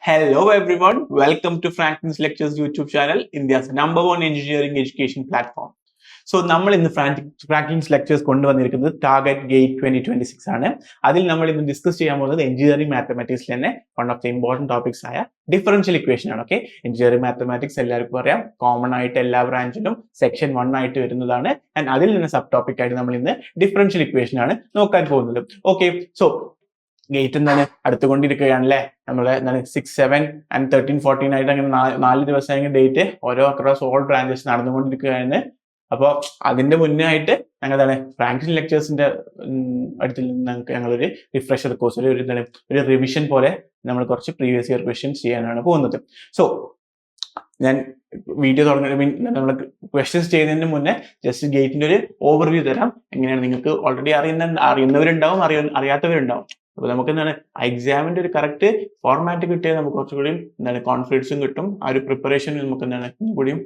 Hello everyone, welcome to Franklin's Lectures YouTube channel, India's #1 engineering education platform. So നമ്മൾ ഇന്ന് Franklin's lectures കൊണ്ടുവന്നിരിക്കുന്നത് target gate 2026 ആണ്. അതിൽ നമ്മൾ ഇന്ന് ഡിസ്കസ് ചെയ്യാൻ പോകുന്നത് എഞ്ചിനീയറിംഗ് മാത്തമാറ്റിക്സിൽ തന്നെ one of the important topics ആയ ഡിഫറൻഷ്യൽ ഇക്വേഷൻ ആണ്. ഓക്കെ, എഞ്ചിനീയറിംഗ് മാത്തമാറ്റിക്സ് എല്ലാവർക്കും അറിയാം, കോമൺ ആയിട്ട് എല്ലാ ബ്രാഞ്ചിലും സെക്ഷൻ 1 ആയിട്ട് വരുന്നതാണ്. ആൻഡ് അതിൽ നിന്ന് സബ് ടോപ്പിക് ആയിട്ട് നമ്മൾ ഇന്ന് ഡിഫറൻഷ്യൽ ഇക്വേഷൻ ആണ് നോക്കാൻ പോകുന്നത്. ഓക്കെ, സോ ഗേറ്റ് എന്താണ് അടുത്തുകൊണ്ടിരിക്കുകയാണല്ലേ. നമ്മള് എന്താണ് 6, 7 and 13, 14 ആയിട്ട് അങ്ങനെ 4 ദിവസം ഡേറ്റ് ഓരോ അക്രോസ് ഓൾ ബ്രാഞ്ചസ് നടന്നുകൊണ്ടിരിക്കുകയാണ്. അപ്പോൾ അതിന്റെ മുന്നേ ആയിട്ട് ഞങ്ങൾ എന്താണ് ഫ്രാങ്ക്ലിൻ ലെക്ചേഴ്സിന്റെ അടുത്തിൽ നിന്ന് ഞങ്ങളൊരു റിഫ്രഷർ കോഴ്സ് ഒരു റിവിഷൻ പോലെ നമ്മൾ കുറച്ച് പ്രീവിയസ് ഇയർ ക്വസ്റ്റ്യൻസ് ചെയ്യാനാണ് പോകുന്നത്. സോ ഞാൻ വീഡിയോ തുടങ്ങി നമ്മൾ ക്വസ്റ്റ്യൻസ് ചെയ്യുന്നതിന് മുന്നേ ജസ്റ്റ് ഗേറ്റിന്റെ ഒരു ഓവർവ്യൂ തരാം. എങ്ങനെയാണ് നിങ്ങൾക്ക് ഓൾറെഡി അറിയുന്നവരുണ്ടാവും, അറിയാത്തവരുണ്ടാവും. അപ്പൊ നമുക്ക് എന്താണ് എക്സാമിന്റെ ഒരു കറക്റ്റ് ഫോർമാറ്റ് കിട്ടിയാൽ നമുക്ക് കുറച്ചുകൂടി എന്താണ് കോൺഫിഡൻസും കിട്ടും. ആ ഒരു പ്രിപ്പറേഷൻ നമുക്ക് എന്താണ് കൂടിയും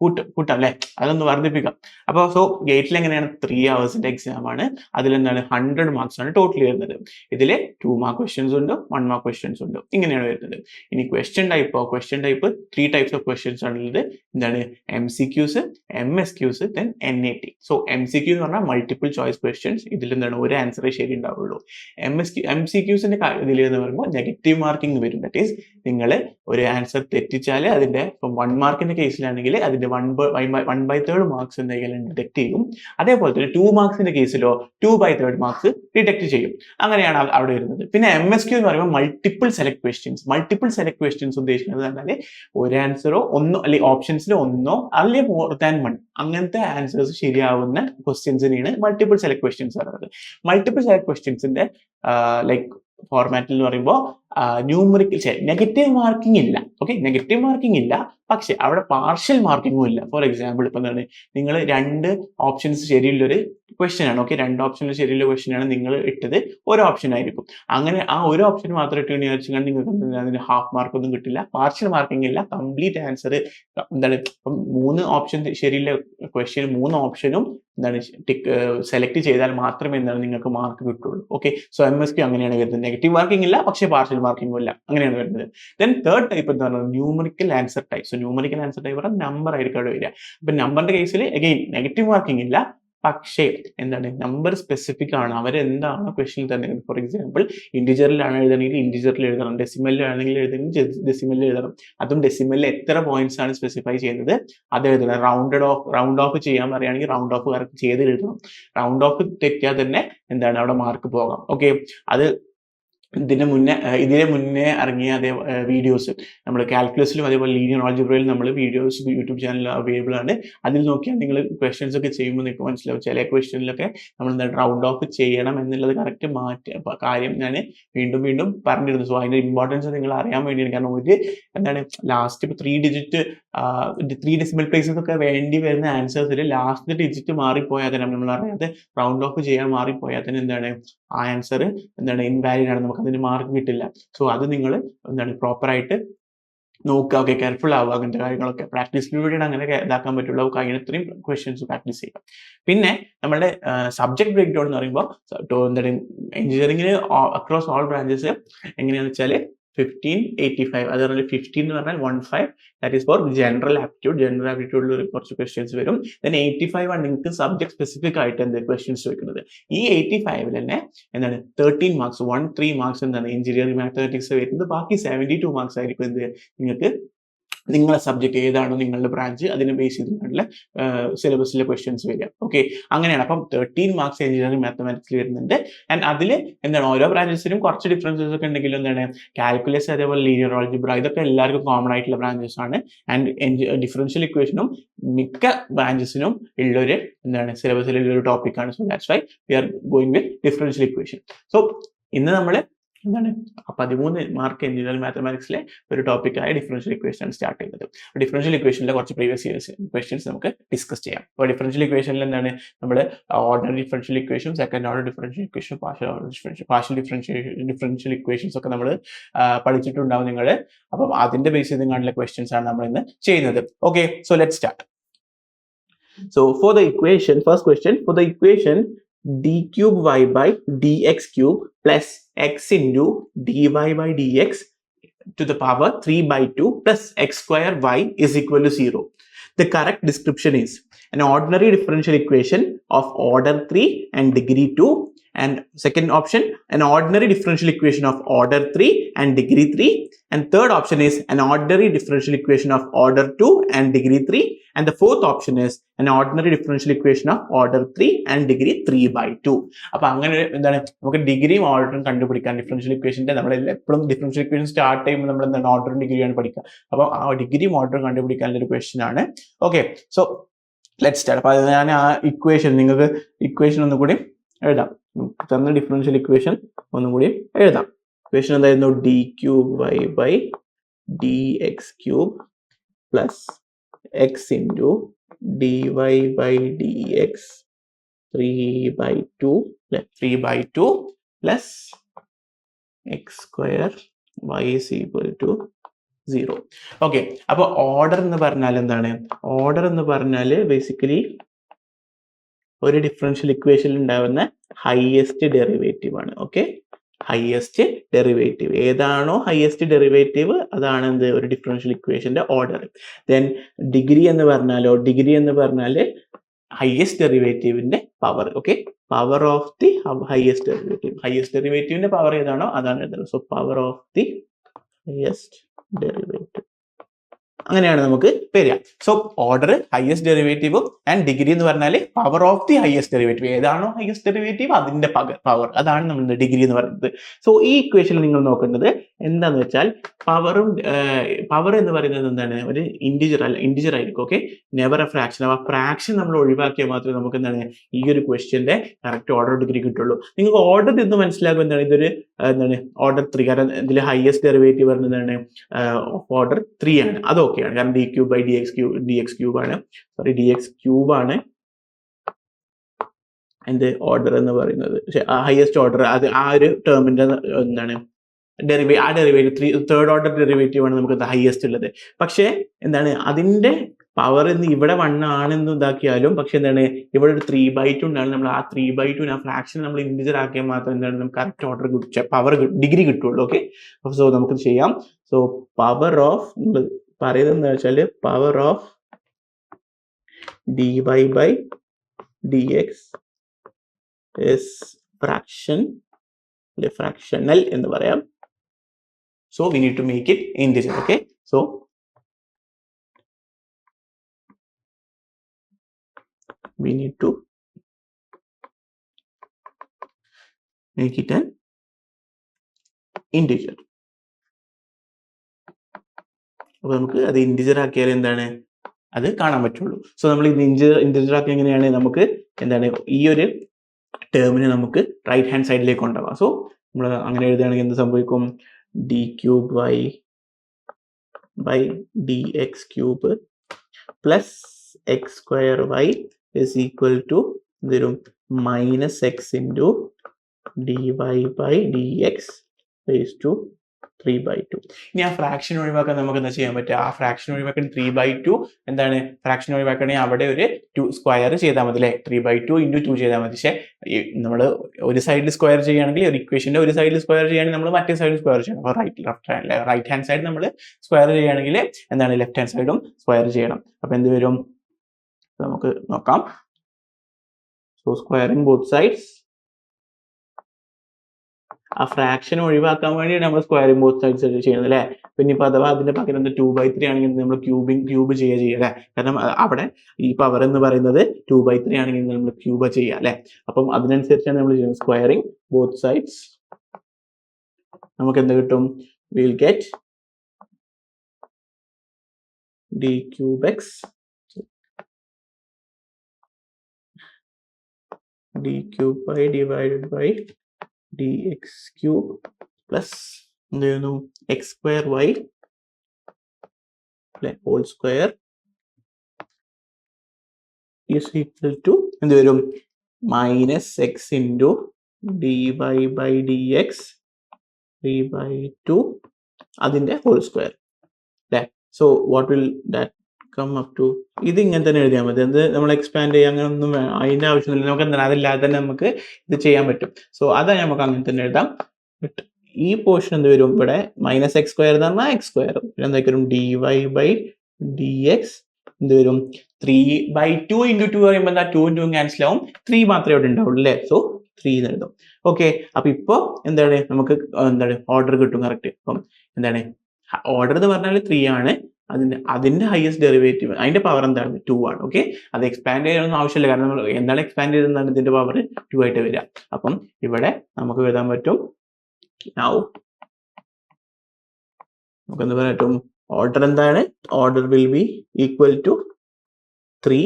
കൂട്ടാം അല്ലെ, അതൊന്ന് വർദ്ധിപ്പിക്കാം. അപ്പൊ സോ ഗേറ്റിൽ എങ്ങനെയാണ് 3 hours എക്സാം ആണ്. അതിലെന്താണ് 100 മാർക്സ് ആണ് ടോട്ടൽ വരുന്നത്. ഇതില് 2 മാർക്ക് ക്വസ്റ്റ്യൻസ് ഉണ്ട്, 1 മാർക്ക് ക്വസ്റ്റ്യൻസ് ഉണ്ട്, ഇങ്ങനെയാണ് വരുന്നത്. ഇനി question type 3 types of questions ആണുള്ളത്. എന്താണ് MCQs, MSQs, then NAT. So MCQ എന്ന് പറഞ്ഞാൽ മൾട്ടിപ്പിൾ ചോയ്സ് ക്വസ്റ്റ്യൻസ്. ഇതിൽ എന്താണ് ഒരു ആൻസറേ ശരി ഉണ്ടാവുള്ളൂ. MCQസിന്റെ ഇതിൽ എന്ന് പറയുമ്പോൾ നെഗറ്റീവ് മാർക്കിംഗ് വരും. ദാറ്റ് ഈസ് നിങ്ങൾ ഒരു ആൻസർ തെറ്റിച്ചാൽ അതിന്റെ ഇപ്പം 1 മാർക്കിന്റെ കേസിലാണെങ്കിൽ അതിന്റെ 1/3 മാർക്സ് എന്തെങ്കിലും ഡിറ്റക്ട് ചെയ്യും. അതേപോലെ തന്നെ 2 മാർക്സിന്റെ കേസിലോ 2/3 മാർക്സ് ഡിറ്റക്ട് ചെയ്യും. അങ്ങനെയാണ് അവിടെ വരുന്നത്. പിന്നെ MSQ എന്ന് പറയുമ്പോൾ മൾട്ടിപ്പിൾ സെലക്ട് ക്വസ്റ്റ്യൻസ് ഉദ്ദേശിക്കുന്നത് പറഞ്ഞാൽ ഒരു ആൻസറോ ഒന്നോ അല്ലെങ്കിൽ ഓപ്ഷൻസിൽ ഒന്നോ അല്ലെങ്കിൽ മോർ ദാൻ 1 അങ്ങനത്തെ ആൻസേഴ്സ് ശരിയാവുന്ന ക്വസ്റ്റ്യൻസിനെയാണ് മൾട്ടിപ്പിൾ സെലക്ട് ക്വസ്റ്റ്യൻസ് പറയുന്നത്. മൾട്ടിപ്പിൾ സെലക്ട് ക്വസ്റ്റ്യൻസിന്റെ ലൈക്ക് ഫോർമാറ്റിൽ എന്ന് പറയുമ്പോൾ ന്യൂമറിക്കൽ നെഗറ്റീവ് മാർക്കിംഗ് ഇല്ല. ഓക്കെ, നെഗറ്റീവ് മാർക്കിംഗ് ഇല്ല, പക്ഷെ അവിടെ പാർഷ്യൽ മാർക്കിങ്ങും ഇല്ല. ഫോർ എക്സാമ്പിൾ ഇപ്പൊ എന്താണ് നിങ്ങൾ 2 ഓപ്ഷൻസ് ശരിയുള്ളൊരു ക്വസ്റ്റ്യൻ ആണ്. ഓക്കെ, 2 ഓപ്ഷനിൽ ശരിയുള്ള ക്വസ്റ്റ്യൻ ആണ് നിങ്ങൾ ഇട്ടത്, ഒരു ഓപ്ഷൻ ആയിരിക്കും. അങ്ങനെ ആ ഒരു ഓപ്ഷൻ മാത്രം ഇട്ട് വിചാരിച്ചാൽ നിങ്ങൾക്ക് അതിന് ഹാഫ് മാർക്ക് ഒന്നും കിട്ടില്ല. പാർഷ്യൽ മാർക്കിംഗ് ഇല്ല, കംപ്ലീറ്റ് ആൻസർ എന്താണ് ഇപ്പം 3 ഓപ്ഷൻ ശരിയുള്ള ക്വസ്റ്റ്യൻ 3 ഓപ്ഷനും എന്താണ് സെലക്ട് ചെയ്താൽ മാത്രമേ എന്താണ് നിങ്ങൾക്ക് മാർക്ക് കിട്ടുള്ളൂ. ഓക്കെ, സോ MSQ അങ്ങനെയാണ് വരുന്നത്. നെഗറ്റീവ് മാർക്കിംഗ് ഇല്ല, പക്ഷേ പാർഷ്യൽ മാർക്കിംഗും ഇല്ല, അങ്ങനെയാണ് വരുന്നത്. ദെൻ തേർഡ് ടൈപ്പ് എന്ന് പറയുന്നത് numerical answer type. So numerical answer type പറഞ്ഞാൽ നമ്പർ ആയിരിക്കും അവിടെ വരിക. അപ്പൊ നമ്പറിന്റെ കേസിൽ അഗെയിൻ നെഗറ്റീവ് മാർക്കിംഗ് ഇല്ല, പക്ഷേ എന്താണ് നമ്പർ സ്പെസിഫിക് ആണ്. അവരെന്താണ് ക്വസ്റ്റ്യൻ തന്നെ. ഫോർ എക്സാമ്പിൾ ഇൻഡിജറിലാണ് എഴുതണമെങ്കിൽ ഇൻഡിജറിൽ എഴുതണം, ഡെസിമലിലാണെങ്കിൽ എഴുതണമെങ്കിൽ ഡെസിമലിൽ എഴുതണം. അതും ഡെസിമലിൽ എത്ര പോയിന്റ്സ് ആണ് സ്പെസിഫൈ ചെയ്യുന്നത് അത് എഴുതണം. റൗണ്ട് ഓഫ് ചെയ്യാൻ പറയുകയാണെങ്കിൽ റൗണ്ട് ഓഫ് കറക്റ്റ് ചെയ്ത് എഴുതണം. റൗണ്ട് ഓഫ് തെറ്റിയാൽ തന്നെ എന്താണ് അവിടെ മാർക്ക് പോകാം. ഓക്കെ, അത് ഇതിന് മുന്നേ ഇറങ്ങിയ അതേ വീഡിയോസ് നമ്മൾ കാൽക്കുലസിലും അതേപോലെ ലീനിയർ ആൾജിബ്രയിലും നമ്മൾ വീഡിയോസ് യൂട്യൂബ് ചാനലിൽ അവൈലബിൾ ആണ്. അതിൽ നോക്കിയാൽ നിങ്ങൾ ക്വസ്റ്റ്യൻസ് ഒക്കെ ചെയ്യുമ്പോൾ നിങ്ങൾക്ക് മനസ്സിലാവും ചില ക്വസ്റ്റ്യനിലൊക്കെ നമ്മൾ എന്താണ് റൗണ്ട് ഓഫ് ചെയ്യണം എന്നുള്ളത് കറക്റ്റ് കാര്യം ഞാൻ വീണ്ടും പറഞ്ഞിരുന്നു. സോ അതിന്റെ ഇമ്പോർട്ടൻസ് നിങ്ങൾ അറിയാൻ വേണ്ടിയാണ്. കാരണം എന്താണ് ലാസ്റ്റ് ഇപ്പൊ 3 ഡെസിമൽ പ്ലേസസ് ഒക്കെ വേണ്ടി വരുന്ന ആൻസേഴ്സിൽ ലാസ്റ്റ് ഡിജിറ്റ് മാറിപ്പോയാൽ തന്നെ നമ്മൾ അറിയാതെ റൗണ്ട് ഓഫ് ചെയ്യാൻ മാറിപ്പോയാൽ തന്നെ എന്താണ് ആ ആൻസർ എന്താണ് ഇൻവാലിഡ് ആണ്, നമുക്ക് അതിന് മാർക്ക് കിട്ടില്ല. സോ അത് നിങ്ങൾ എന്താണ് പ്രോപ്പർ ആയിട്ട് നോക്കുക. ഓക്കെ, കെയർഫുൾ ആവുക. അങ്ങനത്തെ കാര്യങ്ങളൊക്കെ പ്രാക്ടീസിലൂടെയാണ് അങ്ങനെ ഇതാക്കാൻ പറ്റുള്ളൂ. കഴിയുന്നത്രയും ക്വസ്റ്റ്യൻസ് പ്രാക്ടീസ് ചെയ്യുക. പിന്നെ നമ്മുടെ സബ്ജക്ട് ബ്രേക്ക് ഡൗൺ എന്ന് പറയുമ്പോൾ എന്താണ് എഞ്ചിനീയറിംഗിന് അക്രോസ് ഓൾ ബ്രാഞ്ചസ് എങ്ങനെയാണെന്ന് വെച്ചാൽ 1585, അത് പറഞ്ഞാൽ 15 എന്ന് പറഞ്ഞാൽ 15 ദാറ്റ് ഈസ് ഫോർ ജനറൽ ആപ്റ്റിറ്റ്യൂഡിൽ കുറച്ച് ക്വസ്റ്റ്യൻസ് വരും. ദെൻ 85 ആണ് നിങ്ങൾക്ക് സബ്ജക്ട് സ്പെസിഫിക് ആയിട്ട് എന്ത് ക്വസ്റ്റ്യൻസ് ചോദിക്കുന്നത്. ഈ 85 തന്നെ എന്താണ് 13 മാർക്സ് 13 മാർക്സ് എന്താണ് എഞ്ചിനീയറിംഗ് മാത്തമാറ്റിക്സ് വരുന്നത്. ബാക്കി 72 മാർക്സ് ആയിരിക്കും എന്ത് നിങ്ങൾക്ക് നിങ്ങളെ സബ്ജക്ട് ഏതാണോ നിങ്ങളുടെ ബ്രാഞ്ച് അതിനെ ബേസ് ചെയ്തിട്ടുള്ള സിലബസിലെ ക്വസ്റ്റ്യൻസ് വരിക. ഓക്കെ, അങ്ങനെയാണ്. അപ്പം 13 മാർക്സ് എഞ്ചിനീയറിംഗ് മാത്തമാറ്റിക്സിൽ വരുന്നുണ്ട്. ആൻഡ് അതിൽ എന്താണ് ഓരോ ബ്രാഞ്ചസിനും കുറച്ച് ഡിഫറൻസസ് ഒക്കെ ഉണ്ടെങ്കിലും എന്താണ് കാൽക്കുലസ് അതേപോലെ ലീനിയർ ആൾജിബ്ര ഇതൊക്കെ എല്ലാവർക്കും കോമൺ ആയിട്ടുള്ള ബ്രാഞ്ചസ് ആണ്. ആൻഡ് ഡിഫറൻഷ്യൽ ഇക്വേഷനും മിക്ക ബ്രാഞ്ചസിനും ഉള്ളൊരു എന്താണ് സിലബസിലുള്ള ഒരു ടോപ്പിക്കാണ്. So that's why we are going with differential equation. So ഇന്ന് നമ്മൾ എന്താണ് 13 മാർക്ക് എഞ്ചിനീയറിംഗ് മാത്തമാറ്റിക്സിലെ ഒരു ടോപ്പിക്കായ ഡിഫറൻഷ്യൽ ഇക്വേഷൻ സ്റ്റാർട്ട് ചെയ്യുന്നത്. ഡിഫറൻഷ്യൽ ഇക്വേഷനിലെ കുറച്ച് പ്രീവിയസ് ഇയേഴ്സ് ക്വസ്റ്റ്യൻസ് നമുക്ക് ഡിസ്കസ് ചെയ്യാം. അപ്പോൾ ഡിഫറൻഷ്യൽ ഇക്വേഷനിൽ എന്താണ് നമ്മൾ ordinary differential equation, second order differential equation, partial differential equations ഒക്കെ നമ്മൾ പഠിച്ചിട്ടുണ്ടാവും നിങ്ങൾ. അപ്പം അതിന്റെ ബേസ് ചെയ്ത് കാണുന്ന ക്വസ്റ്റ്യൻസ് ആണ് നമ്മൾ ഇന്ന് ചെയ്യുന്നത്. Okay, so let start. So for the equation, first question, for the equation d cube y by dx cube plus x into dy by dx to the power 3 by 2 plus x square y is equal to 0. The correct description is an ordinary differential equation of order 3 and degree 2. And second option, an ordinary differential equation of order 3 and degree 3. And third option is an ordinary differential equation of order 2 and degree 3. And the fourth option is an ordinary differential equation of order 3 and degree 3 by 2. അപ്പോൾ അങ്ങനെ എന്താണ് നമുക്ക് ഡിഗ്രിയും ഓർഡറും കണ്ടുപിടിക്കാൻ differential ഇക്വേഷന്റെ നമ്മൾ എപ്പോഴും ഡിഫറൻഷ്യൽ ഇക്വേഷൻ സ്റ്റാർട്ട് ചെയ്യുമ്പോൾ നമ്മൾ എന്താണ് ഓർഡറും ഡിഗ്രിയാണ് പഠിക്കുക. അപ്പോൾ ആ ഡിഗ്രിയും ഓർഡറും കണ്ടുപിടിക്കാനുള്ള ഒരു ക്വസ്റ്റ്യൻ ആണ്. Okay, so let's start. അപ്പോൾ ഞാൻ ആ ഇക്വേഷൻ നിങ്ങൾക്ക് ഇക്വേഷൻ ഒന്നുകൂടി എഴുതാം. തന്ന ഡിഫറൻഷ്യൽ ഇക്വേഷൻ ഒന്നും കൂടി എഴുതാം. ഇക്വേഷൻ എന്തായിരുന്നു? D cube Y by D X cube plus X into D Y by D X 3 by 2 plus x square y is equal to 0. Okay, അപ്പൊ ഓർഡർ എന്ന് പറഞ്ഞാൽ എന്താണ്? ഓർഡർ എന്ന് പറഞ്ഞാൽ ബേസിക്കലി ഒരു ഡിഫറൻഷ്യൽ ഇക്വേഷനിൽ ഉണ്ടാവുന്ന ഹൈയസ്റ്റ് ഡെറിവേറ്റീവ് ആണ്. ഓക്കെ, ഹൈയസ്റ്റ് ഡെറിവേറ്റീവ് ഏതാണോ ഹൈയസ്റ്റ് ഡെറിവേറ്റീവ് അതാണ് എന്ത് ഒരു ഡിഫറൻഷ്യൽ ഇക്വേഷന്റെ ഓർഡർ. ദെൻ ഡിഗ്രി എന്ന് പറഞ്ഞാലോ, ഡിഗ്രി എന്ന് പറഞ്ഞാൽ ഹൈയസ്റ്റ് ഡെറിവേറ്റീവിന്റെ power. Okay, power of the highest derivative. Highest ഡെറിവേറ്റീവിന്റെ പവർ ഏതാണോ അതാണ് എഴുതുന്നത്. So power of the highest derivative, അങ്ങനെയാണ് നമുക്ക് വരിക. സോ ഓർഡർ ഹൈയസ്റ്റ് ഡെറിവേറ്റീവും ആൻഡ് ഡിഗ്രി എന്ന് പറഞ്ഞാൽ power of the highest derivative. ഏതാണോ ഹൈയസ്റ്റ് ഡെറിവേറ്റീവ് അതിന്റെ പവർ, അതാണ് നമ്മൾ ഡിഗ്രി എന്ന് പറയുന്നത്. സോ ഈ ഇക്വേഷനിൽ നിങ്ങൾ നോക്കേണ്ടത് എന്താന്ന് വെച്ചാൽ പവർ എന്ന് പറയുന്നത് എന്താണ്? ഒരു ഇന്റിജർ ആയിരിക്കും. Okay, never A fraction. ആ ഫ്രാക്ഷൻ നമ്മൾ ഒഴിവാക്കിയാൽ മാത്രമേ നമുക്ക് എന്താണ് ഈ ഒരു ക്വസ്റ്റ്യന്റെ കറക്റ്റ് ഓർഡർ ഡിഗ്രി കിട്ടുള്ളൂ. നിങ്ങൾക്ക് ഓർഡർ നിന്ന് മനസ്സിലാക്കും എന്താണ് ഇതൊരു എന്താണ് ഓർഡർ 3, കാരണം ഇതിൽ ഹൈയസ്റ്റ് ഡെറിവേറ്റീവ് പറയുന്നത് എന്താണ് ഓർഡർ 3 ആണ്. അത് ഓക്കെയാണ്, കാരണം D cube by D X cube ആണ്. സോറി, ഡി എക്സ് ക്യൂബ് ആണ് എന്ത് ഓർഡർ എന്ന് പറയുന്നത്. ഹൈയസ്റ്റ് ഓർഡർ അത് ആ ഒരു ടേമിന്റെ എന്താണ് ഡെറിവേറ്റീവ് തേർഡ് ഓർഡർ ഡെറിവേറ്റീവ് ആണ് നമുക്ക് ഹൈയസ്റ്റ് ഉള്ളത്. പക്ഷേ എന്താണ് അതിന്റെ പവർ എന്ന് ഇവിടെ 1 ആണെന്ന് ഇതാക്കിയാലും പക്ഷെ എന്താണ് ഇവിടെ ഒരു 3/2 ഉണ്ടാണ്. നമ്മൾ ആ 3/2 ആ ഫ്രാക്ഷൻ നമ്മൾ ഇന്റിജർ ആക്കിയാൽ മാത്രം എന്താണ് നമുക്ക് കറക്റ്റ് ഓർഡർ പവർ ഡിഗ്രി കിട്ടുള്ളൂ. ഓക്കെ, സോ നമുക്ക് ചെയ്യാം. സോ പവർ ഓഫ് പറയുന്നത് എന്താ വെച്ചാൽ power of dy by dx is fractional എന്ന് പറയാം. So we need to make it integer. Okay, so we need to make it an integer. അപ്പൊ നമുക്ക് അത് ഇന്റിജർ ആക്കിയാൽ എന്താണ് അത് കാണാൻ പറ്റുള്ളൂ. സോ നമ്മൾ ഇന്റിജർ ആക്കി എങ്ങനെയാണ് നമുക്ക് എന്താണ് ഈ ഒരു ടേമിനെ നമുക്ക് റൈറ്റ് ഹാൻഡ് സൈഡിലേക്ക് കൊണ്ടുപോകാം. സോ നമ്മൾ അങ്ങനെ എഴുതുകയാണെങ്കിൽ എന്ത് സംഭവിക്കും? D cube Y by D X cube plus X square Y is equal to minus X into D Y by D X raise to 3/2. ഇനി ആ ഫ്രാക്ഷൻ ഒഴിവാക്കാൻ നമുക്ക് എന്താ ചെയ്യാൻ പറ്റുക? ആ ഫ്രാക്ഷൻ ഒഴിവാക്കാൻ 3/2 എന്താണ് ഫ്രാക്ഷൻ ഒഴിവാക്കണമെങ്കിൽ അവിടെ ഒരു 2 സ്ക്വയർ ചെയ്താൽ മതി അല്ലേ? 3/2 × 2 ചെയ്താൽ മതി. പക്ഷേ നമ്മൾ ഒരു സൈഡിൽ സ്ക്വയർ ചെയ്യുകയാണെങ്കിൽ ഒരു ഇക്വേഷന്റെ ഒരു സൈഡിൽ സ്ക്വയർ ചെയ്യുകയാണെങ്കിൽ നമ്മൾ മറ്റേ സൈഡിൽ സ്ക്വയർ ചെയ്യണം. അപ്പോൾ റൈറ്റ് ഹാൻഡ് സൈഡ് നമ്മൾ സ്ക്വയർ ചെയ്യുകയാണെങ്കിൽ എന്താണ് ലെഫ്റ്റ് ഹാൻഡ് സൈഡും സ്ക്വയർ ചെയ്യണം. അപ്പൊ എന്ത് വരും നമുക്ക് നോക്കാം. So squaring both sides. ആ ഫ്രാക്ഷൻ ഒഴിവാക്കാൻ വേണ്ടിയാണ് നമ്മൾ സ്ക്വയറിംഗ് ബോത്ത് സൈഡ്സ് ചെയ്യുന്നത് അല്ലേ? പിന്നെ ഇപ്പൊ അഥവാ അതിന്റെ പകരം 2/3 ആണെങ്കിൽ നമ്മൾ ക്യൂബ് ചെയ്യുക അല്ലേ? കാരണം അവിടെ ഈ പവർ എന്ന് പറയുന്നത് 2/3 ആണെങ്കിൽ നമ്മൾ ക്യൂബ് ചെയ്യുക അല്ലെ? അപ്പം അതിനനുസരിച്ചാണ് നമ്മൾ ചെയ്യുന്നത്. സ്ക്വയറിംഗ് ബോത്ത് സൈഡ്സ് നമുക്ക് എന്ത് കിട്ടും? Will get D cube X D cube by divided by dx cube plus x square y whole square is equal to minus x into dy by dx 3/2 adinte whole square. So what will that come up to? ഇത് ഇങ്ങനെ തന്നെ എഴുതിയാൽ മതി. അത് നമ്മൾ expand ചെയ്യുക അങ്ങനെ ഒന്നും അതിന്റെ ആവശ്യമില്ല. നമുക്ക് എന്താണ് അതില്ലാതെ തന്നെ നമുക്ക് ഇത് ചെയ്യാൻ പറ്റും. സോ അത് നമുക്ക് അങ്ങനെ തന്നെ എഴുതാം. ഈ പോർഷൻ എന്ത് വരും ഇവിടെ -x² എന്ന് പറഞ്ഞാൽ x², പിന്നെ എന്താക്കി വരും dy/dx എന്ത് വരും 3/2 × 2 പറയുമ്പോൾ എന്താ 2 × 2 ക്യാൻസൽ ആവും, 3 മാത്രമേ ഇവിടെ ഉണ്ടാവുള്ളൂ അല്ലേ, സോ 3 എന്ന് എഴുതും. ഓക്കെ, അപ്പൊ ഇപ്പൊ എന്താണ് നമുക്ക് എന്താണ് ഓർഡർ കിട്ടും കറക്റ്റ്. അപ്പം എന്താണ് ഓർഡർ എന്ന് പറഞ്ഞാൽ 3 ആണ്, അതിന്റെ ഹയസ്റ്റ് ഡെറിവേറ്റീവ് അതിന്റെ പവർ എന്താണ് 2 ആണ്. ഓക്കെ, അത് എക്സ്പാൻഡ് ചെയ്യാനൊന്നും ആവശ്യമില്ല, കാരണം നമ്മൾ എന്താണ് എക്സ്പാൻഡ് ചെയ്തെന്നാണ് ഇതിന്റെ പവർ 2 ആയിട്ട് വരിക. അപ്പം ഇവിടെ നമുക്ക് എഴുതാൻ പറ്റും now നമുക്ക് എന്താ പറയാൻ പറ്റും, ഓർഡർ എന്താണ്, order will be equal to 3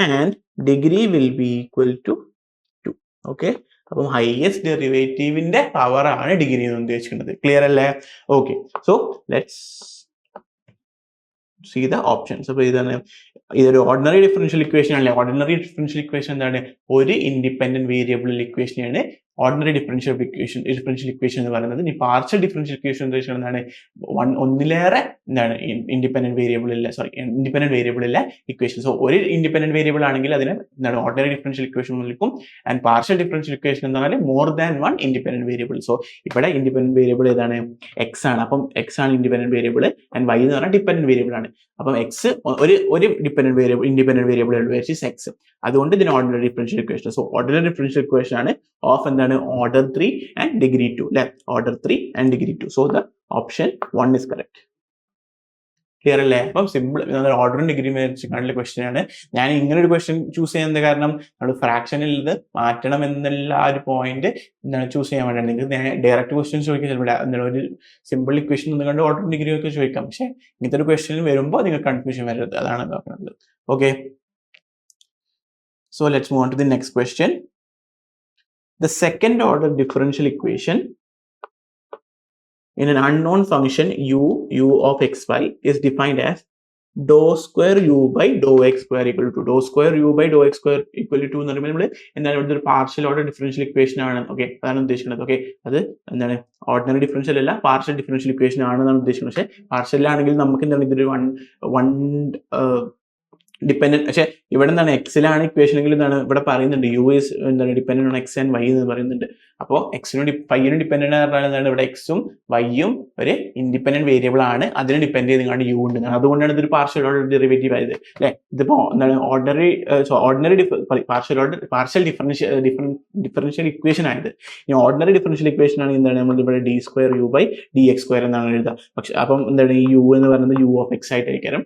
and degree will be equal to 2. Okay, അപ്പം ഹയസ്റ്റ് ഡെറിവേറ്റീവിന്റെ പവർ ആണ് ഡിഗ്രി എന്ന് ഉദ്ദേശിക്കുന്നത്. ക്ലിയർ അല്ലേ? Okay, so let's see the options. അപ്പോൾ ഇതൊരു ഓർഡിനറി ഡിഫറൻഷ്യൽ ഇക്വേഷൻ ആണല്ലേ. ഓർഡിനറി ഡിഫറൻഷ്യൽ ഇക്വേഷൻ എന്താണ്, ഒരു ഇൻഡിപെൻഡന്റ് വേരിയബിൾ ഇക്വേഷനാണ് ഓർഡിനറി ഡിഫറൻഷ്യൽ ഇക്വേഷൻ എന്ന് പറയുന്നത്. ഇനി പാർഷ്യൽ ഡിഫറൻഷ്യൽ ഇക്വേഷൻ എന്ന് വെച്ചാൽ എന്താണ്, ഒന്നിലേറെ എന്താണ് ഇൻഡിപെൻഡന്റ് വേരിയബിൾ ഇല്ല ഇക്വേഷൻ. സോ ഒരു ഇൻഡിപെൻഡന്റ് വേരിയബിൾ ആണെങ്കിൽ അതിന് എന്താണ് ഓർഡിനറി ഡിഫറൻഷ്യൽ ഇക്വേഷൻ വിളിക്കും. ആൻഡ് പാർഷ്യൽ ഡിഫറൻഷ്യൽ ഇക്വേഷൻ എന്ന് പറഞ്ഞാൽ more than one independent variable. So ഇവിടെ ഇൻഡിപെൻഡന്റ് വേരിയബിൾ ഏതാണ്, എക്സ് ആണ്. അപ്പം എക്സ് ആണ് ഇൻഡിപെൻഡന്റ് വേരിയബിൾ ആൻഡ് വൈ എന്ന് പറഞ്ഞാൽ ഡിപെൻഡന്റ് വേരിയബിൾ ആണ്. അപ്പം എക്സ് ഒരു independent variable which is X. അതുകൊണ്ട് ഇതിന് ordinary differential equation. So ordinary differential equation ആണ് ഓഫ് എന്താണ് ഓർഡർ 3 ആൻഡ് ഡിഗ്രി 2 അല്ലെ, order 3 and degree 2. So the option 1 is correct. Clear അല്ലേ? അപ്പം സിമ്പിൾ ഓർഡറും ഡിഗ്രിയും വെച്ചിട്ടുള്ള ക്വസ്റ്റ്യൻ ആണ്. ഞാൻ ഇങ്ങനെ ഒരു ക്വസ്റ്റ്യൻ ചൂസ് ചെയ്യുന്നത് കാരണം നമ്മൾ ഫ്രാക്ഷനിൽ ഇത് മാറ്റണം എന്നുള്ള ആ ഒരു പോയിന്റ് എന്താണ് ചൂസ് ചെയ്യാൻ വേണ്ടി. നിങ്ങൾക്ക് ഡയറക്റ്റ് ക്വസ്റ്റ്യൻ ചോദിക്കാൻ ചിലപ്പോൾ എന്താണ് ഒരു സിമ്പിൾ ഇക്വേഷൻ ഒന്നും കണ്ട് ഓർഡറും ഡിഗ്രിയും ഒക്കെ ചോദിക്കാം. പക്ഷേ ഇങ്ങനത്തെ ഒരു ക്വസ്റ്റ്യൻ വരുമ്പോൾ നിങ്ങൾക്ക് കൺഫ്യൂഷൻ വരരുത്, അതാണ് നോക്കുന്നത്. Okay, so let's move on to the next question. The second order differential equation in an unknown function u of xy is defined as dou square u by dou x square equal to dou square u by dou x square equal to എന്ന് പറയുമ്പോൾ നമ്മൾ എന്താണ് ഇവിടുത്തെ ഒരു partial order differential equation ആണ്. Okay, അതാണ് ഉദ്ദേശിക്കുന്നത്. Okay, അത് എന്താണ് ഓർഡിനറി ഡിഫറൻഷ്യൽ അല്ല, പാർഷ്യൽ ഡിഫറൻഷ്യൽ ഇക്വേഷൻ ആണെന്നാണ് ഉദ്ദേശിക്കുന്നത്. പക്ഷേ പാർഷ്യൽ ആണെങ്കിൽ നമുക്ക് എന്താണ് ഇതൊരു വൺ ഡിപ്പെൻഡന്റ്. പക്ഷെ ഇവിടെ എന്താണ് എക്സിലാണ് ഇക്വേഷൻ എങ്കിൽ എന്താണ് ഇവിടെ പറയുന്നുണ്ട് യു ഇസ് എന്താണ് dependent on X and Y എന്ന് പറയുന്നുണ്ട്. അപ്പോൾ എക്സിനും വൈനും ഡിപ്പെൻഡന്റ് പറഞ്ഞാൽ എന്താണ് ഇവിടെ എക്സും വൈയും ഒരു ഇൻഡിപെൻഡന്റ് വേരിയബിൾ ആണ്, അതിനെ ഡിപ്പെൻഡ് ചെയ്താണ് യു ഉണ്ട്. അതുകൊണ്ടാണ് ഇതൊരു പാർഷ്യൽ ഓർഡർ ഡെറിവേറ്റീവ് ആയത് അല്ലെ. ഇതിപ്പോ എന്താണ് പാർഷ്യൽ ഡിഫറൻഷ്യൽ ഇക്വേഷൻ ആയത്. ഇനി ഓർഡിനറി ഡിഫറൻഷ്യൽ ഇക്വേഷൻ ആണ് എന്താണ് നമ്മൾ ഇവിടെ d square u by D x square എന്നാണ് എഴുതുക. പക്ഷെ അപ്പം എന്താണ് ഈ യു എന്ന് പറയുന്നത് യു ഓഫ് എക്സ് ആയിട്ടായിരിക്കും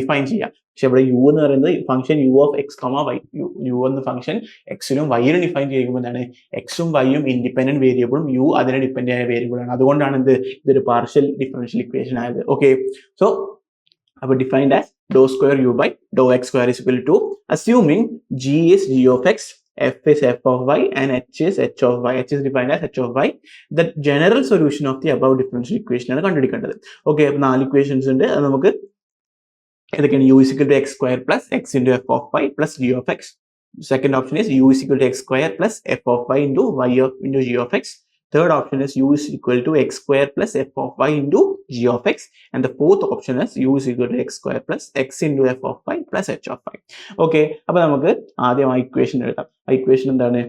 ഡിഫൈൻ ചെയ്യുക. പക്ഷെ ഇവിടെ യു എന്ന് പറയുന്നത് function u of x y, u എന്ന ഫംഗ്ഷൻ എക്സിനും വൈനും ഡിഫൈൻ ചെയ്യുമ്പോൾ എന്താണ് എക്സും വൈയും ഇൻഡിപെൻഡന്റ് വേരിയബിളും യു അതിനെ ഡിപ്പെൻഡ് ആയ വേരിയബിൾ ആണ്. അതുകൊണ്ടാണ് ഇതൊരു പാർഷ്യൽ ഡിഫറൻഷ്യൽ ഇക്വേഷൻ ആയത്. ഓക്കെ, സോ അപ്പോൾ ഡിഫൈൻഡ് ആസ് ഡോ square u by Dr x square is equal to assuming g is g of x, f is f of y and h is h of y. h is defined as h of y. The general solution of the above differential equation ആണ് കണ്ടുപിടിക്കേണ്ടത്. Okay, അപ്പോൾ 4 equations ഉണ്ട്. അത് നമുക്ക് ഏതൊക്കെയാണ്, u is equal to x square plus x into f of y plus g of x. Second option is u is equal to x square plus f of y into g of x. Third option is u is equal to x square plus f of y into g of x. And the fourth option is u is equal to x square plus x into f of y plus h of y. Okay, അപ്പോൾ നമുക്ക് ആദ്യം ആ equation എഴുതാം. ആ equation എന്താണ്,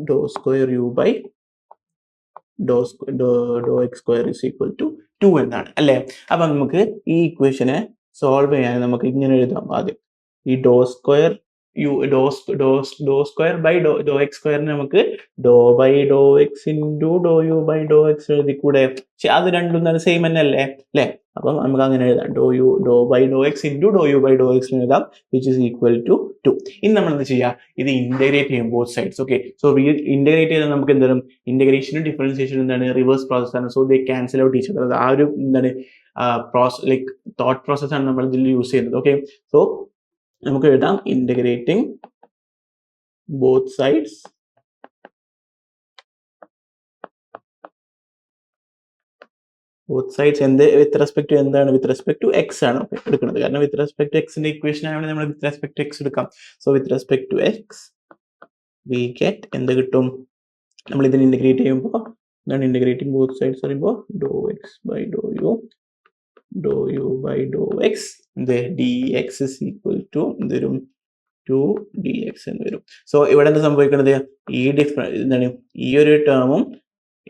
do square u by Dr x square is equal to 2 എന്നാണ് അല്ലേ. അപ്പൊ നമുക്ക് ഈ ഇക്വേഷനെ സോൾവ് ചെയ്യാൻ നമുക്ക് ഇങ്ങനെ എഴുതാം. ആദ്യം ഈ do square by Dr x സ്ക്വയറിന് നമുക്ക് do by Dr x into do u by Dr x എഴുതിക്കൂടെ. പക്ഷെ അത് രണ്ടും തന്നെ സെയിം തന്നെ അല്ലേ. അപ്പം നമുക്ക് അങ്ങനെ എഴുതാം, do by Dr x into do u by Dr x എഴുതാം, വിച്ച് ഇസ് ഈക്വൽ ടു 2. ഇനി നമ്മൾ എന്ത് ചെയ്യുക, ഇത് ഇന്റഗ്രേറ്റ് ചെയ്യും both sides. Okay, so integrate ചെയ്താൽ നമുക്ക് എന്താണ് ഇന്റഗ്രേഷനും ഡിഫറൻസിയേഷനും എന്താണ് റിവേഴ്സ് പ്രോസസ് ആണ്. So they cancel out each other. ആ ഒരു എന്താണ് തോട്ട് പ്രോസസ് ആണ് നമ്മൾ ഇതിൽ യൂസ് ചെയ്യുന്നത്. ഓക്കെ, സോ നമുക്ക് എഴുതാം ഇന്റഗ്രേറ്റിംഗ് ബോത്ത് സൈഡ്സ് എന്ത് വിത്ത് റെസ്പെക്ട് ടു എന്താണ്, വിത്ത് റെസ്പെക്ട് ടു എക്സ് ആണ് എടുക്കുന്നത്. കാരണം വിത്ത് റെസ്പെക്ട് ടു എക്സിന്റെ ഇക്വേഷൻ ആയതുകൊണ്ട് നമ്മൾ വിത്ത് റെസ്പെക്ട് ടു എക്സ് എടുക്കാം. So with respect to x we get എന്ത് കിട്ടും, നമ്മൾ ഇതിന് ഇന്റഗ്രേറ്റ് ചെയ്യുമ്പോൾ എന്താണ് ഇന്റഗ്രേറ്റിംഗ് ബോത്ത് സൈഡ്സ് പറയുമ്പോൾ do x by Dr u by Dr x d x is equal to എന്തൊരു dx എന്ന് വരും. സോ ഇവിടെ എന്താ സംഭവിക്കുന്നത്, എന്താണ് ഈ ഒരു ടേമും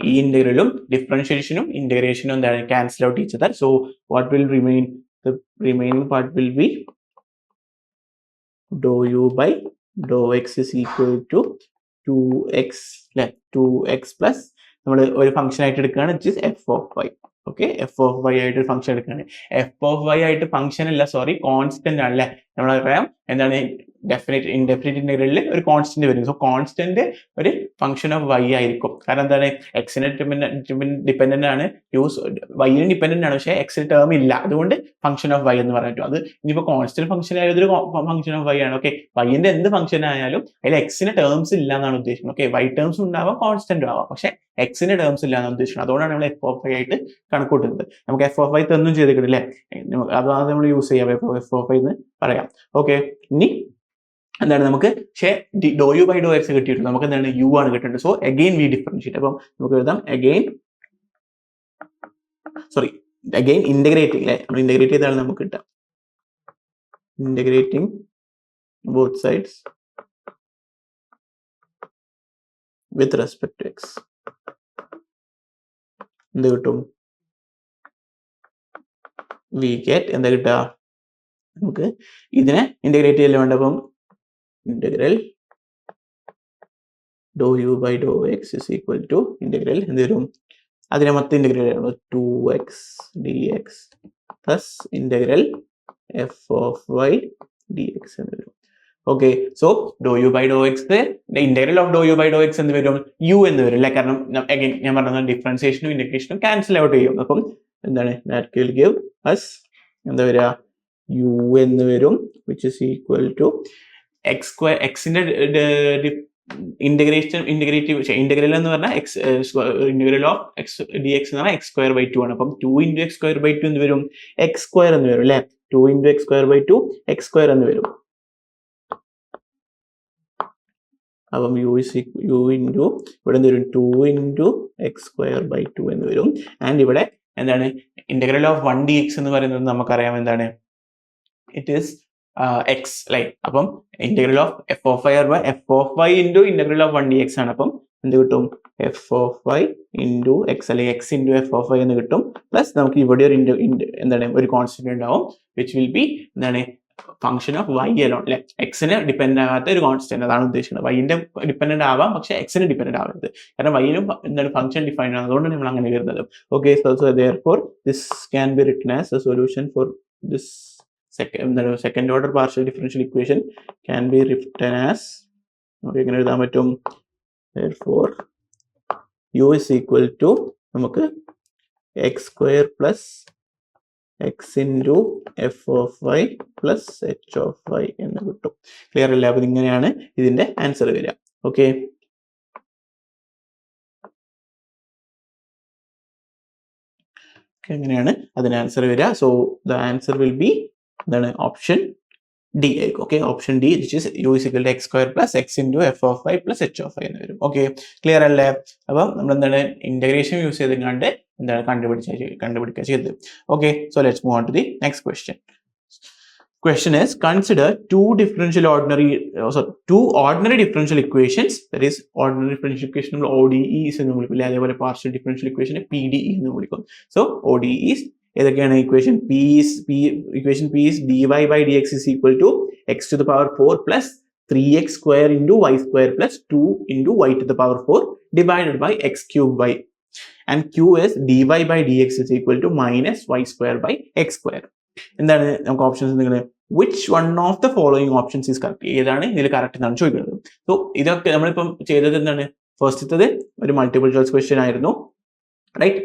ഈ ഇന്റഗ്രലും ഡിഫറൻഷിയേഷനും ഇന്റഗ്രേഷനും എന്താണ് cancel out each other. So what will remain, the remaining part will be dou u by dou x is equal to 2x, 2x plus നമ്മൾ ഒരു ഫംഗ്ഷൻ ആയിട്ട് എടുക്കുകയാണ്, which is f of y. ഓക്കെ, എഫ് ഓഫ് വൈ ആയിട്ട് ഒരു function എടുക്കുകയാണ്. F of y ആയിട്ട് function അല്ല, സോറി, കോൺസ്റ്റന്റ് ആണ് അല്ലെ. നമ്മളറിയാം എന്താണ് ഡെഫിനിറ്റ് ഇൻഡെഫിനിറ്റ് ഇന്റഗ്രലിൽ ഒരു കോൺസ്റ്റന്റ് വരും. സോ കോൺസ്റ്റന്റ് ഒരു ഫംഗ്ഷൻ ഓഫ് വൈ ആയിരിക്കും. കാരണം എന്താണ്, എക്സിന് ഡിപെൻഡന്റ് ആണ്, വൈന് ഡിപെൻഡന്റ് ആണ്, പക്ഷേ എക്സിന് ടേം ഇല്ല. അതുകൊണ്ട് ഫംഗ്ഷൻ ഓഫ് വൈ എന്ന് പറഞ്ഞിട്ടു. അത് ഇനിയിപ്പോൾ കോൺസ്റ്റന്റ് ഫംഗ്ഷൻ ആയാലും ഒരു ഫംഗ്ഷൻ ഓഫ് വൈ ആണ്. ഓക്കെ, വൈന്റെ എന്ത് ഫംഗ്ഷൻ ആയാലും അതിൽ എക്സിന് ടേംസ് ഇല്ല എന്നാണ് ഉദ്ദേശിക്കുന്നത്. ഓക്കെ, വൈ ടേംസ് ഉണ്ടാവാം, കോൺസ്റ്റന്റ് ആവാം, പക്ഷേ എക്സിന് ടേംസ് ഇല്ല എന്നാണ് ഉദ്ദേശിക്കുന്നത്. അതുകൊണ്ടാണ് നമ്മൾ എഫ് ഓഫ് വൈ ആയിട്ട് കണക്കൂട്ടുന്നത്. നമുക്ക് എഫ് ഓഫ് വൈ തന്നും ചെയ്തിട്ടില്ലേ, അതാണ് നമ്മൾ യൂസ് ചെയ്യാം, എഫ് ഓഫ് വൈ എന്ന് പറയാം. ഓക്കെ, ഇനി എന്താണ് നമുക്ക് പക്ഷേ ഡോ യു ബൈ ഡോ എക്സ് കിട്ടിയിട്ടുണ്ട്, നമുക്ക് എന്താണ് യു ആണ് കിട്ടേണ്ടത്. So again we differentiate. അപ്പം നമുക്ക് എഴുതാം അഗെയിൻ ഇന്റഗ്രേറ്റിംഗ് അല്ലെ, നമ്മൾ ഇന്റഗ്രേറ്റ് ചെയ്താണ് നമുക്ക് കിട്ടാം. Integrating both sides with respect to x എന്ത് കിട്ടും, വി ഗെറ്റ് എന്താ കിട്ടുക, നമുക്ക് ഇതിനെ ഇന്റഗ്രേറ്റ് ചെയ്യല് വേണ്ടപ്പം integral do u by Dr x is equal to integral എന്ത് വരും, അതിനെ മൊത്തം integral 2x dx plus integral f of y dx എന്ന് വരും. Okay, so do u by Dr x integral of do u by Dr x എന്ന് വരും U എന്ന് വരും അല്ലെ. കാരണം അഗൈൻ ഞാൻ പറഞ്ഞത് ഡിഫറൻസിയേഷനും ഇന്റഗ്രേഷനും ക്യാൻസൽ ഔട്ട് ചെയ്യും. അപ്പം എന്താണ് that will give us എന്താ വരിക, യു എന്ന് വരും, which is equal to x square, എക്സിന്റെ ഇന്റഗ്രൽ എന്ന് പറഞ്ഞാൽ integral of x d x എന്ന് പറഞ്ഞാൽ എക്സ് സ്ക്വയർ ബൈ 2 ആണ്. അപ്പം 2 into x square by 2 എന്ന് വരും, എക്സ് സ്ക്വയർ എന്ന് വരും അല്ലെ. 2 into x square by 2 X square എന്ന് വരും. അപ്പം യു ഇൻറ്റു ഇവിടെ എന്ത് വരും, 2 into x square by 2 എന്ന് വരും. ആൻഡ് ഇവിടെ എന്താണ് ഇന്റഗ്രൽ ഓഫ് 1 dx എന്ന് പറയുന്നത് നമുക്കറിയാം എന്താണ്, ഇറ്റ് ഈസ് എക്സ് അല്ലെ. അപ്പം integral of f of y into integral of 1 dx ആണ്. അപ്പം എന്ത് കിട്ടും, f of y into x അല്ലെങ്കിൽ x into f of y എന്ന് കിട്ടും. പ്ലസ് നമുക്ക് ഇവിടെ ഒരു എന്താണ് ഒരു കോൺസ്റ്റന്റ് ഉണ്ടാവും, വിച്ച് വിൽ ബി എന്താണ് ഫംഗ്ഷൻ ഓഫ് വൈ അലോൺ അല്ലെ. എക്സിന് ഡിപെൻഡ് ആകാത്ത ഒരു കോൺസ്റ്റന്റ്, അതാണ് ഉദ്ദേശിക്കുന്നത്. വൈന്റെ ഡിപെൻഡന്റ് ആവാം, പക്ഷെ എക്സിന് ഡിപെൻഡ് ആവരുത്. കാരണം വൈനും എന്താണ് ഫംഗ്ഷൻ ഡിഫൈൻഡ് ആണ്, അതുകൊണ്ടാണ് നമ്മൾ അങ്ങനെ വരുന്നത്. Okay, so therefore this can be written as a solution for this second order partial differential equation can be written as, നമുക്ക് എങ്ങനെ എഴുതാൻ പറ്റും, therefore u is equal to നമുക്ക് x square plus x into f of y plus h of y എന്ന് കിട്ടും. Clear അല്ലേ? അപ്പൊ ഇങ്ങനെയാണ് ഇതിന്റെ ആൻസർ വരിക. ഓക്കെ, എങ്ങനെയാണ് അതിന്റെ ആൻസർ വരിക. So the answer will be എന്താണ് ഓപ്ഷൻ ഡി ആയിരിക്കും. Okay, option d which is u is equal to x square plus X into f of y plus h of y എന്ന് വരും. Okay, clear അല്ലേ? അപ്പം നമ്മൾ എന്താണ് integration use ചെയ്തുകൊണ്ട് എന്താണ് കണ്ടുപിടിക്കുക ചെയ്തത്. Okay, so let's move on to the next question. Question is, consider two ordinary differential equations, that is ordinary differential equation ODEs എന്ന് വിളിക്കും, അതേപോലെ partial differential equation PDE എന്ന് വിളിക്കും. So ODEs ഏതൊക്കെയാണ്? equation P is dy by dx is equal to x to the power 4 plus 3x square into y square plus 2 into y to the power 4 divided by x cube y, and q is dy by dx is equal to minus y square by x square. എന്താണ് നമുക്ക് options എന്തെങ്കിലും, which one of the following options is correct? ഏതാണ് ഇതിൽ correct എന്നാണ് ചോദിക്കുന്നത്. So ഇതൊക്കെ നമ്മളിപ്പം ചെയ്തത് എന്താണ്, ഫസ്റ്റത്തത് ഒരു മൾട്ടിപ്പിൾ ചോയ്സ് ക്വസ്റ്റ്യൻ ആയിരുന്നു, റൈറ്റ്?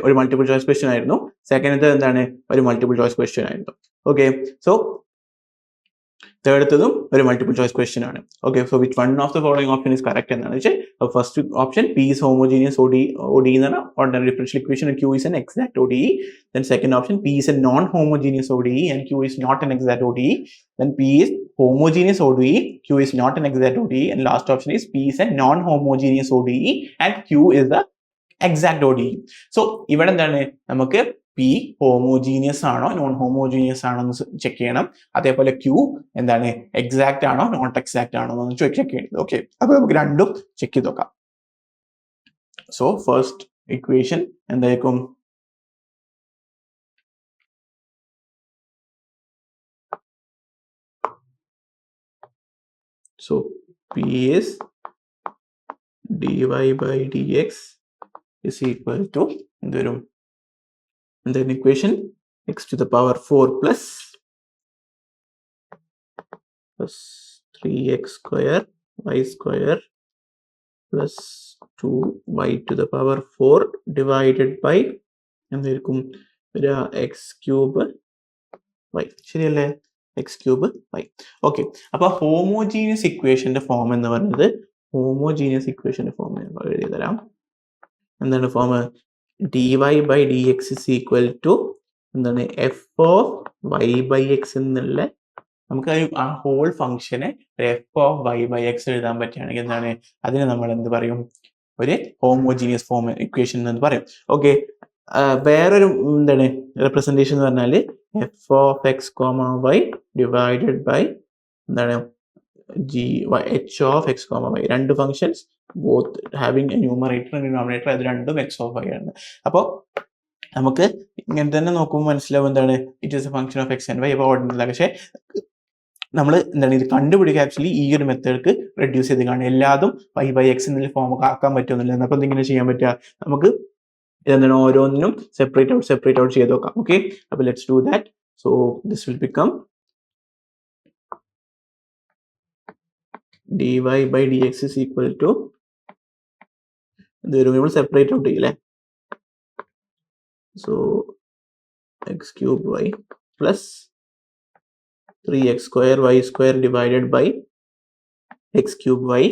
ഒരു മൾട്ടിപ്പിൾ ചോയ്സ് ക്വസ്റ്റ്യൻ ആയിരുന്നു. സെക്കൻഡ് എന്താണ്, ഒരു മൾട്ടിപ്പിൾ ചോയ്സ് ക്വസ്റ്റ്യൻ ആയിരുന്നു. ഓക്കെ, സോ തേർഡത്തതും ഒരു മൾട്ടിപ്പിൾ ചോയ്സ് ക്വസ്റ്റ്യൻ ആണ്. Okay, so which one of the following option is correct എന്നാണ് വെച്ചാൽ first option P is homogeneous ODE എന്ന് പറഞ്ഞാൽ ordinary differential equation and Q is an exact ODE. Then second option, P is a non-homogeneous ODE and Q is not an exact ODE. Then P is homogeneous ODE, Q is not an exact ODE, and last option is P is a non-homogeneous ODE and Q is the exact ODE. So ഇവിടെ എന്താണ് നമുക്ക് P P homogeneous ആണോ non homogeneous ആണോ എന്ന് check ചെയ്യണം. അതേപോലെ Q എന്താണ് exact ആണോ നോട്ട് എക്സാക്ട് ആണോ എന്ന് ചെക്ക് ചെയ്യേണ്ടത്. ഓക്കെ, അപ്പൊ നമുക്ക് രണ്ടും ചെക്ക് ചെയ്ത് നോക്കാം. സോ ഫസ്റ്റ് ഇക്വേഷൻ എന്തായിരിക്കും? So P is dy by dx is equal to എന്തുവരും? എന്താണ് equation? x to the power 4 plus 3x square y square plus 2y to the power 4 divided by എന്തായിരിക്കും? x cube y. ശരിയല്ലേ? x cube y. Okay, അപ്പൊ homogeneous ഇക്വേഷന്റെ form എന്ന് പറയുന്നത് homogeneous ഇക്വേഷന്റെ form എഴുതി തരാം. എന്താണ് form? dy by dx is equal to എന്താണ് f of y by x എന്നുള്ള നമുക്ക് ആ ഹോൾ ഫംഗ്ഷനെ f of y by x എഴുതാൻ പറ്റുകയാണെങ്കിൽ എന്താണ് അതിനെ നമ്മൾ എന്ത് പറയും? ഒരു ഹോമോജീനിയസ് ഫോം ഇക്വേഷൻ എന്ന് പറയും. ഓക്കെ, വേറൊരു എന്താണ് റെപ്രസെന്റേഷൻ എന്ന് പറഞ്ഞാൽ f of x comma y divided by എന്താണ് h of x comma y. രണ്ട് functions both having a numerator and denominator, അത് രണ്ടും എക്സ് ഓഫ് വൈ ആണ്. അപ്പോൾ നമുക്ക് ഇങ്ങനെ തന്നെ നോക്കുമ്പോൾ മനസ്സിലാവും എന്താണ് it is a function of x and y. അപ്പോൾ ഓർഡിനറി, പക്ഷേ നമ്മൾ എന്താണ് ഇത് കണ്ടുപിടിക്കുക ആക്ച്വലി ഈ ഒരു മെത്തേഡ്ക്ക് റെഡ്യൂസ് ചെയ്ത് കാണും. എല്ലാതും വൈ ബൈ എക്സ് എന്നുള്ള ഫോം ആക്കാൻ പറ്റുമെന്നില്ല. അപ്പോൾ ഇതിങ്ങനെ ചെയ്യാൻ പറ്റുക, നമുക്ക് ഇതെന്താണ് ഓരോന്നിനും സെപ്പറേറ്റ് ഔട്ട് ചെയ്ത് നോക്കാം. ഓക്കെ, അപ്പോൾ let's do that. So this will become dy by dx is equal to നമ്മൾ സെപ്പറേറ്റ് ഔട്ട് ചെയ്യില്ലേ? So x cube y plus 3x square y square divided by x cube y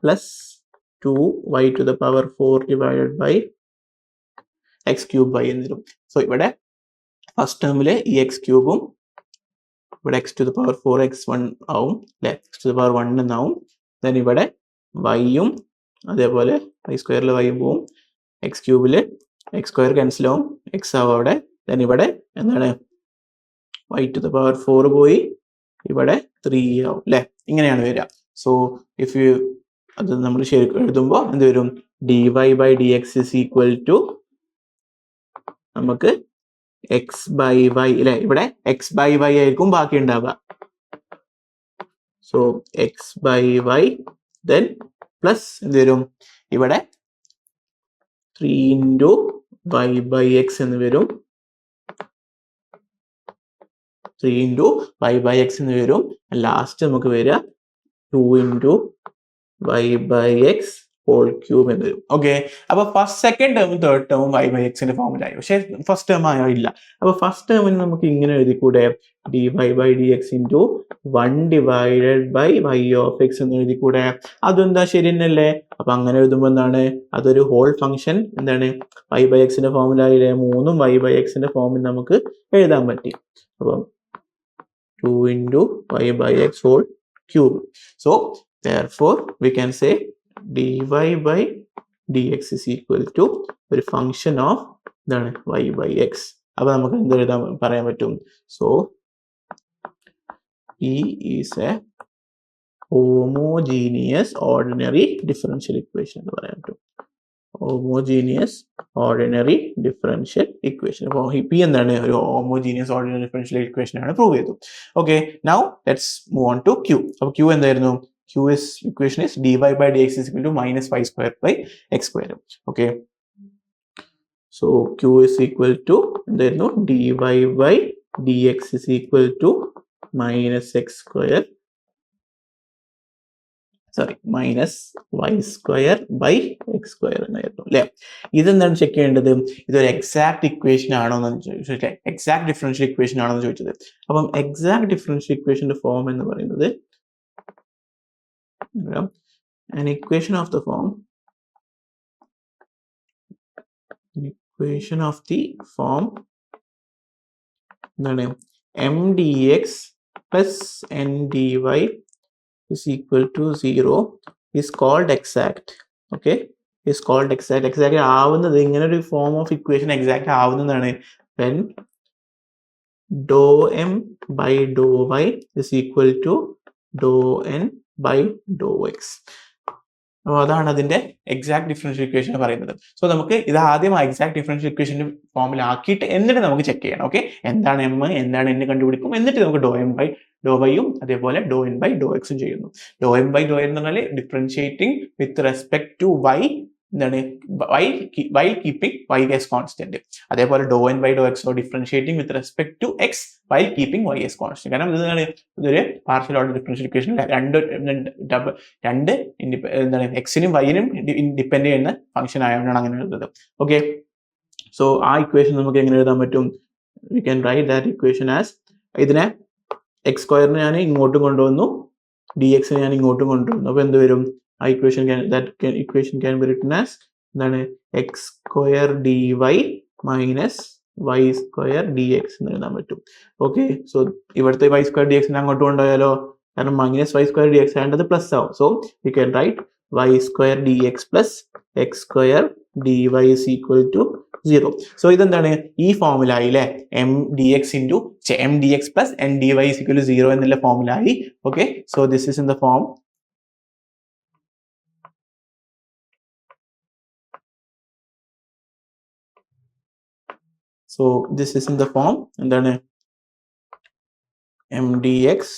plus 2y to the power 4 divided by x cube y എന്നിരും. So ഇവിടെ first ടേമിൽ ഈ X ക്യൂബും ഇവിടെ x to the power 4x1 ആവും അല്ലെ, x to the power 1 എന്നാവും. Then ഇവിടെ വൈയും അതേപോലെ y സ്ക്വയറിൽ വൈയും പോവും, എക്സ് ക്യൂബിൽ എക്സ് സ്ക്വയർ ക്യാൻസൽ ആവും, എക്സ് ആവും അവിടെ. ദെൻ ഇവിടെ എന്താണ് y to the power 4 പോയി, ഇവിടെ 3 ആവും അല്ലെ. ഇങ്ങനെയാണ് വരിക. സോ ഇഫ് യു അത് നമ്മൾ ശരിക്കും എഴുതുമ്പോൾ എന്ത് വരും? dy by dx is equal to നമുക്ക് എക്സ് ബൈ വൈ അല്ലെ, ഇവിടെ എക്സ് ബൈ വൈ ആയിരിക്കും ബാക്കി ഉണ്ടാവുക. So x by y then plus എന്ത് വരും? ഇവിടെ 3 into y by x എന്ന് വരും, 3 into y by x എന്ന് വരും. ലാസ്റ്റ് നമുക്ക് വരിക 2 into y by x whole cube എന്ന് വരും. ഓക്കെ, അപ്പൊ ഫസ്റ്റ് സെക്കൻഡ് ടേമും തേർഡ് ടേമും y by x ന്റെ ഫോമിലായി, പക്ഷെ ഫസ്റ്റ് ടേം ആയില്ല. അപ്പൊ ഫസ്റ്റ് ടേമിന് നമുക്ക് ഇങ്ങനെ എഴുതിക്കൂടെ? dy by dx into 1 divided by y of x എന്ന് എഴുതിക്കൂടെ? അതെന്താ ശരി തന്നെയല്ലേ? അപ്പൊ അങ്ങനെ എഴുതുമ്പോൾ എന്താണ് അതൊരു ഹോൾ ഫംഗ്ഷൻ എന്താണ് y by x ന്റെ ഫോമിലായില്ലേ? 3ഉം y by x ന്റെ ഫോമിൽ നമുക്ക് എഴുതാൻ പറ്റി. അപ്പം 2 into y by x whole cube. So therefore we can say dy by dx is equal to ഒരു ഫംഗ്ഷൻ ഓഫ് എന്താണ് y by x. അപ്പൊ നമുക്ക് എന്ത് എഴുതാൻ പറയാൻ പറ്റും? So E is a homogeneous ordinary differential equation എന്ന് പറയാൻ പറ്റും. homogeneous ordinary differential equation. അപ്പോൾ P എന്താണ് ഒരു homogeneous ordinary differential equation ആണ് പ്രൂവ് ചെയ്തു. Okay, now let's move on to Q. അപ്പോൾ Q എന്തായിരുന്നു? equation is dy by dx is equal to minus y square by x square. Okay, so Q is equal to എന്തായിരുന്നു? dy by dx is equal to minus x square, minus y square by x square എന്നായിരുന്നു അല്ലേ. ഇതെന്താണ് check ചെയ്യേണ്ടത്? ഇതൊരു exact equation ആണോ എന്ന് ചോദിച്ചാൽ exact differential equation ആണോ എന്ന് ചോദിച്ചത്. അപ്പം എക്സാക്ട് ഡിഫറൻഷ്യൽ ഇക്വേഷന്റെ ഫോം എന്ന് പറയുന്നത് an equation of the form എന്താണ് m dx plus n dy is equal to 0 is called exact. Okay, is called exact. Exactly ആവുന്നത് ഇങ്ങനെ ഒരു ഫോം ഓഫ് ഇക്വേഷൻ എക്സാക്ട് ആവുന്നതാണ് when dou m by dou y is equal to dou n by dou x. അപ്പോൾ അതാണ് അതിന്റെ exact differential equation പറയുന്നത്. So നമുക്ക് ഇത് ആദ്യം എക്സാക്ട് ഡിഫറൻഷ്യൽ ഇക്വേഷന്റെ ഫോമിലാക്കിയിട്ട് എന്നിട്ട് നമുക്ക് ചെക്ക് ചെയ്യണം. ഓക്കെ, എന്താണ് എം, എന്താണ് എൻ കണ്ടുപിടിക്കും, എന്നിട്ട് നമുക്ക് ഡോ എം ബൈ ഡോ വൈയും അതേപോലെ ഡോ എൻ ബൈ ഡോ എക്സും ചെയ്യുന്നു. Do m by do n എന്ന് പറഞ്ഞാൽ differentiating with respect to y എന്താണ് y keeping y as constant. അതേപോലെ ഡോ എൻ ബൈ ഡോ എക്സോ differentiating with respect to x y keeping y as constant. കാരണം ഇതൊരു partial order differential equation രണ്ട് എന്താണ് എക്സിനും വൈനും depend ചെയ്യുന്ന ഫംഗ്ഷൻ ആയതുകൊണ്ടാണ് അങ്ങനെ എഴുതുന്നത്. ഓക്കെ, സോ ആ ഇക്വേഷൻ നമുക്ക് എങ്ങനെ എഴുതാൻ പറ്റും? V can right that equation as ഇതിനെ എക്സ് സ്ക്വയറിന് ഞാൻ ഇങ്ങോട്ടും കൊണ്ടുവന്നു, ഡി എക്സിന് ഞാൻ ഇങ്ങോട്ടും കൊണ്ടുവന്നു. അപ്പോൾ എന്ത് വരും? ആ equation can be written as എന്താണ് x square d y minus y square d x എന്ന് എഴുതാൻ പറ്റും. ഓക്കെ, സോ ഇവിടുത്തെ വൈ സ്ക്വയർ ഡി എക്സിനെ അങ്ങോട്ട് കൊണ്ടുപോയാലോ? കാരണം minus y square d x ആയത് പ്ലസ് ആവും. So we can write y square d x plus X square d y is equal to 0. So ഇതെന്താണ് ഈ ഫോമിലായില്ലേ? M d x into m d x plus N d y is equal to 0 എന്നുള്ള ഫോമിലായി. Okay, so this is in the form എന്താണ് m d x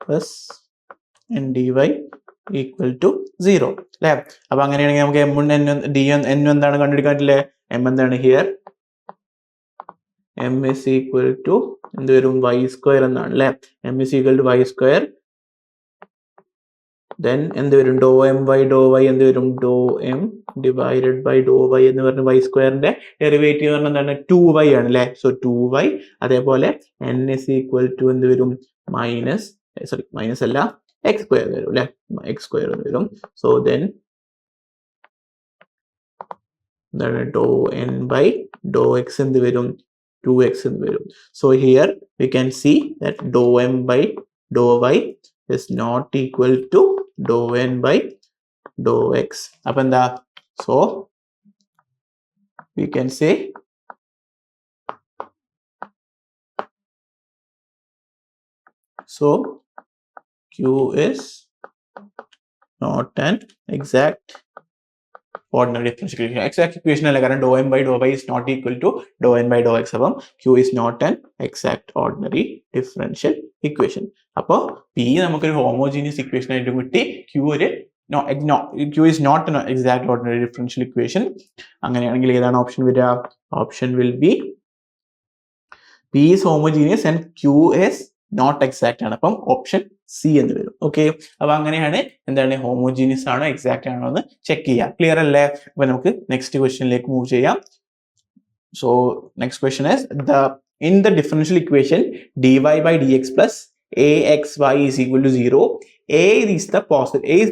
plus N d y equal to 0 അല്ലേ? അപ്പൊ അങ്ങനെയാണെങ്കിൽ നമുക്ക് എം എൻ ഡി എൻ എന്താണ് കണ്ടുപിടിക്കാൻ പറ്റില്ലേ? എം എന്താണ് here? M is equal to എന്ത് വരും? വൈ സ്ക്വയർ എന്നാണ് അല്ലേ? M is equal to y square, then എന്ത് വരും? Do m by Dr y എന്ത് വരും? Do m divided by Dr y എന്ന് പറഞ്ഞ വൈ സ്ക്വയറിന്റെ ഡെറിവേറ്റീവ് പറഞ്ഞാൽ എന്താണ്? 2y ആണ് അല്ലേ? So 2y. അതേപോലെ എൻ ഇസ് ഈക്വൽ ടു എന്ത് വരും? മൈനസ് അല്ല, എക്സ് സ്ക്വയർ വരും അല്ലെ? എക്സ് സ്ക്വയർ വരും. സോ ദെൻ എന്താണ്? ഡോ എൻ ബൈ ഡോ എക്സ് എന്ത് വരും? 2x എന്ന് വരും. So here we can see that ഡോ m by Dr y is not equal to dou n by dou x. അപ്പൊ എന്താ? So we can say Q is not an exact ordinary differential equation. Exact equation അല്ല, കാരണം dou m by dou y is not equal to dou n by dou x. അപ്പം Q is not an exact ordinary differential equation. അപ്പോൾ P നമുക്കൊരു homogeneous equation ആയിട്ട് കിട്ടി. Q is not an exact ordinary differential equation. അങ്ങനെയാണെങ്കിൽ ഏതാണ് option വരിക? Option will be P is homogeneous and Q is not exact ആണ്. അപ്പം option C എന്ന് വരും. ഓക്കെ, അപ്പൊ അങ്ങനെയാണ് എന്താണ് ഹോമോജീനിയസ് ആണോ എക്സാക്ട് ആണോ എന്ന് ചെക്ക് ചെയ്യാം. ക്ലിയർ അല്ലേ? അപ്പൊ നമുക്ക് നെക്സ്റ്റ് ക്വസ്റ്റ്യനിലേക്ക് മൂവ് ചെയ്യാം. So next question is in the differential equation dy by dx plus axy is equal to 0. A is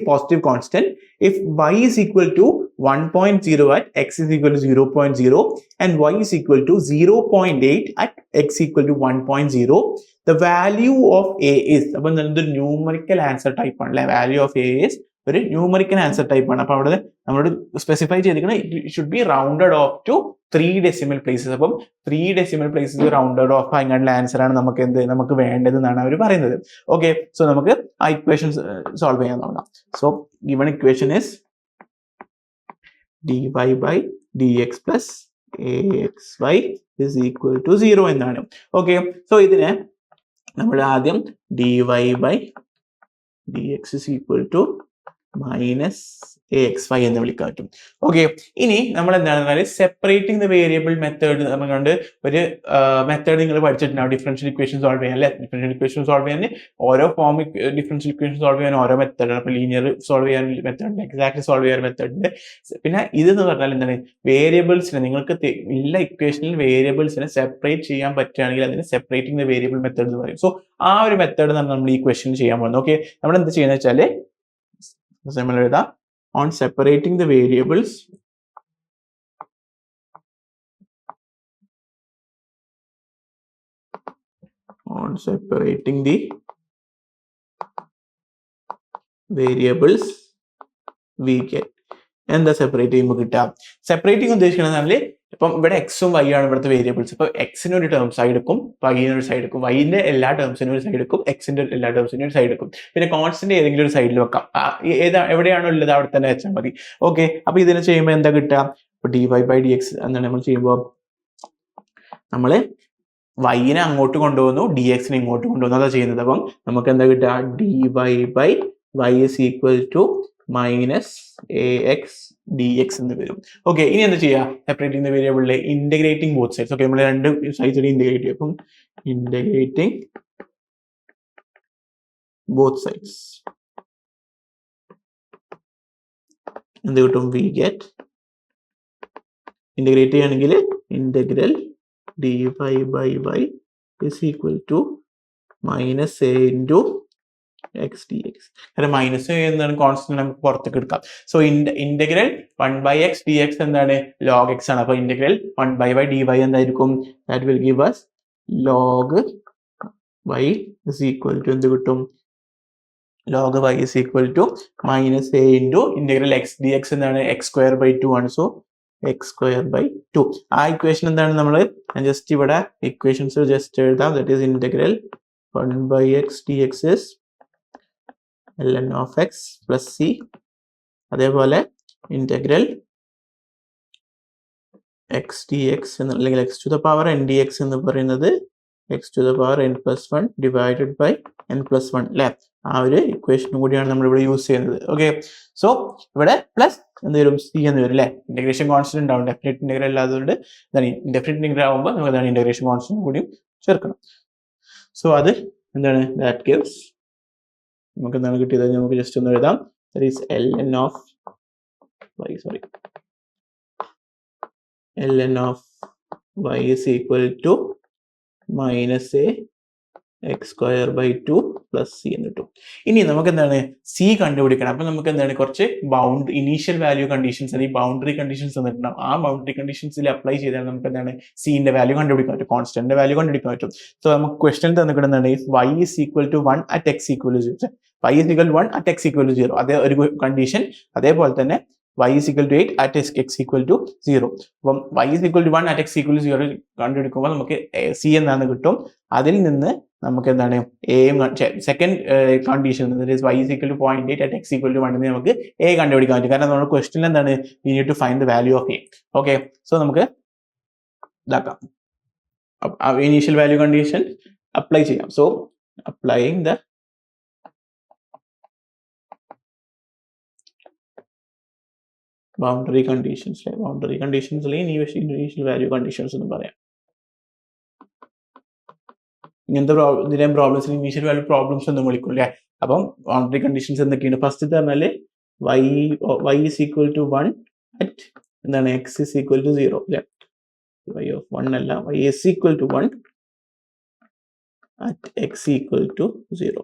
positive constant if y is equal to 1.0 at x is equal to 0.0 and y is equal to 0.8 at x equal to 1.0. The value of A is, അപ്പോൾ എന്താണ്? Numerical answer type ആണ് അല്ലെ? Value of A is ഒരു numerical answer type ആണ്. അപ്പൊ അവിടെ നമ്മളോട് specify ചെയ്തിരിക്കുന്നത് it should be rounded off to 3 decimal places. അപ്പം 3 decimal places റൗണ്ടഡ് ഓഫ് ആയിട്ടുള്ള ആൻസർ ആണ് നമുക്ക് വേണ്ടത് എന്നാണ് അവർ പറയുന്നത്. ഓക്കെ, സോ നമുക്ക് ആ ഇക്വേഷൻ സോൾവ് ചെയ്യാൻ നോക്കാം. So given equation is dy by dx plus axy is equal to 0 എന്നാണ്. ഓക്കെ, സോ ഇതിനെ നമ്മൾ ആദ്യം dy by dx is equal to minus axy എന്ന് വിളിക്കാൻ പറ്റും. ഓക്കെ, ഇനി നമ്മൾ എന്താണെന്ന് സെപ്പറേറ്റിംഗ് ദ വേരിയബിൾ മെത്തേഡ് നമ്മളുണ്ട്. ഒരു മെത്തേഡ് നിങ്ങൾ പഠിച്ചിട്ടുണ്ടാവും ഡിഫറൻഷ്യൽ ഇക്വേഷൻ സോൾവ് ചെയ്യാൻ അല്ലെ? ഡിഫറൻഷ്യൽ ഇക്വേഷൻ സോൾവ് ചെയ്യാൻ ഓരോ ഫോം ഡിഫറൻഷ്യൽ ഇക്വേഷൻ സോൾവ് ചെയ്യാൻ ഓരോ മെത്തേഡാണ്. അപ്പോൾ ലീനിയർ സോൾവ് ചെയ്യാൻ മെത്തേഡ്, എക്സാക്ട് സോൾവ് ചെയ്യാൻ മെത്തേഡ് ഉണ്ട്. പിന്നെ ഇതെന്ന് പറഞ്ഞാൽ എന്താണ്? വേരിയബിൾസിനെ നിങ്ങൾക്ക് എല്ലാ ഇക്വേഷനിൽ വേരിയബിൾസിനെ സെപ്പറേറ്റ് ചെയ്യാൻ പറ്റുകയാണെങ്കിൽ അതിന് സെപ്പറേറ്റിംഗ് ദ വേരിയബിൾ മെത്തേഡ് എന്ന് പറയും. സോ ആ ഒരു മെത്തേഡ് നമ്മൾ ഈ ക്വസ്റ്റ്യൻ ചെയ്യാൻ പോകുന്നത്. ഓക്കെ, നമ്മൾ എന്താ ചെയ്യുന്നത് വെച്ചാൽ നമ്മൾ എഴുതാം on separating the variables variables we get. എന്താ സെപ്പറേറ്റ് ചെയ്യുമ്പോൾ കിട്ടുക? സെപ്പറേറ്റിംഗ് ഉദ്ദേശിക്കുന്നത് ഇപ്പം ഇവിടെ എക്സും വൈ ആണ് ഇവിടുത്തെ വേരിയബിൾസ്. ഇപ്പൊ എക്സിന് ഒരു ടേം സൈഡ് എടുക്കും, വൈന് ഒരു സൈഡ് എടുക്കും, വൈന്റെ എല്ലാ ടേംസിനും ഒരു സൈഡ് എടുക്കും, എക്സിന്റെ എല്ലാ ടേംസിനും ഒരു സൈഡ് എടുക്കും. പിന്നെ കോൺസ്റ്റന്റ് ഏതെങ്കിലും ഒരു സൈഡിൽ വെക്കാം. എവിടെയാണോ ഉള്ളത് അവിടെ തന്നെ വെച്ചാൽ മതി. ഓക്കെ, അപ്പൊ ഇതിനെ ചെയ്യുമ്പോൾ എന്താ കിട്ടുക? D Y by D x എന്താണ് നമ്മൾ ചെയ്യുമ്പോൾ നമ്മള് വൈനെ അങ്ങോട്ട് കൊണ്ടുപോകുന്നു, ഡി എക്സിനെ ഇങ്ങോട്ട് കൊണ്ടുപോകുന്നു, അതാ ചെയ്യുന്നത്. അപ്പം നമുക്ക് എന്താ കിട്ടുക? D Y by y is equal to minus a x d x എന്ന് വരും. ഓക്കെ, ഇനി എന്താ ചെയ്യുക? സെപ്പറേറ്റിംഗ് ദ വേരിയബിളിലെ ഇന്റഗ്രേറ്റിംഗ് ബോത്ത് സൈഡ്സ്. ഓക്കെ, നമ്മൾ രണ്ട് സൈഡ്സിനെ ഇന്റഗ്രേറ്റ് ചെയ്യും. അപ്പം ഇന്റഗ്രേറ്റിംഗ് ബോത്ത് സൈഡ്സ് എന്ത് കിട്ടും? വി ഗെറ്റ്, ഇന്റഗ്രേറ്റ് ചെയ്യുകയാണെങ്കിൽ integral d Y by y is equal to minus a into x d x. കാരണം മൈനസ് എന്താണ്? കോൺസ്റ്റന്റ് നമുക്ക് പുറത്തേക്ക് എടുക്കാം. സോ ഇന്റഗ്രൽ 1/x dx എന്താണ്? log x ആണ്. അപ്പൊ ഇന്റഗ്രൽ 1/y dy എന്തായിരിക്കും? That will give us log y is equal to എന്ത് കിട്ടും? log y is equal to minus a into integral x dx എന്താണ്? x²/2 ആണ്. So x²/2. ആ equation എന്താണ്? നമ്മൾ ജസ്റ്റ് ഇവിടെ ഇക്വേഷൻസ് ജസ്റ്റ് എഴുതാം. That is integral 1/x dx is ln of x plus c. അതേപോലെ ഇന്റഗ്രൽ x dx അല്ലെങ്കിൽ x to the power n dx എന്ന് പറയുന്നത് x to the power n plus 1 divided by n plus 1 അല്ലേ? ആ ഒരു ഇക്വേഷനും കൂടിയാണ് നമ്മൾ ഇവിടെ യൂസ് ചെയ്യുന്നത്. ഓക്കെ, സോ ഇവിടെ പ്ലസ് എന്ത് വരും? സി എന്ന് വരും അല്ലേ? ഇന്റഗ്രേഷൻ കോൺസ്റ്റന്റ് ഉണ്ടാവും. ഡെഫിനറ്റ് ഇന്റഗ്രൽ അല്ലാത്തതുകൊണ്ട് എന്താണ് ഇൻഡെഫിനിറ്റ് ഇന്റഗ്രൽ ആകുമ്പോൾ നമുക്ക് എന്താണ് ഇന്റഗ്രേഷൻ കോൺസ്റ്റന്റ് കൂടിയും ചേർക്കണം. സോ അത് എന്താണ്? ദാറ്റ് ഗിവ്സ് നമുക്ക് എന്താണ് കിട്ടിയത്? നമുക്ക് ജസ്റ്റ് ഒന്ന് എഴുതാം. That is ln of y is equal to minus a x²/2 plus c എന്ന് കിട്ടും. ഇനി നമുക്ക് എന്താണ്? സി കണ്ടുപിടിക്കണം. അപ്പൊ നമുക്ക് എന്താണ്? കുറച്ച് ഇനീഷ്യൽ വാല്യൂ കണ്ടീഷൻസ് അല്ലെങ്കിൽ ബൗണ്ടറി കണ്ടീഷൻസ് തന്നിട്ടുണ്ടാവും. ആ ബൗണ്ടറി കണ്ടീഷൻസിൽ അപ്ലൈ ചെയ്താൽ നമുക്ക് എന്താണ്? സിന്റെ വാല്യൂ കണ്ടുപിടിക്കാൻ പറ്റും, കോൺസ്റ്റന്റ് വാല്യൂ കണ്ടുപിടിക്കാൻ പറ്റും. സോ നമുക്ക് question തന്നിട്ടുണ്ടെന്നാണ് y is equal to 1 at x equal to 0. y is equal to 1 at x equal to 0 അതേ ഒരു കണ്ടീഷൻ. അതേപോലെ തന്നെ y is equal to 8 at x equal to 0. അപ്പം y is equal to 1 at x equal to 0 കണ്ടുപിടിക്കുമ്പോൾ നമുക്ക് C എന്താണെന്ന് കിട്ടും. അതിൽ നിന്ന് നമുക്ക് എന്താണ്? എയും second condition y is equal to 0.8 at x equal to 1 എന്ന് നമുക്ക് എ കണ്ടുപിടിക്കാൻ പറ്റും. കാരണം നമ്മുടെ ക്വസ്റ്റനിൽ എന്താണ്? we need to find the value of a. Okay, so നമുക്ക് ഇതാക്കാം. ഇനീഷ്യൽ വാല്യൂ കണ്ടീഷൻ അപ്ലൈ ചെയ്യാം. So applying the boundary conditions initial value conditions എന്ന് പറയാം. ഇങ്ങനത്തെ ഇതിനെ പ്രോബ്ലംസിന് ഇനീഷ്യൽ വാല്യൂ പ്രോബ്ലംസ് എന്ന് വിളിക്കും അല്ലേ? അപ്പം ബൗണ്ടറി കണ്ടീഷൻസ് എന്തൊക്കെയാണ്? ഫസ്റ്റ് പറഞ്ഞാല് y is equal to 1 at എന്താണ്? x is equal to 0 അല്ലേ? y of 1 അല്ല, y is equal to 1 at x equal to 0.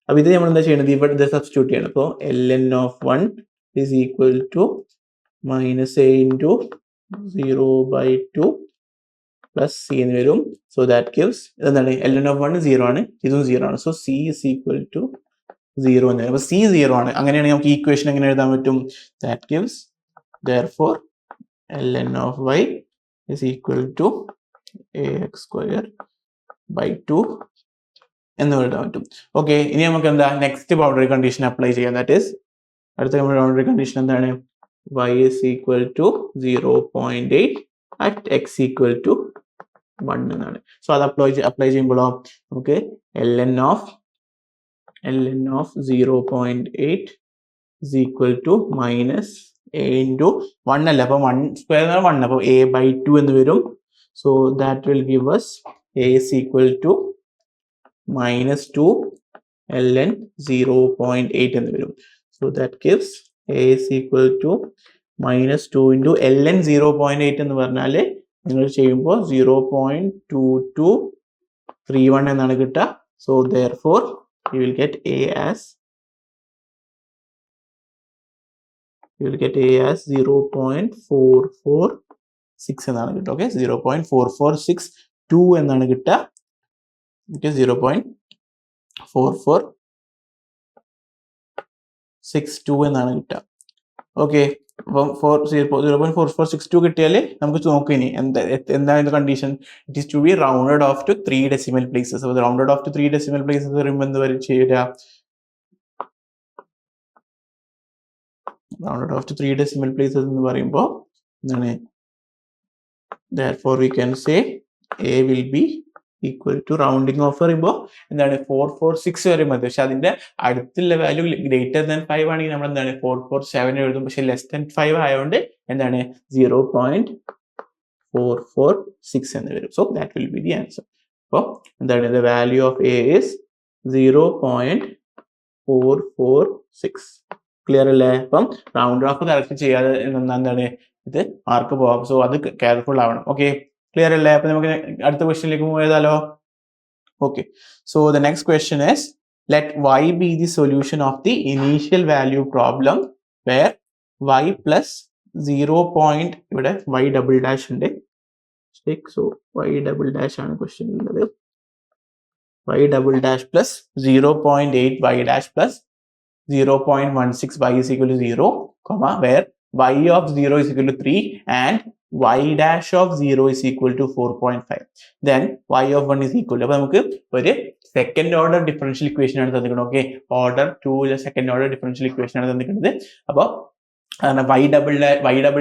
അപ്പൊ ഇത് നമ്മൾ എന്താ ചെയ്യണത്? ഇവിടെ സബ്സ്റ്റിറ്റ്യൂട്ട് ചെയ്യണം. അപ്പോൾ ln of 1 is equal to minus a into 0/2 plus c എന്ന് വരും. സോ ദാറ്റ് ഗിവ്സ് എന്താണ്? ln of 1 0 ആണ്, ഇതും 0 ആണ്. So c is equal to 0 എന്ന് വരും. അപ്പൊ c 0 ആണ്. അങ്ങനെയാണെങ്കിൽ നമുക്ക് ഈക്വേഷൻ എങ്ങനെ എഴുതാൻ പറ്റും? That gives therefore ln of y is equal to ax²/2 എന്ന് എഴുതാൻ പറ്റും. ഓക്കെ, ഇനി നമുക്ക് എന്താ നെക്സ്റ്റ് ബൗണ്ടറി കണ്ടീഷൻ അപ്ലൈ ചെയ്യാം. ദാറ്റ് ഈസ് അടുത്ത ബൗണ്ടറി കണ്ടീഷൻ എന്താണ്? y is equal to 0.8 at x equal to 1 എന്നാണ്. സോ അത് അപ്ലൈ ചെയ്യുമ്പോഴോ നമുക്ക് ln of 0.8 is equal to minus a into 1 അല്ല, അപ്പൊ 1² 1, അപ്പൊ a/2 എന്ന് വരും. So that will give us a is equal to minus 2 ln 0.8 എന്ന് വരും. So that gives a is equal to minus 2 into ln 0.8 എന്ന് പറഞ്ഞാൽ നിങ്ങൾ ചെയ്യുമ്പോൾ 0.2231 എന്നാണ് കിട്ടുക. So therefore you will get a as 0.446 എന്നാണ് കിട്ടുക. ഓക്കെ, 0.4462 എന്നാണ് കിട്ടുക. ഓക്കെ, 0.44 4462 എന്നാണ് കിട്ടുക. ഓക്കെ, അപ്പം 0.4462 കിട്ടിയാൽ നമുക്ക് നോക്കാം ഇനി എന്താണ് condition. It is to be rounded off to 3 decimal places. അപ്പോൾ rounded off to 3 decimal places പറയുമ്പോൾ എന്ത് വരും ചെയ്യുക, rounded off to 3 decimal places എന്ന് പറയുമ്പോൾ എന്താണ്, therefore we can say a will be equal to rounding off പറയുമ്പോൾ എന്താണ് 446 വരെ മതി. പക്ഷെ അതിന്റെ അടുത്തുള്ള വാല്യൂ ഗ്രേറ്റർ ദാൻ 5 ആണെങ്കിൽ നമ്മൾ എന്താണ് 447 എഴുതും. പക്ഷെ ലെസ് ദാൻ 5 ആയതുകൊണ്ട് എന്താണ് 0.446 എന്ന് വരും. So that will be the answer. അപ്പോൾ എന്താണ് the value of a is 0.446. Clear അല്ലേ? അപ്പം റൗണ്ട് ഓഫ് കറക്റ്റ് ചെയ്യാതെ എന്താണ് ഇത് മാർക്ക് പോവാം. സോ അത് കെയർഫുൾ ആവണം. ഓക്കെ, ക്ലിയർ അല്ലേ? അപ്പൊ നമുക്ക് അടുത്ത ക്വസ്റ്റ്യനിലേക്ക് മൂവ് ചെയ്താലോ? Okay, so the next question is let y be the solution of the initial value problem where y plus 0. ഇവിടെ y ഡബിൾ ഡാഷ് ഉണ്ട്. സോ y ഡബിൾ ഡാഷ് ആണ് ക്വസ്റ്റ്യൻ ഉള്ളത്. y double dash plus 0.8 y dash plus 0.16 y is equal to 0, where y of 0 is equal to 3 and y dash of 0 is equal to 4.5. Then y of 1 is equal to, അപ്പോൾ നമുക്ക് ഒരു second order differential equation ആണ് തന്നിരിക്കുന്നത്. Okay, order 2 second order differential equation ആണ് തന്നിരിക്കുന്നത്. അപ്പോൾ y double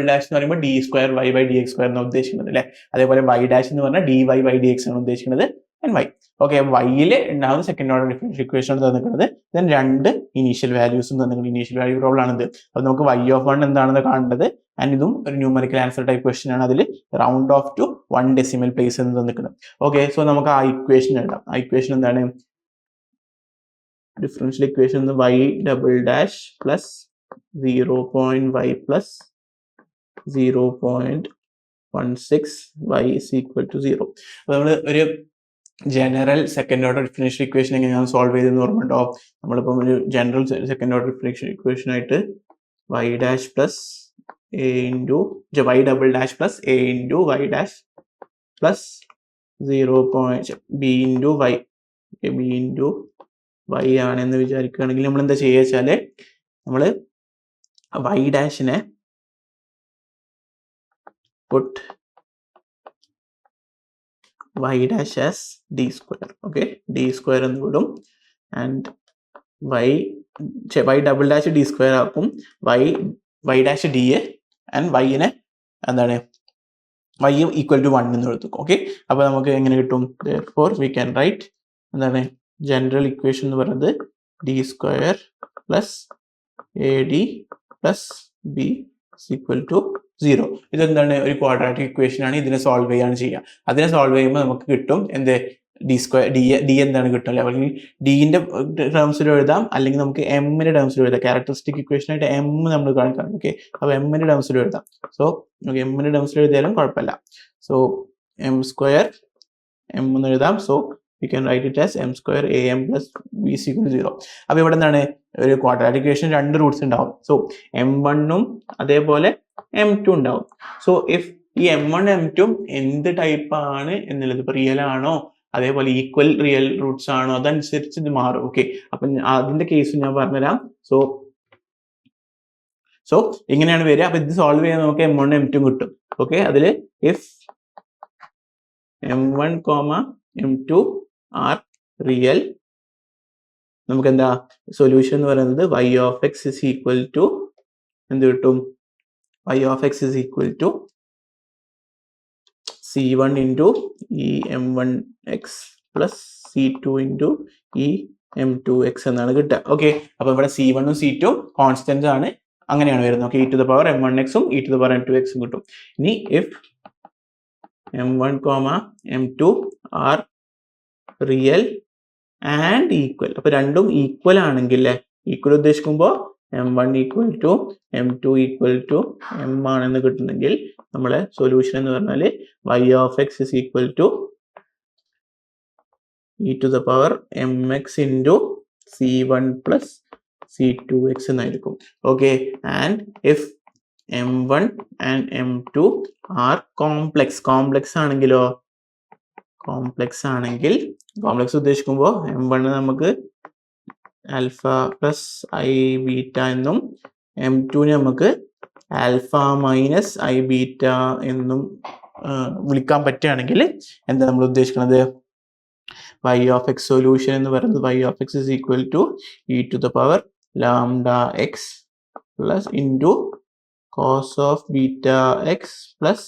dash എന്ന് പറയുമ്പോൾ d square y by dx square എന്നാണ് ഉദ്ദേശിക്കുന്നത് അല്ലേ. അതേപോലെ y ഡാഷ് എന്ന് പറഞ്ഞാൽ dy ബൈ dx ആണ് ഉദ്ദേശിക്കുന്നത് and y. ഓക്കെ, വൈയിൽ ഉണ്ടാവുന്ന സെക്കൻഡ് ഓർഡർ ഡിഫറൻഷ്യൽ ഇക്വേഷൻ ആണ് തന്നിരിക്കുന്നത്. ദെൻ രണ്ട് ഇനീഷ്യൽ വാല്യൂസും തന്നിട്ടുണ്ട്. ഇനീഷ്യൽ വാല്യൂ പ്രോബ്ലം ആണിത്. അപ്പോൾ നമുക്ക് y of 1 എന്താണെന്ന് കാണേണ്ടത്. ആൻഡ് ഇതും ഒരു ന്യൂമറിക്കൽ ആൻസർ ടൈപ്പ് ക്വസ്റ്റ്യൻ ആണ്. അതിൽ round of two 1 decimal place എന്ന് തന്നിട്ടുണ്ട്. ഓക്കെ, സോ നമുക്ക് ആ ഇക്വേഷൻ എഴുതാം. ആ ഇക്വേഷൻ എന്താണ്? Differential equation y double dash plus 0.y plus 0.16 y is equal to 0. അപ്പോൾ നമ്മൾ ഒരു general second order differential equation എങ്ങനെയാണ് സോൾവ് ചെയ്തെന്ന് ഓർമ്മയുണ്ടോ? നമ്മളിപ്പം ഒരു general second order differential equation ആയിട്ട് y dash plus a into y double dash plus a into y dash plus 0. b into y, b into y ആണെന്ന് വിചാരിക്കുകയാണെങ്കിൽ നമ്മൾ എന്താ ചെയ്യുക വെച്ചാൽ നമ്മൾ y ഡാഷിനെ put y dash as d square. Okay, d square എന്ന് വിടും and y double dash d square ആക്കും. y dash d and y നെ എന്താണ് y ഈക്വൽ ടു 1 എന്ന് എടുത്തു. ഓക്കെ, അപ്പോൾ നമുക്ക് എങ്ങനെ കിട്ടും? therefore we can write എന്താണ് ജനറൽ ഇക്വേഷൻ എന്ന് പറയുന്നത് d സ്ക്വയർ plus ad plus b equal to 0. ഇതെന്താണ് ഒരു ക്വാഡ്രാറ്റിക് ഇക്വേഷൻ ആണ്. ഇതിനെ സോൾവ് ചെയ്യാണ് ചെയ്യുക. അതിനെ സോൾവ് ചെയ്യുമ്പോൾ നമുക്ക് കിട്ടും എന്ത് d സ്ക്വയർ d എന്താണ് കിട്ടും അല്ലെ. അല്ലെങ്കിൽ ഡിന്റെ ടേംസിൽ എഴുതാം, അല്ലെങ്കിൽ നമുക്ക് എമ്മിന്റെ ടേംസിൽ എഴുതാം. ക്യാരക്ടറിസ്റ്റിക് ഇക്വേഷൻ ആയിട്ട് എം നമ്മൾ കാണിക്കാം. ഓക്കെ, അപ്പോൾ എമ്മിന്റെ ടേംസിൽ എഴുതാം. സോ എമ്മിന്റെ ടേംസിൽ എഴുതിയാലും കുഴപ്പമില്ല. സോ എം സ്ക്വയർ എം എന്ന് എഴുതാം. So we can write it as m square am plus b is equal to 0. അപ്പോൾ ഇവിടെ എന്താണ് ഒരു ക്വാഡ്രാറ്റിക് ഇക്വേഷൻ രണ്ട് റൂട്ട്സ് ഉണ്ടാവും. സോ m1ഉം അതേപോലെ m2 ഉണ്ടാവും. സോ ഇഫ് ഈ m1 m2 എന്ത് ടൈപ്പ് ആണ് എന്നുള്ളത് ഇപ്പോൾ റിയൽ ആണോ അതേപോലെ ഈക്വൽ റിയൽ റൂട്ട്സ് ആണോ അതനുസരിച്ച് ഇത് മാറും. ഓക്കെ, അപ്പം അതിന്റെ കേസ് ഞാൻ പറഞ്ഞുതരാം. സോ ഇങ്ങനെയാണ് വരിക. അപ്പൊ ഇത് സോൾവ് ചെയ്യാൻ നമുക്ക് m1 m2 കിട്ടും. ഓക്കെ, അതിൽ if m1, m2 R real, നമുക്ക് എന്താ സൊല്യൂഷൻ എന്ന് പറയുന്നത് y of x is equal to എന്ത് കിട്ടും? y of x is equal to c1 into e m1x plus c2 into e m2x എന്നാണ് കിട്ടുക. ഓക്കെ, അപ്പൊ ഇവിടെ c1 ഉം c2 കോൺസ്റ്റന്റ് ആണ്, അങ്ങനെയാണ് വരുന്നത്. Okay, e to the power m1x ഉം e to the power m2x ഉം കിട്ടും. ഇനി if m1, m2 are real and equal, അപ്പൊ രണ്ടും ഈക്വൽ ആണെങ്കിൽ ഈക്വൽ ഉദ്ദേശിക്കുമ്പോൾ m1 equal to m2 equal to m ആണെന്ന് കിട്ടുന്നെങ്കിൽ നമ്മളെ സൊല്യൂഷൻ എന്ന് പറഞ്ഞാൽ y of x is equal to e to the power mx into c1 plus c2x എന്നായിരിക്കും. Okay, and if m1 and m2 are complex ആണെങ്കിലോ, complex ഉദ്ദേശിക്കുമ്പോൾ m1 നമുക്ക് alpha plus I beta എന്നും M2 നമുക്ക് alpha minus I beta എന്നും വിളിക്കാൻ പറ്റുകയാണെങ്കിൽ എന്താ നമ്മൾ ഉദ്ദേശിക്കുന്നത്, y of x സൊല്യൂഷൻ എന്ന് പറയുന്നത് y of x is equal to e to the power lambda x plus into cos of beta x plus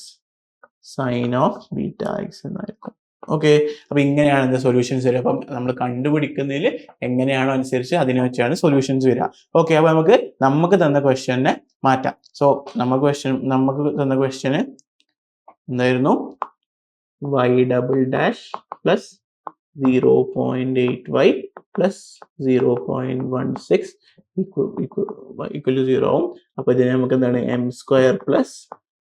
sin of beta x എന്നായിരിക്കും. Okay, അപ്പൊ ഇങ്ങനെയാണ് ഇതിന്റെ സൊല്യൂഷൻസ് വരിക. അപ്പം നമ്മൾ കണ്ടുപിടിക്കുന്നതിൽ എങ്ങനെയാണോ അനുസരിച്ച് അതിനെ വെച്ചാണ് സൊല്യൂഷൻസ് വരിക. ഓക്കെ, അപ്പൊ നമുക്ക് തന്ന ക്വസ്റ്റ്യനെ മാറ്റാം. സോ നമുക്ക് തന്ന ക്വസ്റ്റ്യന് എന്തായിരുന്നു, y double dash plus 0.8y plus 0.16 equal to 0 ആവും. അപ്പോൾ ഇതിനെ നമുക്ക് എന്താണ് m square plus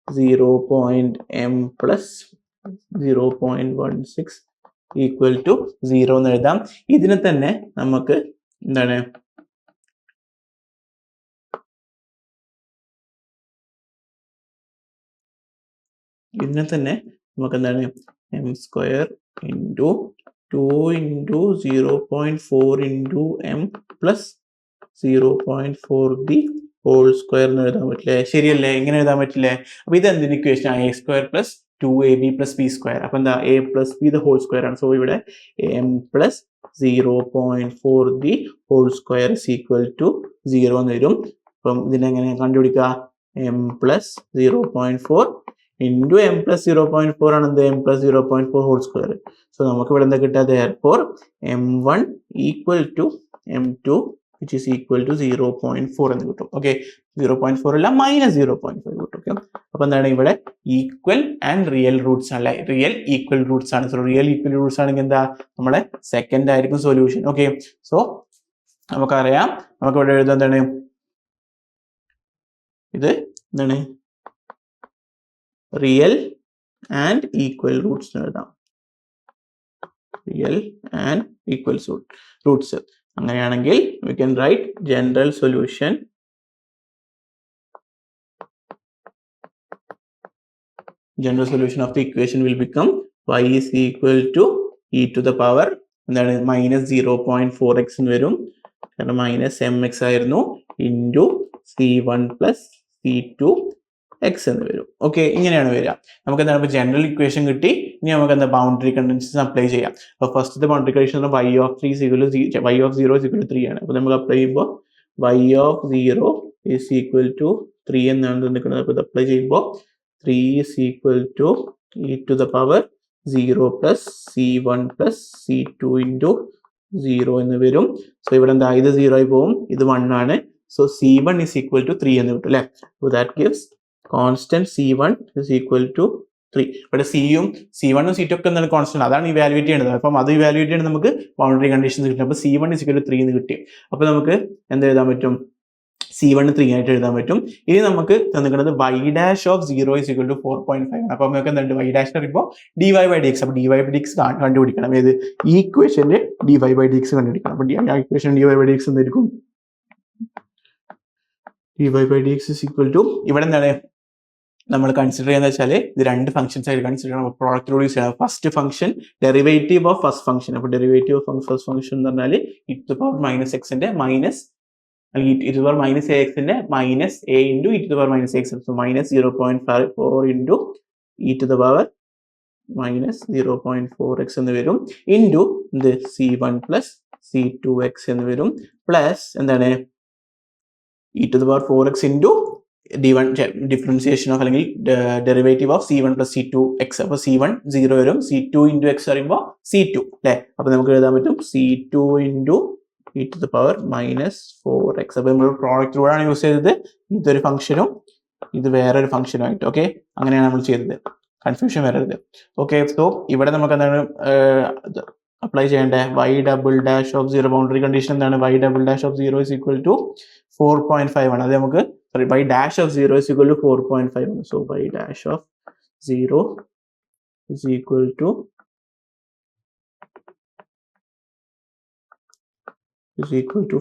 0.m plus 0.16 equal to 0 എന്ന് എഴുതാം. ഇതിനെ തന്നെ നമുക്ക് എന്താണ് m square into 2 into 0.4 into m plus 0.4 the whole square എന്ന് എഴുതാൻ പറ്റില്ലേ? ശരിയല്ലേ? എങ്ങനെ എഴുതാൻ പറ്റില്ലേ? അപ്പൊ ഇത് എന്തിന്റെ ഇക്വേഷൻ ആണ്? a square plus 2ab plus b square. അപ്പൊ എന്താ a plus b the whole square ആണ്. സോ ഇവിടെ m plus 0.4 the whole square is equal to 0 എന്ന് വരും. അപ്പം ഇതിനെങ്ങനെ കണ്ടുപിടിക്കുക? m plus 0.4 into m plus 0.4 ആണ് എന്ത്? m plus 0.4 whole square. So നമുക്ക് ഇവിടെ എന്താ കിട്ടുക? therefore m1 equal to m2 which is equal to 0.4 എന്ന് കിട്ടും. ഓക്കെ, 0.4 അല്ല മൈനസ് 0.5 കിട്ടും. ഓക്കെ, അപ്പൊ എന്താണ് ഇവിടെ ഈക്വൽ ആൻഡ് റിയൽ റൂട്ട്സ് ആണ്, റിയൽ ഈക്വൽ റൂട്ട്സ് ആണ്. സോ റിയൽ ഈക്വൽ റൂട്ട്സ് ആണെങ്കിൽ എന്താ നമ്മുടെ സെക്കൻഡ് ആയിരിക്കും സൊല്യൂഷൻ. ഓക്കെ, സോ നമുക്കറിയാം, നമുക്ക് ഇവിടെ എഴുതാൻ എന്താണ്, ഇത് എന്താണ് റിയൽ ആൻഡ് ഈക്വൽ റൂട്ട്സ് എഴുതാം. Real and equal Roots. അങ്ങനെയാണെങ്കിൽ we can write general solution of the equation will become y is equal to e to the power എന്താണ് മൈനസ് 0.4x എന്ന് വരും, കാരണം മൈനസ് mx ആയിരുന്നു, into c1 plus c2 x എന്ന് വരും. Okay, ഇങ്ങനെയാണ് വരിക. നമുക്ക് എന്താണ് ഇപ്പോൾ ജനറൽ ഇക്വേഷൻ കിട്ടി. ഇനി നമുക്ക് എന്താ ബൗണ്ടറി കണ്ടീഷൻസ് അപ്ലൈ ചെയ്യാം. അപ്പോൾ ഫസ്റ്റത്തെ boundary condition y of 0 is equal to 3 ആണ്. അപ്പോൾ നമുക്ക് അപ്ലൈ ചെയ്യുമ്പോൾ y of 0 is equal to 3 എന്നാണ് നിൽക്കുന്നത്. അപ്പോൾ ഇത് അപ്ലൈ ചെയ്യുമ്പോൾ 3 is equal to e to the power 0 plus c1 plus c2 into 0 എന്ന് വരും. സോ ഇവിടെ എന്താ, ഇത് 0 ആയി പോകും, ഇത് 1 ആണ്. So c1 is equal to 3 എന്ന് കിട്ടും അല്ലേ. So that gives constant c1 is equal to 3. ഇവിടെ c1 ഉം c2 ഒക്കെ എന്താണ് കോൺസ്റ്റന്റ്, അതാണ് ഇവാലുവേറ്റ് ചെയ്യേണ്ടത്. അപ്പം അത് ഇവാലുവേറ്റ് ചെയ്യണം, നമുക്ക് ബൗണ്ടറി കണ്ടീഷൻസ് കിട്ടും. അപ്പോൾ c1 is equal to 3 എന്ന് കിട്ടി. അപ്പോൾ നമുക്ക് എന്ത് എഴുതാൻ പറ്റും? c1 3 ആയിട്ട് എഴുതാൻ പറ്റും. ഇനി നമുക്ക് തന്നിരിക്കുന്നത് y dash of 0 is equal to 4.5 ആണ്. അപ്പോൾ നമുക്ക് എന്തുണ്ട്, y dash എന്ന് പറയുമ്പോൾ dy by dx. അപ്പോൾ dy by dx കണ്ടുപിടിക്കണം. ഏത് ഈ ഇക്വേഷന്റെ dy by dx കണ്ടുപിടിക്കണം. അപ്പോൾ ഇക്വേഷൻ dy by dx എന്തായിരിക്കും? dy by dx is equal to, ഇവിടെ എന്താണ് നമ്മൾ കൺസിഡർ ചെയ്യുന്നത് വെച്ചാൽ ഇത് രണ്ട് ഫംഗ്ഷൻസ് ആയിട്ട് കൺസിഡർ ചെയ്യണം. പ്രോഡക്റ്റ് യൂസ് ചെയ്യണം. First function derivative of first function. അപ്പോൾ ഡെറിവേറ്റീവ് ഓഫ് ഫസ്റ്റ് ഫംഗ്ഷൻ എന്ന് പറഞ്ഞാൽ e to the power minus x-ന്റെ മൈനസ് അല്ലെങ്കിൽ e to the power minus ax-ന്റെ minus a into e to the power minus x. So minus 0.4 into e to the power minus 0.4x എന്ന് വരും, into ഇത് c1 plus c2x എന്ന് വരും, plus എന്താണ് e to the power 4x into d1 differentiation of അല്ലെങ്കിൽ derivative of c1 plus c2x. അപ്പോൾ c1 0 വരും, c2 into x പറയുമ്പോൾ c2 അല്ലേ. അപ്പോൾ നമുക്ക് എഴുതാൻ പറ്റും c2 into e to the power minus 4x. അപ്പോൾ നമ്മൾ പ്രോഡക്റ്റ് റൂളാണ് യൂസ് ചെയ്തത്. ഇതൊരു ഫംഗ്ഷനും ഇത് വേറൊരു ഫംഗ്ഷനും ആയിട്ട്. ഓക്കെ, അങ്ങനെയാണ് നമ്മൾ ചെയ്തത്, കൺഫ്യൂഷൻ വരരുത്. ഓക്കെ, സോ ഇവിടെ നമുക്ക് എന്താണ് അപ്ലൈ ചെയ്യേണ്ടത്? y double dash of 0 boundary condition എന്താണ്? y double dash of 0 is equal to 4.5 ആണ്. അത് നമുക്ക് y dash of 0 is equal to 4.5 ആണ്. So y dash of 0 is equal to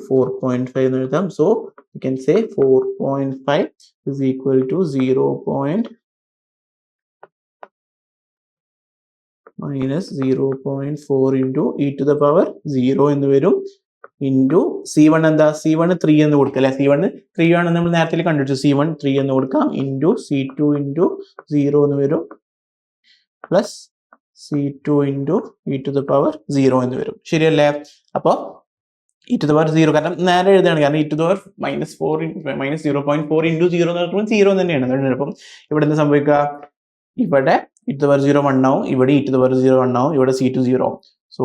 4.5 എന്ന് എഴുതാം. So you can say 4.5 is equal to 0. minus 0.4 into e to the power 0 എന്ന് വരും, into C1 എന്താ, C1 3 എന്ന് കൊടുക്കുക അല്ലെ. C1 3 ആണെന്ന് നമ്മൾ നേരത്തെ കണ്ടിട്ടു. C1 3 എന്ന് കൊടുക്കാം ഇൻറ്റു C2 ഇൻറ്റു 0 എന്ന് വരും പ്ലസ് C2 ഇൻറ്റു e⁻0 എന്ന് വരും. ശരിയല്ലേ? അപ്പോൾ e⁻0 കാരണം നേരെ എഴുതുകയാണ്, കാരണം -0.4 ഇൻറ്റു 0 എന്ന് പറയുമ്പോൾ 0 തന്നെയാണ്. അപ്പം ഇവിടെ എന്താ സംഭവിക്കുക, ഇവിടെ e⁻0 1 ആവും, ഇവിടെ e⁻0 1 ആവും, ഇവിടെ C2 0 ആവും. സോ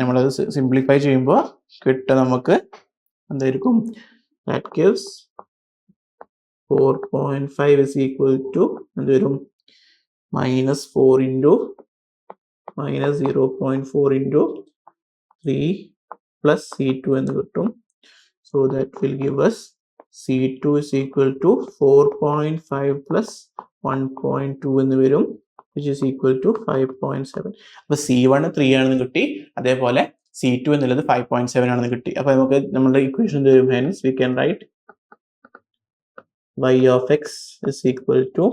നമ്മളത് സിംപ്ലിഫൈ ചെയ്യുമ്പോൾ കിട്ടുക നമുക്ക് എന്തായിരിക്കും, that gives 4.5 is equal to എന്ത് വരും, -4 ഇൻറ്റു -0.4 ഇൻറ്റു 3 പ്ലസ് C2 എന്ന് കിട്ടും. So that will give us C2 is equal to 4.5 plus 1.2 എന്ന് വരും, which is equal to 5.7. അപ്പോൾ C1 3 ആണെന്ന് കിട്ടി, അതേപോലെ C2 എന്നുള്ളത് 5.7 ആണെന്ന് കിട്ടി. അപ്പോൾ നമുക്ക് നമ്മുടെ ഇക്വേഷൻ തരും. Hence we can write y of x is equal to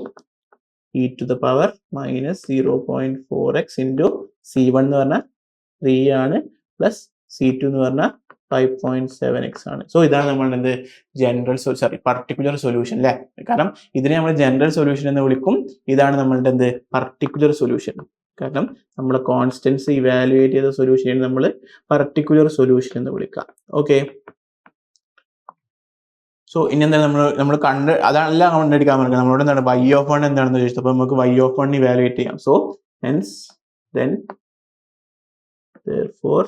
e⁻−0.4x into C1 എന്ന് പറഞ്ഞാൽ 3 ആണ് പ്ലസ് C2 എന്ന് പറഞ്ഞാൽ 5.7x ആണ്. സോ ഇതാണ് നമ്മളുടെ പർട്ടിക്കുലർ സൊല്യൂഷൻ അല്ലേ. കാരണം ഇതിനെ നമ്മൾ ജനറൽ സൊല്യൂഷൻ എന്ന് വിളിക്കും, ഇതാണ് നമ്മളുടെ പർട്ടിക്കുലർ സൊല്യൂഷൻ. കാരണം നമ്മൾ കോൺസ്റ്റൻസ് ഇവാലുവേറ്റ് ചെയ്ത സൊല്യൂഷനെ നമ്മൾ പർട്ടിക്കുലർ സൊല്യൂഷൻ എന്ന് വിളിക്കാം. ഓക്കെ, സോ ഇനി എന്താണ് നമ്മൾ അതല്ല കണ്ടെടുക്കാൻ പറയുന്നത്, നമ്മളോട് എന്താണ് y(1) എന്താണെന്ന് ചോദിച്ചത്. അപ്പോൾ നമുക്ക് y(1) ഇവാലുവേറ്റ് ചെയ്യാം. So hence therefore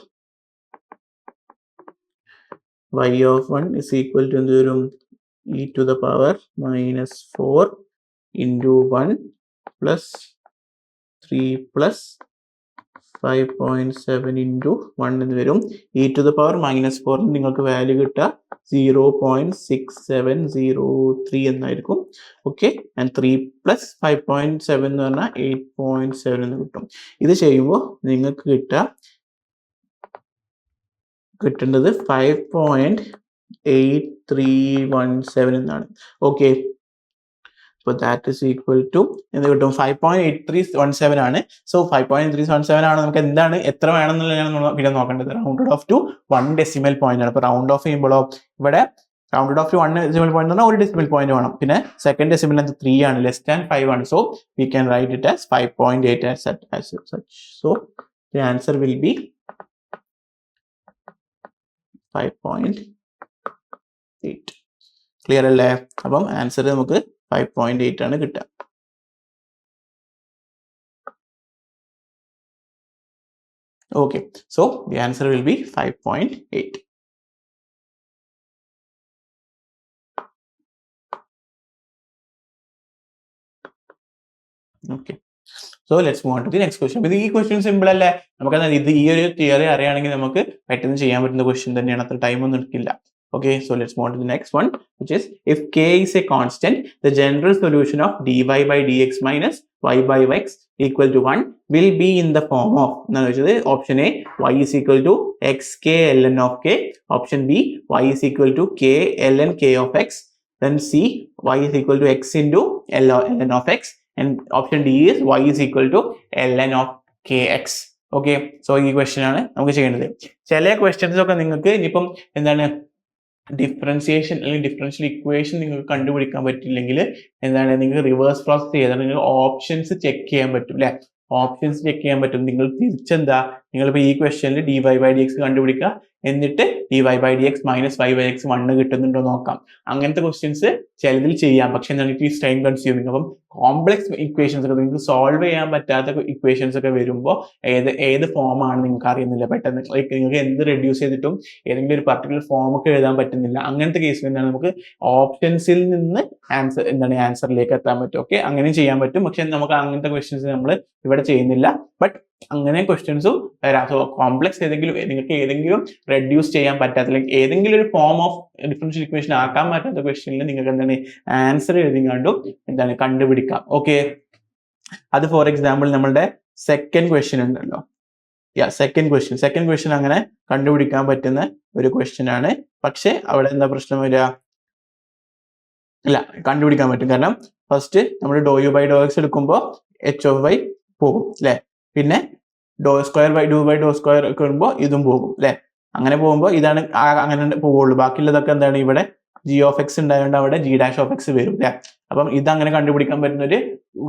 y(1) is equal to എന്ത് വരും, e⁻−4 into 1 plus 3 plus 5.7 into 1 എന്ന് വരും. e⁻−4 നിങ്ങൾക്ക് വാല്യൂ കിട്ടുക 0.6703 എന്നായിരിക്കും. ഓക്കെ, ആൻഡ് 3 plus 5.7 എന്ന് പറഞ്ഞാൽ 8.7 എന്ന് കിട്ടും. ഇത് ചെയ്യുമ്പോൾ നിങ്ങൾക്ക് കിട്ടേണ്ടത് 5.8317 എന്നാണ്. ഓക്കെ, അപ്പോൾ ദാറ്റ് ഇസ് ഈക്വൽ ടു എന്ത് കിട്ടും, 5.8317 ആണ്. സോ 5.8317 ആണ്. നമുക്ക് എന്താണ് എത്ര വേണമെന്നുള്ളതാണ് പിന്നെ നോക്കേണ്ടത്. Rounded off to 1 decimal point ആണ്. അപ്പോൾ റൗണ്ട് ഓഫ് ചെയ്യുമ്പോഴോ ഇവിടെ rounded off to 1 decimal point എന്ന് പറഞ്ഞാൽ 1 ഡെസിമൽ പോയിന്റ് വേണം. പിന്നെ സെക്കൻഡ് ഡെസിമൽ 3 ആണ്, ലെസ് ദാൻ 5 ആണ്. So we can write it as 5.8 as such. So the answer will be 5.8. Clear അല്ലേ? അപ്പം ആൻസർ നമുക്ക് 5.8 ആണ് കിട്ടുക. Okay, so the answer will be 5.8. Okay, so let's move on to the next question. ഇത് ഈ question simple അല്ലേ, നമുക്ക് ഇത് ഈ ഒരു തിയറി അറിയുകയാണെങ്കിൽ നമുക്ക് പെട്ടെന്ന് ചെയ്യാൻ പറ്റുന്ന ക്വസ്റ്റ്യൻ തന്നെയാണ്, അത്ര ടൈം ഒന്നും എടുക്കില്ല. Okay, so let's move on to the next one, which is if k is a constant, the general solution of dy by dx minus y by x equal to 1 will be in the form of, option A, y is equal to xk ln of k, option B, y is equal to k ln k of x, then C, y is equal to x into ln of x, and option D is y is equal to ln of kx. Okay, so ഈ question ആണ് നമുക്ക് ചെയ്യേണ്ടത്. ചില questions ഒക്കെ നിങ്ങൾക്ക് ഇനിയിപ്പം എന്താണ് differentiation അല്ലെങ്കിൽ ഡിഫറൻഷ്യൽ ഇക്വേഷൻ നിങ്ങൾക്ക് കണ്ടുപിടിക്കാൻ പറ്റില്ലെങ്കിൽ എന്താണ് നിങ്ങൾക്ക് റിവേഴ്സ് പ്രോസസ് ചെയ്താൽ നിങ്ങൾക്ക് ഓപ്ഷൻസ് ചെക്ക് ചെയ്യാൻ പറ്റും അല്ലെ. ഓപ്ഷൻസ് ചെക്ക് ചെയ്യാൻ പറ്റും. നിങ്ങൾ തിരിച്ചെന്താ, നിങ്ങളിപ്പോൾ ഈ ക്വസ്റ്റ്യനിൽ dy by dx കണ്ടുപിടിക്കുക, എന്നിട്ട് dy by dx minus y by x 1 കിട്ടുന്നുണ്ടോ നോക്കാം. അങ്ങനത്തെ ക്വസ്റ്റ്യൻസ് ചിലതിൽ ചെയ്യാം, പക്ഷെ എന്താണ് ഇറ്റ് ഈസ് ടൈം കൺസ്യൂമിങ്. അപ്പം കോംപ്ലക്സ് ഇക്വേഷൻസ് ഒക്കെ നിങ്ങൾക്ക് സോൾവ് ചെയ്യാൻ പറ്റാത്ത ഇക്വേഷൻസ് ഒക്കെ വരുമ്പോൾ ഏത് ഫോമാണ് നിങ്ങൾക്ക് അറിയുന്നില്ല പെട്ടെന്ന്, ലൈക്ക് നിങ്ങൾക്ക് എന്ത് റെഡ്യൂസ് ചെയ്തിട്ടും ഏതെങ്കിലും ഒരു പർട്ടിക്കുലർ ഫോം ഒക്കെ എഴുതാൻ പറ്റുന്നില്ല. അങ്ങനത്തെ കേസിൽ എന്താണ് നമുക്ക് ഓപ്ഷൻസിൽ നിന്ന് ആൻസറിലേക്ക് എത്താൻ പറ്റും. ഓക്കെ, അങ്ങനെ ചെയ്യാൻ പറ്റും, പക്ഷെ നമുക്ക് അങ്ങനത്തെ ക്വസ്റ്റ്യൻസ് നമ്മൾ ഇവിടെ ചെയ്യുന്നില്ല. ബട്ട് അങ്ങനെ ക്വസ്റ്റ്യൻസും വരാം. സോ കോംപ്ലക്സ് നിങ്ങൾക്ക് ഏതെങ്കിലും റെഡ്യൂസ് ചെയ്യാൻ പറ്റാത്ത, അല്ലെങ്കിൽ ഏതെങ്കിലും ഒരു ഫോം ഓഫ് ഡിഫറൻഷ്യൽ ഇക്വേഷൻ ആക്കാൻ പറ്റാത്ത ക്വസ്റ്റ്യനിൽ നിങ്ങൾക്ക് എന്താണ് ആൻസർ എഴുതിങ്ങാണ്ടും എന്താണ് കണ്ടുപിടിക്കാം. ഓക്കെ, അത് ഫോർ എക്സാമ്പിൾ നമ്മളുടെ സെക്കൻഡ് ക്വസ്റ്റ്യൻ ഉണ്ടല്ലോ, സെക്കൻഡ് ക്വസ്റ്റ്യൻ അങ്ങനെ കണ്ടുപിടിക്കാൻ പറ്റുന്ന ഒരു ക്വസ്റ്റ്യൻ ആണ്. പക്ഷെ അവിടെ എന്താ പ്രശ്നം വരിക, ഇല്ല കണ്ടുപിടിക്കാൻ പറ്റും. കാരണം ഫസ്റ്റ് നമ്മൾ ഡോ യു ബൈ ഡോ എക്സ് എടുക്കുമ്പോൾ h of y പോകും അല്ലെ, പിന്നെ ഡോ സ്ക്വയർ ബൈ ഡോ സ്ക്വയർ ഒക്കെ വരുമ്പോൾ ഇതും പോകും അല്ലെ. അങ്ങനെ പോകുമ്പോൾ ഇതാണ് അങ്ങനെ പോവുള്ളൂ. ബാക്കിയുള്ളതൊക്കെ എന്താണ് ഇവിടെ g of x ഉണ്ടായതുകൊണ്ട് അവിടെ g dash of x വരും അല്ലേ. അപ്പം ഇതങ്ങനെ കണ്ടുപിടിക്കാൻ പറ്റുന്ന ഒരു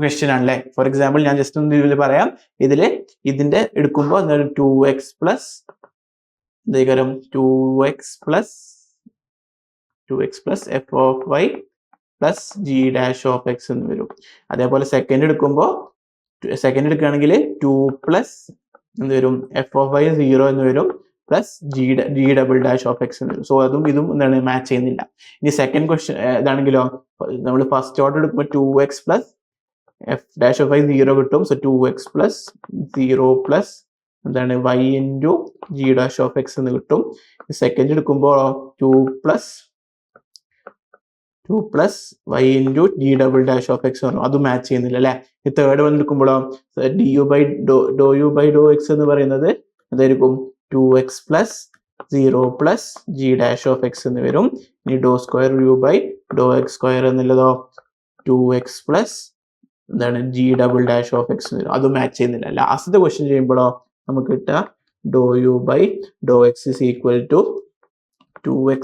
ക്വസ്റ്റ്യൻ ആണല്ലേ. ഫോർ എക്സാമ്പിൾ ഞാൻ ജസ്റ്റ് ഒന്ന് ഇതിൽ പറയാം. ഇതിന്റെ എടുക്കുമ്പോൾ എന്താണ് 2x plus 2x plus f of y plus g dash of x എന്ന് വരും. അതേപോലെ സെക്കൻഡ് എടുക്കുകയാണെങ്കിൽ 2 പ്ലസ് എന്ത് വരും f of y 0 എന്ന് വരും plus g double dash of x എന്ന് വരും. സോ അതും ഇതും എന്താണ് മാച്ച് ചെയ്യുന്നില്ല. ഇനി സെക്കൻഡ് ക്വസ്റ്റ്യൻ ഇതാണെങ്കിലോ നമ്മൾ ഫസ്റ്റ് ഓർഡർ എടുക്കുമ്പോൾ 2x plus f dash of y 0 കിട്ടും. സോ 2x പ്ലസ് 0 പ്ലസ് എന്താണ് y into g dash of x എന്ന് കിട്ടും. സെക്കൻഡ് എടുക്കുമ്പോൾ 2 plus y into g double dash of x വരും. അത് മാച്ച് ചെയ്യുന്നില്ല അല്ലെ. ഈ തേർഡ് വൺ എടുക്കുമ്പോഴോ do u by Dr x എന്ന് പറയുന്നത് എന്തായിരിക്കും 2x plus 0 plus g dash of x എന്ന് വരും. ഇനി do square u by Dr x square എന്നുള്ളതോ 2x പ്ലസ് എന്താണ് g double dash of x വരും. അത് മാച്ച് ചെയ്യുന്നില്ല. ലാസ്റ്റത്തെ ക്വസ്റ്റ്യൻ ചെയ്യുമ്പോഴോ നമുക്ക് കിട്ടുക d u by Dr x is equal to 2x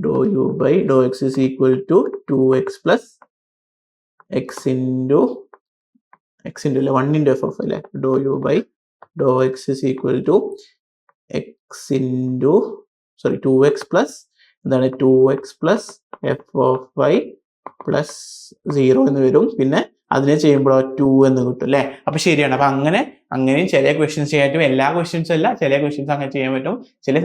d u by Dr x is equal to 2x plus x into അല്ലെ 1 ഇൻറ്റു f ഓഫ് അല്ലെ d u by Dr x is equal to x into 2x plus എന്താണ് 2x plus f of y plus 0 എന്ന് വരും. പിന്നെ അതിനെ ചെയ്യുമ്പോഴോ 2 എന്ന് കിട്ടും അല്ലേ. അപ്പൊ ശരിയാണ്. അപ്പൊ അങ്ങനെയും ചില ക്വസ്റ്റ്യൻസ് ചെയ്യാൻ പറ്റും. എല്ലാ ക്വസ്റ്റ്യൻസും അല്ല, ചില ക്വസ്റ്റ്യൻസ് അങ്ങനെ ചെയ്യാൻ പറ്റും. ചില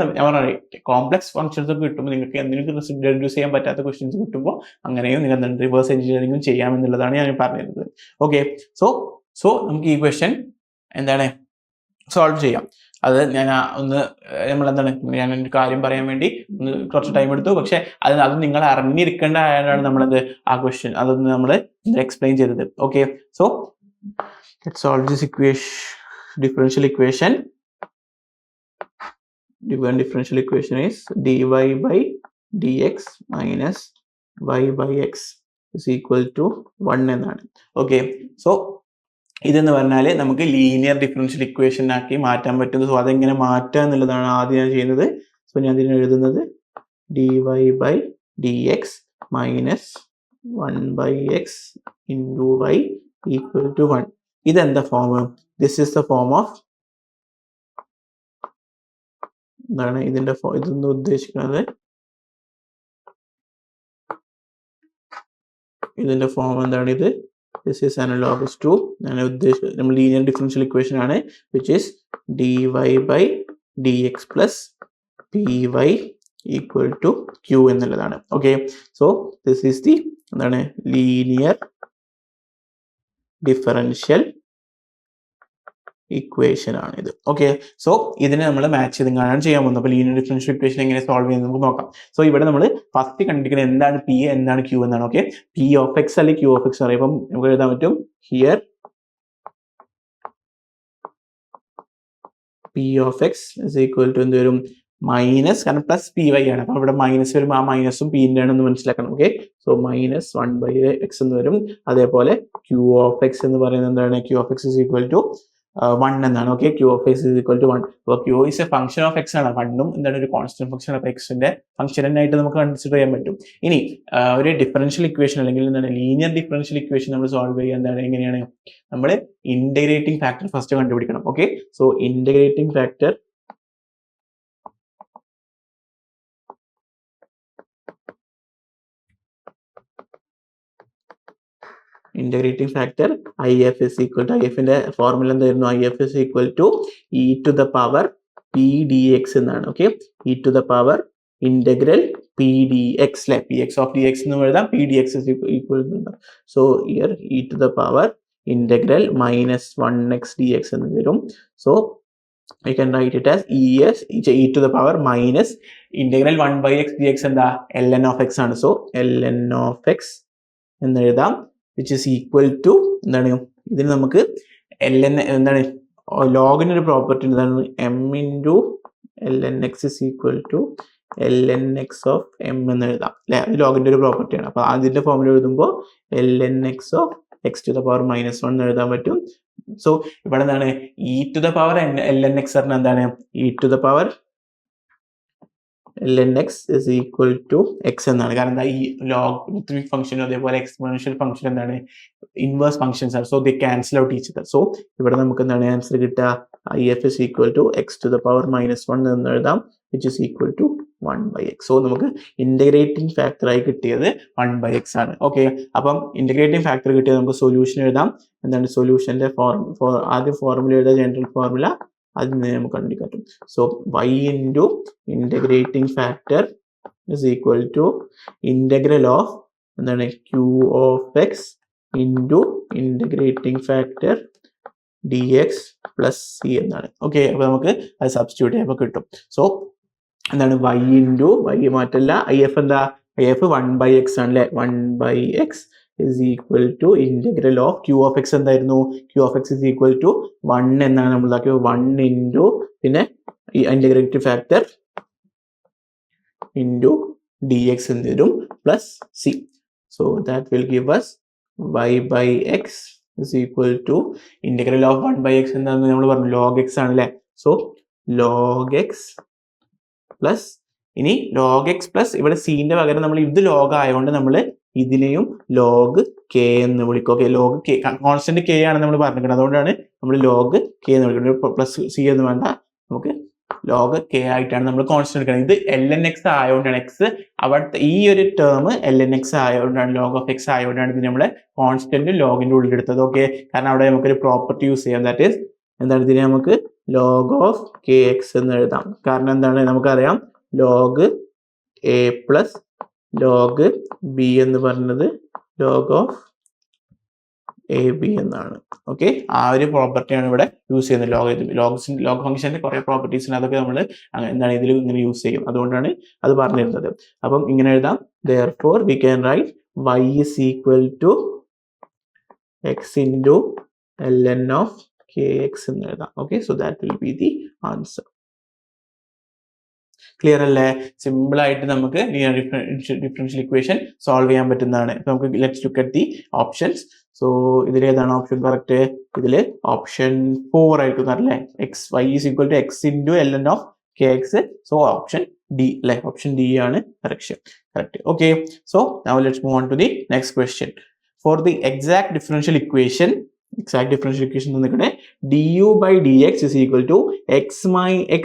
കോംപ്ലക്സ് ഫംഗ്ഷൻസ് ഒക്കെ കിട്ടുമ്പോൾ നിങ്ങൾക്ക് എന്തെങ്കിലും റെഡ്യൂസ് ചെയ്യാൻ പറ്റാത്ത ക്വസ്റ്റ്യൻസ് കിട്ടുമ്പോൾ അങ്ങനെയും നിങ്ങൾ റിവേഴ്സ് എഞ്ചിനീയറിംഗും ചെയ്യാമെന്നുള്ളതാണ് ഞാൻ പറഞ്ഞത്. ഓക്കെ, സോ നമുക്ക് ഈ ക്വസ്റ്റ്യൻ എന്താണ് സോൾവ് ചെയ്യാം. അത് ഞാൻ ഞാനൊരു കാര്യം പറയാൻ വേണ്ടി കുറച്ച് ടൈം എടുത്തു. പക്ഷെ അത് നിങ്ങൾ അറിഞ്ഞിരിക്കേണ്ട ആയതാണ് നമ്മളത് ആ ക്വസ്റ്റ്യൻ അതൊന്ന് നമ്മൾ എക്സ്പ്ലെയിൻ ചെയ്തത്. Okay, so let's solve this differential equation. Given differential equation is dy by dx minus y by x is equal to 1 എന്നാണ്. ഓക്കെ, സോ ഇതെന്ന് പറഞ്ഞാൽ നമുക്ക് ലീനിയർ ഡിഫറൻഷ്യൽ ഇക്വേഷൻ ആക്കി മാറ്റാൻ പറ്റും. സോ അതെങ്ങനെ മാറ്റുക എന്നുള്ളതാണ് ആദ്യം ഞാൻ ചെയ്യുന്നത്. സോ ഞാൻ ഇതിന് എഴുതുന്നത് dy by dx minus 1 by x into y equal to 1. ഇതെന്താ form? This is the form of എന്താണ് ഇതിന്റെ ഇതൊന്നും ഉദ്ദേശിക്കുന്നത്. ഇതിന്റെ ഫോം എന്താണ്? ഇത് this is analogous to നമ്മൾ ലീനിയർ ഡിഫറൻഷ്യൽ ഇക്വേഷൻ ആണ്, which is dy by dx plus py equal to q എന്നുള്ളതാണ്. Okay, so this is the എന്താണ് ലീനിയർ ഡിഫറൻഷ്യൽ ഇക്വേഷൻ ആണ് ഇത്. ഓക്കെ, സോ ഇതിനെ നമ്മൾ മാച്ച് ചെയ്ത് കാണാൻ ചെയ്യാൻ പോകുന്നത്. അപ്പോൾ ലീനിയർ ഡിഫറൻഷ്യൽ ഇക്വേഷൻ എങ്ങനെ സോൾവ് ചെയ്യുന്നത് നമുക്ക് നോക്കാം. സോ ഇവിടെ നമ്മൾ ഫസ്റ്റ് കണ്ടിരിക്കുന്നത് എന്താണ് പി, എന്താണ് ക്യൂ എന്നാണ്. ഓക്കെ, പി ഓഫ് എക്സ് അല്ലെങ്കിൽ ക്യൂ ഓഫ് എക്സ് പറയും. അപ്പം നമുക്ക് എഴുതാൻ പറ്റും here p of x is equal to എന്ത് വരും? മൈനസ്, കാരണം പ്ലസ് പി വൈ ആണ്. അപ്പൊ ഇവിടെ മൈനസ് വരുമ്പോൾ ആ മൈനസും പിന്റെ ആണെന്ന് മനസ്സിലാക്കണം. Okay, so minus 1 by x എന്ന് വരും. അതേപോലെ ക്യൂ ഓഫ് എക്സ് എന്ന് പറയുന്നത് എന്താണ്? Q of x is equal to 1 എന്നാണ്. Okay, q of x is equal to 1. അപ്പോൾ q is a function of x ആണ്. 1ഉം എന്താണ് ഒരു കോൺസ്റ്റന്റ് ഫംഗ്ഷൻ ഓഫ് എക്സിന്റെ ഫംഗ്ഷൻ ആയിട്ട് നമുക്ക് കൺസിഡർ ചെയ്യാൻ പറ്റും. ഇനി ഒരു ഡിഫറൻഷ്യൽ ഇക്വേഷൻ അല്ലെങ്കിൽ എന്താണ് ലീനിയർ ഡിഫറൻഷ്യൽ ഇക്വേഷൻ നമ്മൾ സോൾവ് ചെയ്യുക എന്താണ് എങ്ങനെയാണ്? നമ്മൾ ഇന്റഗ്രേറ്റിംഗ് ഫാക്ടർ ഫസ്റ്റ് കണ്ടുപിടിക്കണം. Okay, so integrating factor IF is equal to IFന്റെ ഫോർമുല എന്തായിരുന്നു? IF is equal to e to the power p dx എന്നാണ്. Okay, e to the power integral p dx അല്ലെ, px of dx എന്ന് എഴുതാം, p dx is equal to, so here e to the power integral minus 1x dx എന്ന് വരും. So I can write it as e to the power minus integral 1 by x dx എന്താ? ln of x ആണ്. So ln of x എന്ന് എഴുതാം, which is equal to എന്താണ്? ഇതിന് നമുക്ക് ln എന്താണ് ലോഗിന് ഒരു പ്രോപ്പർട്ടി എന്താണ്? m into ln x is equal to ln x of m എന്ന് എഴുതാം അല്ലെ. അത് ലോഗിന്റെ ഒരു പ്രോപ്പർട്ടിയാണ്. അപ്പൊ അതിന്റെ ഫോർമുല എഴുതുമ്പോൾ ln x of x to the power minus 1 എന്ന് എഴുതാൻ പറ്റും. സോ ഇവിടെ എന്താണ് E two the power L N X പറഞ്ഞാൽ എന്താണ് E two the power ln x is equal to x എന്നാണ്. കാരണം എന്താ ഈ ലോഗരിഥമിക് ഫംഗ്ഷനും അതേപോലെ എക്സ്പോണൻഷ്യൽ ഫംഗ്ഷൻ എന്താണ് ഇൻവേഴ്സ് ഫംഗ്ഷൻസ് ആണ്. So they cancel out each other. സോ ഇവിടെ നമുക്ക് എന്താണ് ആൻസർ കിട്ടുക I F is equal to x to the power -1 എന്ന് എഴുതാം, which is equal to 1/x. So നമുക്ക് ഇന്റഗ്രേറ്റിംഗ് ഫാക്ടർ ആയി കിട്ടിയത് 1/x ആണ്. ഓക്കെ, അപ്പം ഇന്റഗ്രേറ്റിംഗ് ഫാക്ടർ കിട്ടിയത് നമുക്ക് സൊല്യൂഷൻ എഴുതാം. എന്താണ് സൊല്യൂഷന്റെ ആദ്യം ഫോർമുല എഴുതാം, ജനറൽ ഫോർമുല അതിന് നമുക്ക് കണ്ടുപിടിക്കാൻ പറ്റും. So y into integrating factor is equal to integral of എന്താണ് q of x into integrating factor dx plus c എന്നാണ്. ഓക്കെ, അപ്പൊ നമുക്ക് അത് സബ്സ്റ്റിറ്റ്യൂട്ട് ചെയ്യുമ്പോൾ കിട്ടും. സോ എന്താണ് y ഇൻറ്റു y മാറ്റല്ല, ഐ എഫ് എന്താ ഐ എഫ് 1/x ആണല്ലേ, 1/x is equal to integral of q of x എന്തായിരുന്നു q of x is equal to 1 എന്നാണ് നമ്മൾ ഇതാക്കിയത്. 1 ഇൻറ്റു പിന്നെ ഈ integrative factor into d x എന്ന് വരും plus C. So that will give us y/x is equal to integral of 1/x എന്താണെന്ന് നമ്മൾ പറഞ്ഞു log x ആണല്ലേ. സോ log x പ്ലസ് ഇനി log x പ്ലസ് ഇവിടെ സീന്റെ പകരം നമ്മൾ ഇത് ലോഗ് ആയതുകൊണ്ട് നമ്മൾ ഇതിനെയും ലോഗ് കെ എന്ന് വിളിക്കും. Okay, log K constant K ആണ് നമ്മൾ പറഞ്ഞിരിക്കുന്നത്, അതുകൊണ്ടാണ് നമ്മൾ ലോഗ് കെ എന്ന് വിളിക്കുന്നത്. പ്ലസ് സി എന്ന് വേണ്ട, നമുക്ക് ലോഗ് കെ ആയിട്ടാണ് നമ്മൾ കോൺസ്റ്റന്റ് എടുക്കുന്നത്. ഇത് എൽ എൻ എക്സ് ആയതുകൊണ്ടാണ് എക്സ് അവിടുത്തെ ഈ ഒരു ടേം എൽ എൻ എക്സ് ആയതുകൊണ്ടാണ് ലോഗ് ഓഫ് എക്സ് ആയതുകൊണ്ടാണ് ഇത് നമ്മൾ കോൺസ്റ്റന്റ് ലോഗിന്റെ ഉള്ളിൽ എടുത്തത്. ഓക്കെ, കാരണം അവിടെ നമുക്കൊരു പ്രോപ്പർട്ടി യൂസ് ചെയ്യാം, ദാറ്റ് ഈസ് എന്താണ് ഇതിനെ നമുക്ക് ലോഗ് ഓഫ് കെ എക്സ് എന്ന് എഴുതാം. കാരണം എന്താണ് നമുക്കറിയാം log A plus log B എന്ന് പറയുന്നത് ലോഗ് ഓഫ് എ ബി എന്നാണ്. ഓക്കെ, ആ ഒരു പ്രോപ്പർട്ടിയാണ് ഇവിടെ യൂസ് ചെയ്യുന്നത്. ലോഗ് ഫംഗ്ഷന്റെ കുറെ പ്രോപ്പർട്ടീസ് ഉണ്ട്, അതൊക്കെ നമ്മൾ എന്താണ് ഇതിൽ ഇങ്ങനെ യൂസ് ചെയ്യും, അതുകൊണ്ടാണ് അത് പറഞ്ഞിരുന്നത്. അപ്പം ഇങ്ങനെ എഴുതാം, therefore we can write y is equal to x into ln of kx എന്ന് എഴുതാം. Okay, so that will be the answer. Clear അല്ലേ? സിമ്പിൾ ആയിട്ട് നമുക്ക് ഡിഫറൻഷ്യൽ ഇക്വേഷൻ സോൾവ് ചെയ്യാൻ പറ്റുന്നതാണ്. നമുക്ക് let's look at the options. So ഇതിൽ ഏതാണ് ഓപ്ഷൻ കറക്റ്റ്? ഇതില് ഓപ്ഷൻ 4 ആയിരിക്കും അല്ലേ. y is equal to x into ln of kx. So option D അല്ലെ, ഓപ്ഷൻ ഡി ആണ് correct. Okay, so now let's move on to the next question. For the exact differential equation തന്നിട്ട് du by dx is equal to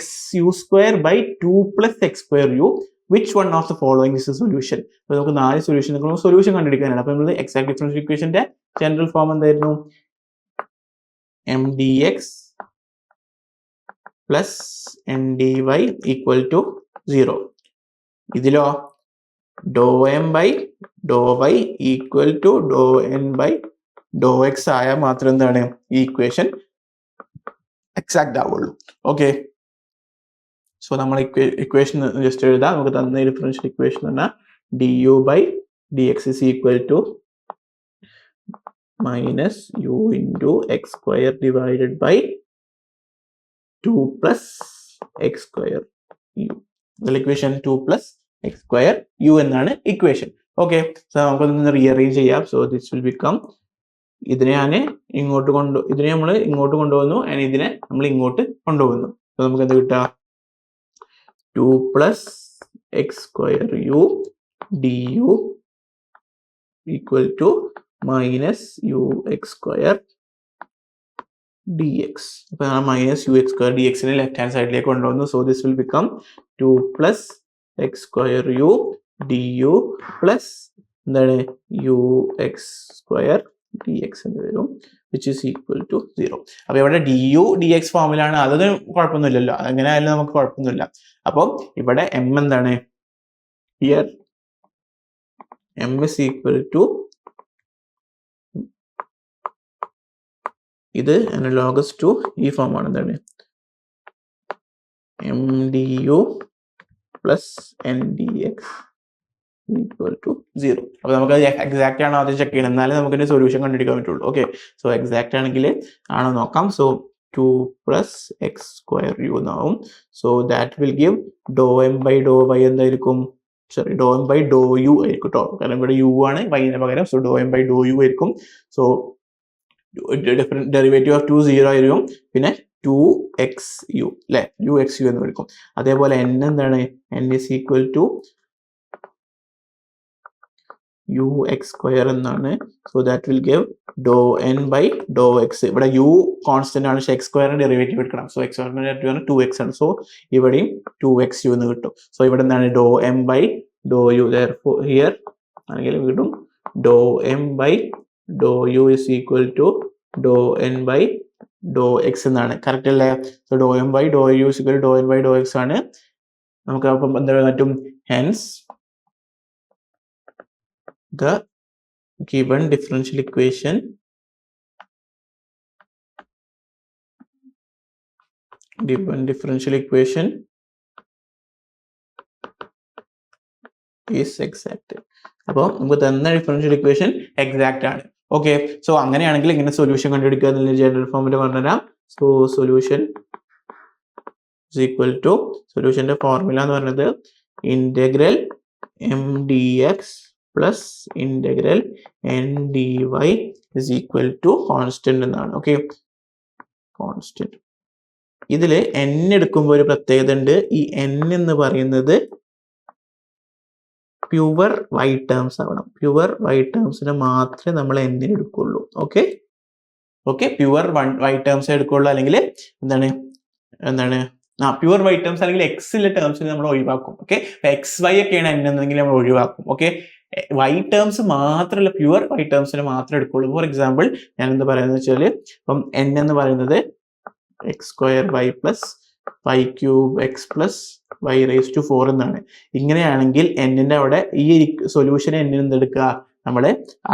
xu square by 2 plus x square u. Which one of the following is the solution? അപ്പോൾ നമുക്ക് 4 solution കണ്ടുപിടിക്കാനാണ്. അപ്പോൾ നമ്മൾ exact differential ഇക്വേഷന്റെ general form എന്തായിരുന്നു? mdx plus ndy equal to 0. ഇതിലോ m by y equal to n by x ആയാൽ മാത്രം എന്താണ് ഈ ഇക്വേഷൻ എക്സാക്ട് ആവുള്ളൂ. ഓക്കെ, സോ നമ്മൾ ഇക്വേഷൻ ജസ്റ്റ് എഴുതാം. നമുക്ക് തന്ന ഡിഫറൻഷ്യൽ ഇക്വേഷൻ പറഞ്ഞാൽ du by dx is equal to minus u into x square divided by 2 plus x square u. Equation 2 plus x square u എന്നാണ് ഇക്വേഷൻ. ഓക്കെ, സോ നമുക്കൊന്ന് rearrange ചെയ്യാം. So this will become, ഇതിനെ നമ്മൾ ഇങ്ങോട്ട് കൊണ്ടുപോകുന്നു, ഇതിനെ നമ്മൾ ഇങ്ങോട്ട് കൊണ്ടുപോകുന്നു. അപ്പൊ നമുക്ക് എന്താ കിട്ടുക? 2 plus x square u du equal to minus ux square dx. അപ്പൊ മൈനസ് ux square dx നെ ലെഫ്റ്റ് ഹാൻഡ് സൈഡിലേക്ക് കൊണ്ടുപോകുന്നു. So this will become 2 plus x square u du plus എന്താണ് ux square dx എന്ന് വരും, which is equal to 0. അപ്പൊ ഇവിടെ du dx ഫോമിലാണ്, അതൊന്നും കുഴപ്പമൊന്നുമില്ലല്ലോ, അങ്ങനെ ആയാലും നമുക്ക് കുഴപ്പമൊന്നുമില്ല. അപ്പം ഇവിടെ m എന്താണ്? Here m is equal to ഇത് അനലോഗസ് ടു ഈ ഫോമാണ്, എന്താണ് mdu plus ndx equal to 0. അപ്പൊ നമുക്ക് എക്സാക്ട് ആണോ ആദ്യം ചെക്ക് ചെയ്യണം, എന്നാലേ നമുക്ക് സൊല്യൂഷൻ കണ്ടുപിടിക്കാൻ പറ്റുള്ളൂ. ഓക്കെ, സോ എക്സാക്ട് ആണെങ്കിൽ ആണോ നോക്കാം. So 2 plus x square u എന്നാവും. So that will give m by y എന്തായിരിക്കും? സോറി, m by u ആയിരിക്കും കേട്ടോ, കാരണം ഇവിടെ u ആണ് y ന് പകരം. സോ m by u ആയിരിക്കും. സോ ഡിഫറെന്റ് ഡെറിവേറ്റീവ് ഓഫ് 2 0 ആയിരിക്കും. പിന്നെ 2xu അല്ലെ, uxu എന്ന് വിളിക്കും. അതേപോലെ n എന്താണ്, n is equal to ux square എന്നാണ്. സോ ദാറ്റ് വിൽ ഗിവ് ഡോ n ബൈ ഡോ എക്സ്. ഇവിടെ u കോൺസ്റ്റന്റ് ആണ്, പക്ഷേ എക്സ് സ്ക്വയറിന്റെ ഡെറിവേറ്റീവ് എടുക്കണം. സോ എക്സ് സ്ക്വയറിന്റെ ഡെറിവേറ്റീവ് ആണ് 2x ആണ്. സോ ഇവിടെയും 2xu എന്ന് കിട്ടും. സോ ഇവിടെ എന്താണ് ഡോ m by Dr u. Here ആണെങ്കിൽ കിട്ടും ഡോ m by Dr u is equal to ഡോ n ബൈ ഡോ എക്സ് എന്നാണ്. കറക്റ്റ് അല്ലേ? സോ ഡോ m by Dr u is equal ഡോ n ബൈ ഡോ എക്സ് ആണ്. നമുക്ക് അപ്പം എന്താണ് പറ്റും, hence the given differential equation is exact. അപ്പോൾ നമുക്ക് തന്ന ഡിഫറൻഷ്യൽ ഇക്വേഷൻ എക്സാക്റ്റ് ആണ്. ഓക്കെ, സോ അങ്ങനെയാണെങ്കിൽ ഇങ്ങനെ സൊല്യൂഷൻ കണ്ടുപിടിക്കുക എന്നുള്ള ജനറൽ ഫോമിൽ പറഞ്ഞുതരാം. So solution is equal to, സൊല്യൂഷന്റെ ഫോർമുല എന്ന് പറയുന്നത് integral M d x plus integral N d y is equal to constant എന്നാണ്. Okay, constant. ഇതിൽ n എടുക്കുമ്പോൾ ഒരു പ്രത്യേകത ഉണ്ട്. ഈ n എന്ന് പറയുന്നത് പ്യുവർ വൈറ്റ് ടേംസ് ആവണം. പ്യുവർ വൈറ്റ് ടേംസിനെ മാത്രമേ നമ്മൾ n എടുക്കുള്ളൂ. ഓക്കെ, പ്യുവർ വൈറ്റ് ടേംസ് എടുക്കുള്ളൂ. അല്ലെങ്കിൽ എന്താണ് പ്യുവർ വൈറ്റ് ടേംസ് അല്ലെങ്കിൽ എക്സിലെ ടേംസിന് നമ്മൾ ഒഴിവാക്കും. ഓക്കെ, എക്സ് വൈ ഒക്കെയാണ് n എന്നെങ്കിൽ നമ്മൾ ഒഴിവാക്കും. ഓക്കെ, വൈറ്റ് ടേംസ് മാത്രമല്ല, പ്യുവർ വൈറ്റ് ടേംസിന് മാത്രമേ എടുക്കുള്ളൂ. ഫോർ എക്സാമ്പിൾ ഞാൻ എന്താ പറയുന്നത് വെച്ചാൽ, ഇപ്പം n എന്ന് പറയുന്നത് x square y plus y cube x plus y raise to 4 എന്നാണ്. ഇങ്ങനെയാണെങ്കിൽ എന്നിന്റെ അവിടെ ഈ സൊല്യൂഷൻ എന്തെടുക്കുക, നമ്മൾ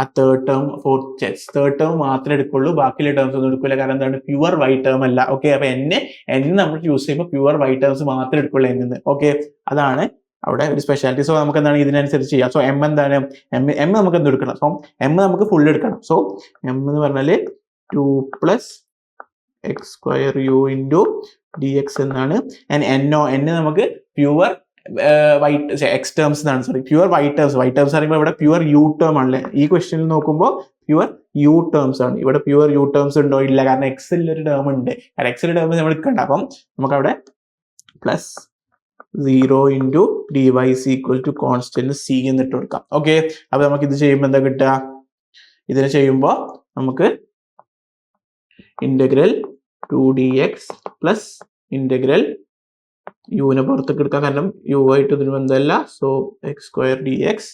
ആ തേർഡ് ടേം മാത്രമേ എടുക്കുള്ളൂ, ബാക്കിയുള്ള ടേംസ് ഒന്നും എടുക്കില്ല. കാരണം എന്താണ്, പ്യുവർ വൈറ്റ് ടേം അല്ല. ഓക്കെ, അപ്പൊ n നമ്മൾ യൂസ് ചെയ്യുമ്പോൾ പ്യുവർ വൈറ്റ് ടേംസ് മാത്രമേ എടുക്കുള്ളൂ എന്ന്. ഓക്കെ, അതാണ് അവിടെ ഒരു സ്പെഷ്യാലിറ്റി. സോ നമുക്ക് എന്താണ് ഇതിനനുസരിച്ച് ചെയ്യാം. സോ m എന്താണ്, m നമുക്ക് എന്ത് എടുക്കണം, സോ m നമുക്ക് ഫുൾ എടുക്കണം. സോ m എന്ന് പറഞ്ഞാൽ 2 plus X square u into d x എന്നാണ്. n നമുക്ക് പ്യുവർ വൈറ്റ് എക്സ് ടേംസ് എന്നാണ്. സോറി, പ്യുവർ വൈറ്റ് ടേംസ് പറയുമ്പോൾ ഇവിടെ പ്യുവർ യു ടേം ആണല്ലേ. ഈ ക്വസ്റ്റ്യനിൽ നോക്കുമ്പോൾ പ്യുവർ യു ടേംസ് ആണ്. ഇവിടെ പ്യുവർ യു ടേംസ് ഉണ്ടോ, ഇല്ല. കാരണം എക്സിൽ ഒരു ടേം ഉണ്ട്. കാരണം എക്സിൽ ടേം നമ്മൾ എടുക്കണ്ട. അപ്പം നമുക്കവിടെ plus 0 into D y is equal to constant c എന്നിട്ട് കൊടുക്കാം. ഓക്കെ, അപ്പൊ നമുക്ക് ഇത് ചെയ്യുമ്പോൾ എന്താ കിട്ടുക, ഇതിനെ ചെയ്യുമ്പോൾ നമുക്ക് ഇന്റഗ്രൽ 2dx പ്ലസ് ഇന്റഗ്രൽ യുവിനെ പുറത്തേക്ക് എടുക്കാം, കാരണം യു ആയിട്ട് ഇതിന് ബന്ധമല്ല. So x square d x,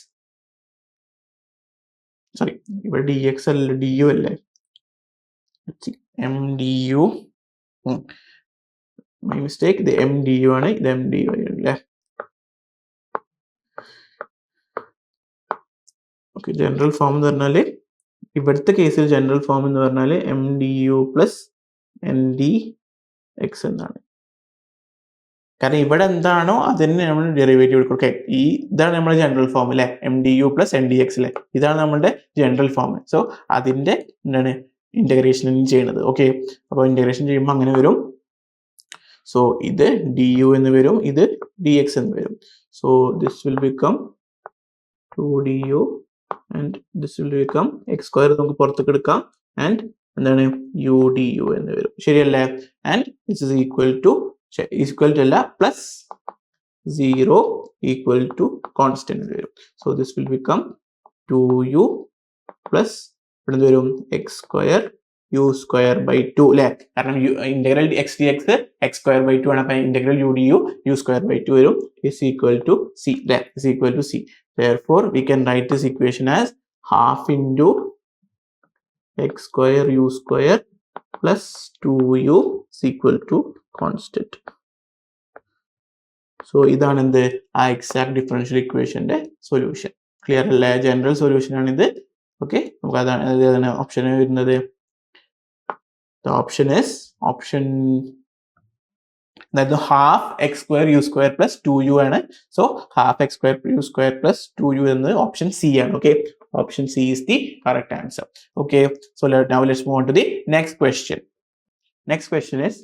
sorry ഇവിടെ ഡി എക്സ് അല്ല ഡി യു അല്ലേ, M d u, my mistake, ഇത് എം ഡി യു ആണ്, ഇത് എം ഡി യു അല്ലേ. ഓക്കെ, ജനറൽ ഫോം എന്ന് പറഞ്ഞാൽ ഇവിടുത്തെ കേസിൽ ജനറൽ ഫോം എന്ന് പറഞ്ഞാൽ M d u plus N d x എന്നാണ്. കാരണം ഇവിടെ എന്താണോ അതിന് നമ്മൾ ഡെറിവേറ്റീവ് എടുക്കും. ഓക്കെ, ഇതാണ് നമ്മുടെ ജനറൽ ഫോം അല്ലെ, m d u plus N d x അല്ലെ, ഇതാണ് നമ്മുടെ ജനറൽ ഫോം. സോ അതിന്റെ എന്താണ് ഇന്റഗ്രേഷൻ ചെയ്യുന്നത്. ഓക്കെ, അപ്പോൾ ഇന്റഗ്രേഷൻ ചെയ്യുമ്പോൾ അങ്ങനെ വരും. സോ ഇത് ഡി യു എന്ന് വരും, ഇത് ഡി എക്സ് എന്ന് വരും. So this will become 2du and this will become X square നമുക്ക് പുറത്തേക്ക് എടുക്കാം ആൻഡ് എന്താണ് യു ഡി യു എന്ന് വരും. ശരിയല്ലേ? And it's is equal to അല്ല പ്ലസ് 0 ഈക്വൽ ടു കോൺസ്റ്റന്റ് വരും. So this will become 2u plus ഇവിടെ വരും x square u square by 2 അല്ലെ, കാരണം integral x d x x square by 2 ആണ്. അപ്പൊ integral u d u square by 2 വരും. Is equal to c അല്ലെ, is equal to c. Therefore we can write this equation as half into x square u square plus 2u is equal to constant. So ഇതാണ് എന്ത് ആ exact differential ഇക്വേഷന്റെ solution. Clear അല്ലേ? General solution ആണ് ഇത്. Okay, നമുക്ക് അതാണ് option വരുന്നത്. ഓപ്ഷൻ is ഓപ്ഷൻ അതായത് half x square u square plus 2u ആണ്. So half x square u square plus 2u എന്നത് ഓപ്ഷൻ സി ആണ്. Okay, option c is the correct answer. Okay, so now let's move on to the next question. Next question is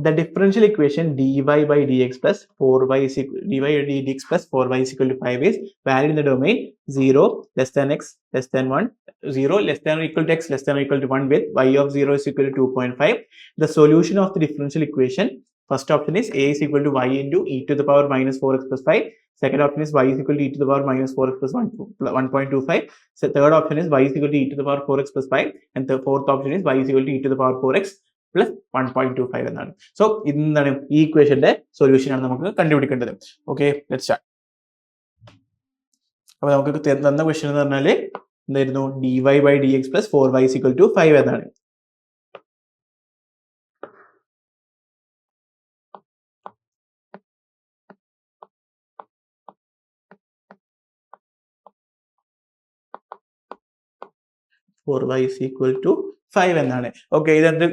the differential equation dy by dx plus 4y is equal dy by dx plus 4y is equal to 5 is valid in the domain 0 less than x less than 1, 0 less than or equal to x less than or equal to 1 with y of 0 is equal to 2.5. The solution of the differential equation, first option is a is equal to y into e to the power minus 4x plus 5. Second option is y is equal to e to the power minus 4x plus 1.25. So third option is y is equal to e to the power 4x plus 5. And the fourth option is y is equal to e to the power 4x plus 1.25 എന്നാണ്. So ഇതാണ് ഈ ഇക്വേഷന്റെ solution ആണ് നമുക്ക് കണ്ടുപിടിക്കേണ്ടത്. Okay, let's start. അപ്പൊ നമുക്ക് തന്ന ക്വസ്റ്റ്യൻ എന്ന് പറഞ്ഞാൽ എന്തായിരുന്നു? dy by dx plus 4y is equal to 5 എന്നാണ്. y is equal to 5 എന്നാണ്. ഓക്കെ, ഇതെന്ത്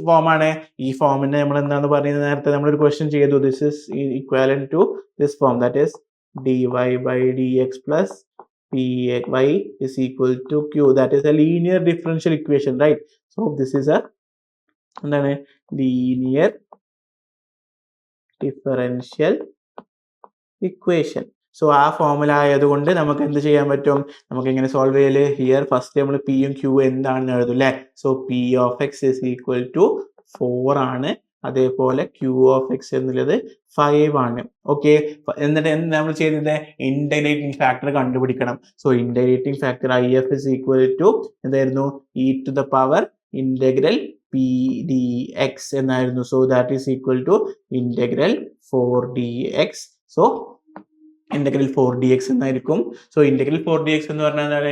ഫോമാണ്? ഈ ഫോമിനെ നമ്മൾ എന്താന്ന് പറയുന്നത് നേരത്തെ നമ്മളൊരു ക്വസ്റ്റ്യൻ ചെയ്തു. This is equivalent to this form, that is dy by dx plus py is equal to q. That is a linear differential equation, right? So this is a എന്താണ്? linear differential equation. സോ ആ formula ആയതുകൊണ്ട് നമുക്ക് എന്ത് ചെയ്യാൻ പറ്റും? നമുക്ക് എങ്ങനെ solve ചെയ്യല്? ഹിയർ ഫസ്റ്റ് നമ്മൾ പിയും ക്യൂ എന്താണെന്ന് എഴുതും അല്ലേ? So p of x is equal to 4 ആണ്. അതേപോലെ ക്യൂ ഓഫ് എക്സ് എന്നുള്ളത് 5 ആണ്. ഓക്കെ, എന്നിട്ട് എന്ത് നമ്മൾ ചെയ്തത്? ഇന്റഗ്രേറ്റിംഗ് ഫാക്ടർ കണ്ടുപിടിക്കണം. So integrating factor I F is equal to എന്തായിരുന്നു? E to the power integral P d x എന്നായിരുന്നു. So that is equal to integral 4dx. So integral 4dx എന്നായിരിക്കും. സോ ഇന്റഗ്രൽ 4dx എന്ന് പറഞ്ഞാൽ എന്താണ്?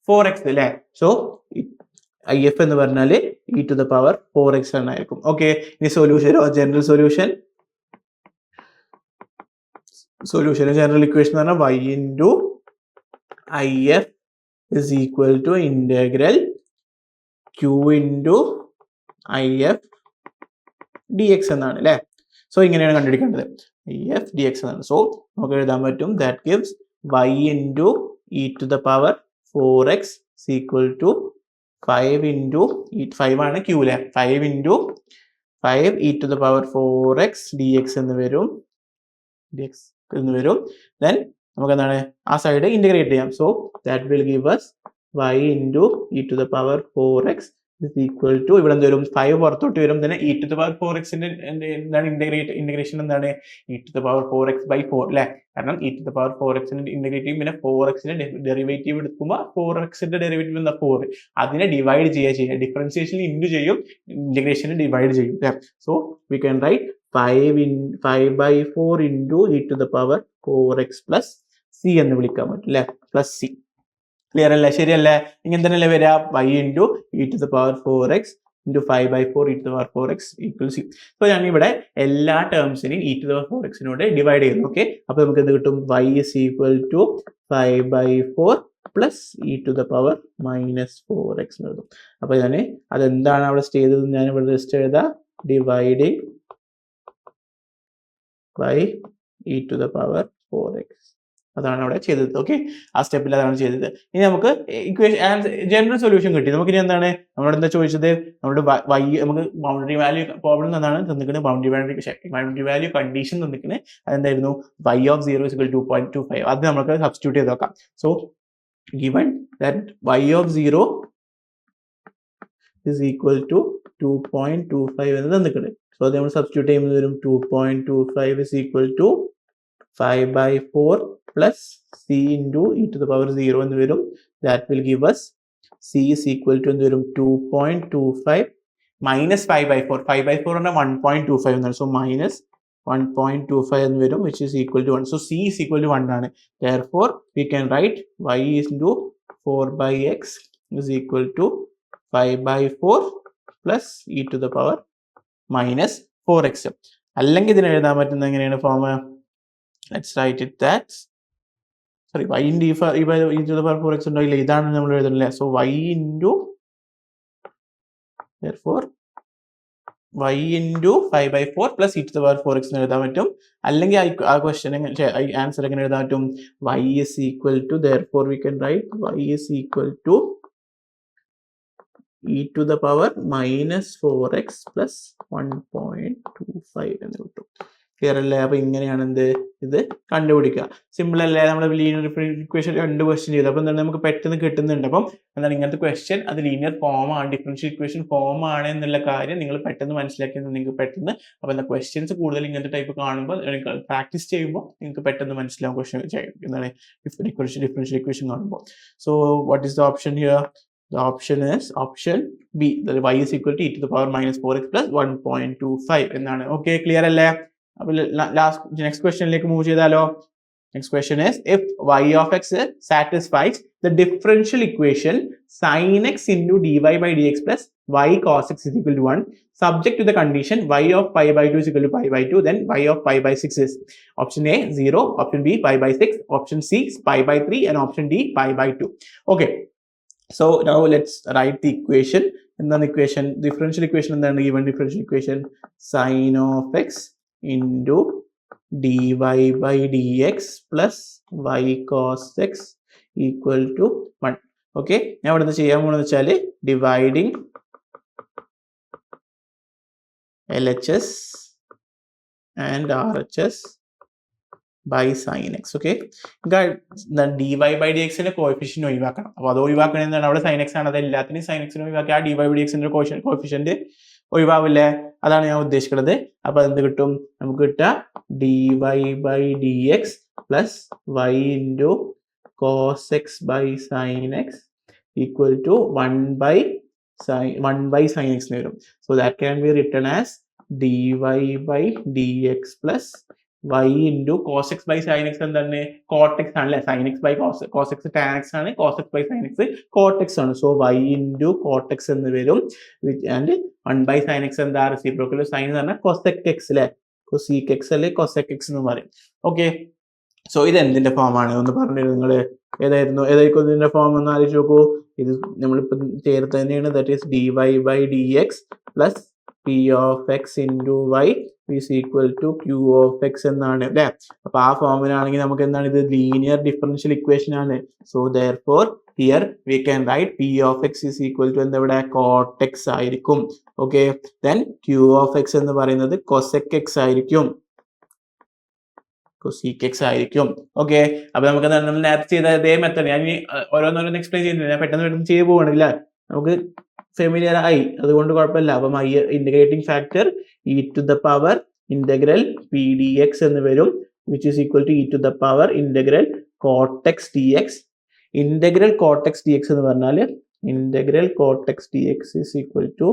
4x അല്ലേ? So I F എന്ന് പറഞ്ഞാൽ E two the power 4x എന്നായിരിക്കും. ഓക്കെ, ഇനി solution, general solution, general equation എന്ന് പറഞ്ഞാൽ y into I F is equal to integral q into I F d x എന്നാണ് അല്ലേ? സോ ഇങ്ങനെയാണ് കണ്ടുപിടിക്കേണ്ടത്. ഐ എഫ് ഡി എക്സ് എന്നാണ്. സോ നമുക്ക് എഴുതാൻ പറ്റും that gives y into e to the power 4x is equal to 5 into 5 ആണ് q അല്ലേ? 5 into 5 to to the power 4x dx എന്ന് വരും. ദെൻ നമുക്ക് എന്താണ്? ആ സൈഡ് ഇന്റഗ്രേറ്റ് ചെയ്യാം. So that will give us y into e to the power 4x is equal to ഇവിടെ എന്ത് വരും? 5 പുറത്തോട്ട് വരും. then e to the power 4xന്റെ എന്താണ് ഇന്റഗ്രേഷൻ എന്താണ്? e to the power 4x by 4 അല്ലേ? കാരണം e to the power 4xന്റെ ഇന്റഗ്രേറ്റീവ് പിന്നെ 4xന്റെ ഡെറിവേറ്റീവ് എടുക്കുമ്പോൾ 4xന്റെ ഡെറിവേറ്റീവ് എന്താ? 4. അതിനെ ഡിവൈഡ് ചെയ്യുക, ഡിഫറൻസിയേഷനിൽ ഇൻറ്റു ചെയ്യും, ഇന്റഗ്രേഷനിൽ ഡിവൈഡ് ചെയ്യും. So we can right 5 by 4 into e to the power 4x plus C എന്ന് വിളിക്കാൻ പറ്റും അല്ലേ? Plus C. ക്ലിയർ അല്ലേ? ശരിയല്ലേ? ഇങ്ങനെ തന്നെയല്ലേ വരിക? y into e to the power 4x into 5 by 4 e to the power 4x equal C. അപ്പോൾ ഞാൻ ഇവിടെ എല്ലാ ടേംസിനെയും ഇ ടു ദ പവർ 4xനോട് ഡിവൈഡ് ചെയ്യുന്നു. ഓക്കെ, അപ്പോൾ നമുക്ക് എന്ത് കിട്ടും? y is equal to 5 by 4 plus e to the power minus 4x എന്ന് എഴുതും. അപ്പോൾ ഞാൻ അതെന്താണ് അവിടെ ചെയ്തത്? ഞാൻ ഇവിടെ ജസ്റ്റ് എഴുതാം, dividing by e to the power 4x. അതാണ് അവിടെ ചെയ്തത്. ഓക്കെ, ആ സ്റ്റെപ്പിൽ അതാണ് ചെയ്തത്. ഇനി നമുക്ക് ഇക്വേഷൻ ജനറൽ സൊല്യൂഷൻ കിട്ടി. നമുക്ക് ഇനി എന്താണ്? നമ്മളോട് എന്താ ചോദിച്ചത്? നമ്മുടെ y നമുക്ക് ബൗണ്ടറി വാല്യൂ പ്രോബ്ലം എന്നാണ് തന്നിക്കുന്നത്. ബൗണ്ടറി വാല്യൂ കണ്ടീഷൻ തന്നിക്കുന്നത് അതെന്തായിരുന്നു? y of 0 is equal to 2.25. അത് നമുക്ക് സബ്സ്റ്റിറ്റ്യൂട്ട് ചെയ്ത് നോക്കാം. So given that y of 0 is equal to 2.25 എന്ന് തന്നിട്ടുണ്ട്. സോ അത് നമ്മൾ സബ്സ്റ്റിറ്റ്യൂട്ട് ചെയ്യുമ്പോൾ വരും 2.25 is equal to 5 by 4 plus c into e to the power 0 എന്ന് വരും. That will give us c is equal to എന്ത് വരും? 2.25 minus 5 by 4. 5 by 4 ആണ് 1.25 എന്നാണ്. So minus 1.25 എന്ന് വരും, which is equal to 1. So c is equal to 1 ആണ്. Therefore we can write y is into 4 by x is equal to 5 by 4 plus e to the power minus 4x. അല്ലെങ്കിൽ ഇതിന് എഴുതാൻ പറ്റുന്നത് എങ്ങനെയാണ് form? Let's write it that, sorry, y into e to the power 4x ഉണ്ടായില്ല, ഇതാണ് നമ്മൾ എഴുതുന്നില്ല. So y into, therefore y into 5 by 4 plus e to the power 4x എന്ന് എഴുതാൻ പറ്റും. അല്ലെങ്കിൽ ആ ക്വസ്റ്റ്യൻ ആൻസർ എങ്ങനെ എഴുതാൻ പറ്റും? y is equal to, therefore we can write y is equal to e to the power minus 4x plus 1.25 എന്ന് കിട്ടും. ക്ലിയർ അല്ലേ? അപ്പൊ ഇങ്ങനെയാണ് ഇത് കണ്ടുപിടിക്കുക. സിമ്പിൾ അല്ലേ? നമ്മൾ ലീനിയർ ഇക്വേഷൻ 2 ക്വസ്റ്റ്യൻ ചെയ്തു. അപ്പൊ എന്താണ് നമുക്ക് പെട്ടെന്ന് കിട്ടുന്നുണ്ട്. അപ്പം എന്താണ് ഇങ്ങനത്തെ ക്വസ്റ്റ്യൻ അത് ലീനിയർ ഫോം ആണ്, ഡിഫറൻഷ്യൽ ഇക്വേഷൻ ഫോം ആണ് എന്നുള്ള കാര്യം നിങ്ങൾ പെട്ടെന്ന് മനസ്സിലാക്കിയത് നിങ്ങൾക്ക് പെട്ടെന്ന്. അപ്പൊ എന്താ ക്വസ്റ്റ്യൻസ് കൂടുതൽ ഇങ്ങനത്തെ ടൈപ്പ് കാണുമ്പോൾ പ്രാക്ടീസ് ചെയ്യുമ്പോൾ നിങ്ങൾക്ക് പെട്ടെന്ന് മനസ്സിലാവും ക്വസ്റ്റ്യൻ എന്താണ് ഡിഫറൻഷ്യൽ ഇക്വേഷൻ കാണുമ്പോൾ. So what is the option here? The option is option B. That y is equal to e to the power minus 4x plus 1.25 എന്നാണ്. Okay, clear അല്ലേ? അപ്പോൾ next question ലേക്ക് move ചെയ്താലോ? Next question is, if y of x satisfies the differential equation sin x into dy by dx plus y cos x is equal to 1, subject to the condition y of pi by 2 is equal to pi by 2, then y of pi by 6 is option A 0, option B pi by 6, option C pi by 3, and option D pi by 2. Okay. So now let's write the equation. And then equation, differential equation, and then given differential equation, sin of x into dy by dx plus y cos x equal to 1. Okay. Now what is the dividing LHS and RHS by sin x. Okay, dy by dx ന്റെ coefficient ഒഴിവാക്കണം. അപ്പോൾ അത് ഒഴിവാക്കണം എന്താണ്? അവിടെ sin x ആണ്, അത് എല്ലാത്തിനും sin x ഒഴിവാക്കി ആ dy by dx ന്റെ കോഎഫിഷ്യന്റ് ഒഴിവാവില്ലേ? അതാണ് ഞാൻ ഉദ്ദേശിക്കുന്നത്. അപ്പൊ എന്ത് കിട്ടും? നമുക്ക് കിട്ടുക dy by dx plus y into cos x by sin x equal to 1 by sin x എന്ന് വരും. So that can be written as dy by dx plus y into cos x by sin x എന്താണ്? cot x ആണല്ലേ? sin x by cos x tan x ആണ്, cos x by sin x cot x ആണ്. So y into cot x എന്ന് വരും. And 1 by sin x എന്താ? reciprocal sin എന്ന് പറഞ്ഞാൽ cosec x അല്ലേ? cosec x അല്ലേ cosec x എന്ന് പറയും. ഓക്കെ, സോ ഇത് എന്തിന്റെ ഫോം ആണ് ഒന്ന് പറഞ്ഞിരുന്നു നിങ്ങൾ? ഏതായിരിക്കും ഇതിന്റെ ഫോം എന്ന് ആലോചിച്ച് നോക്കൂ. ഇത് നമ്മളിപ്പോ ചേർത്ത് തന്നെയാണ്. That is dy by dx plus p of x into y is equal to q of x എന്നാണ് അല്ലേ? അപ്പൊ ആ ഫോമിലാണെങ്കിൽ നമുക്ക് എന്താണ്? ഇത് ലീനിയർ ഡിഫറൻഷ്യൽ ഇക്വേഷൻ ആണ്. So therefore here we can write p of x is equal to എന്താ ഇവിടെ? cot x ആയിരിക്കും. Okay, then q of x എന്ന് പറയുന്നത് cosec x ആയിരിക്കും, cosec x ആയിരിക്കും. ഓക്കെ, അപ്പൊ നമുക്ക് നമ്മൾ നേരത്തെ ചെയ്ത അതേ മെത്തേഡ് ഞാൻ ഓരോന്നോരോന്ന് എക്സ്പ്ലെയിൻ ചെയ്യുന്നില്ല, ഞാൻ പെട്ടെന്ന് ചെയ്തു പോകണില്ല. നമുക്ക് ഫെമിലിയർ ആയി, അതുകൊണ്ട് കുഴപ്പമില്ല. അപ്പം integrating factor e to the power integral p dx എന്ന് വരും, which is equal to e to the power integral cot x dx. integral cot x dx എന്ന് പറഞ്ഞാൽ integral cot x dx is equal to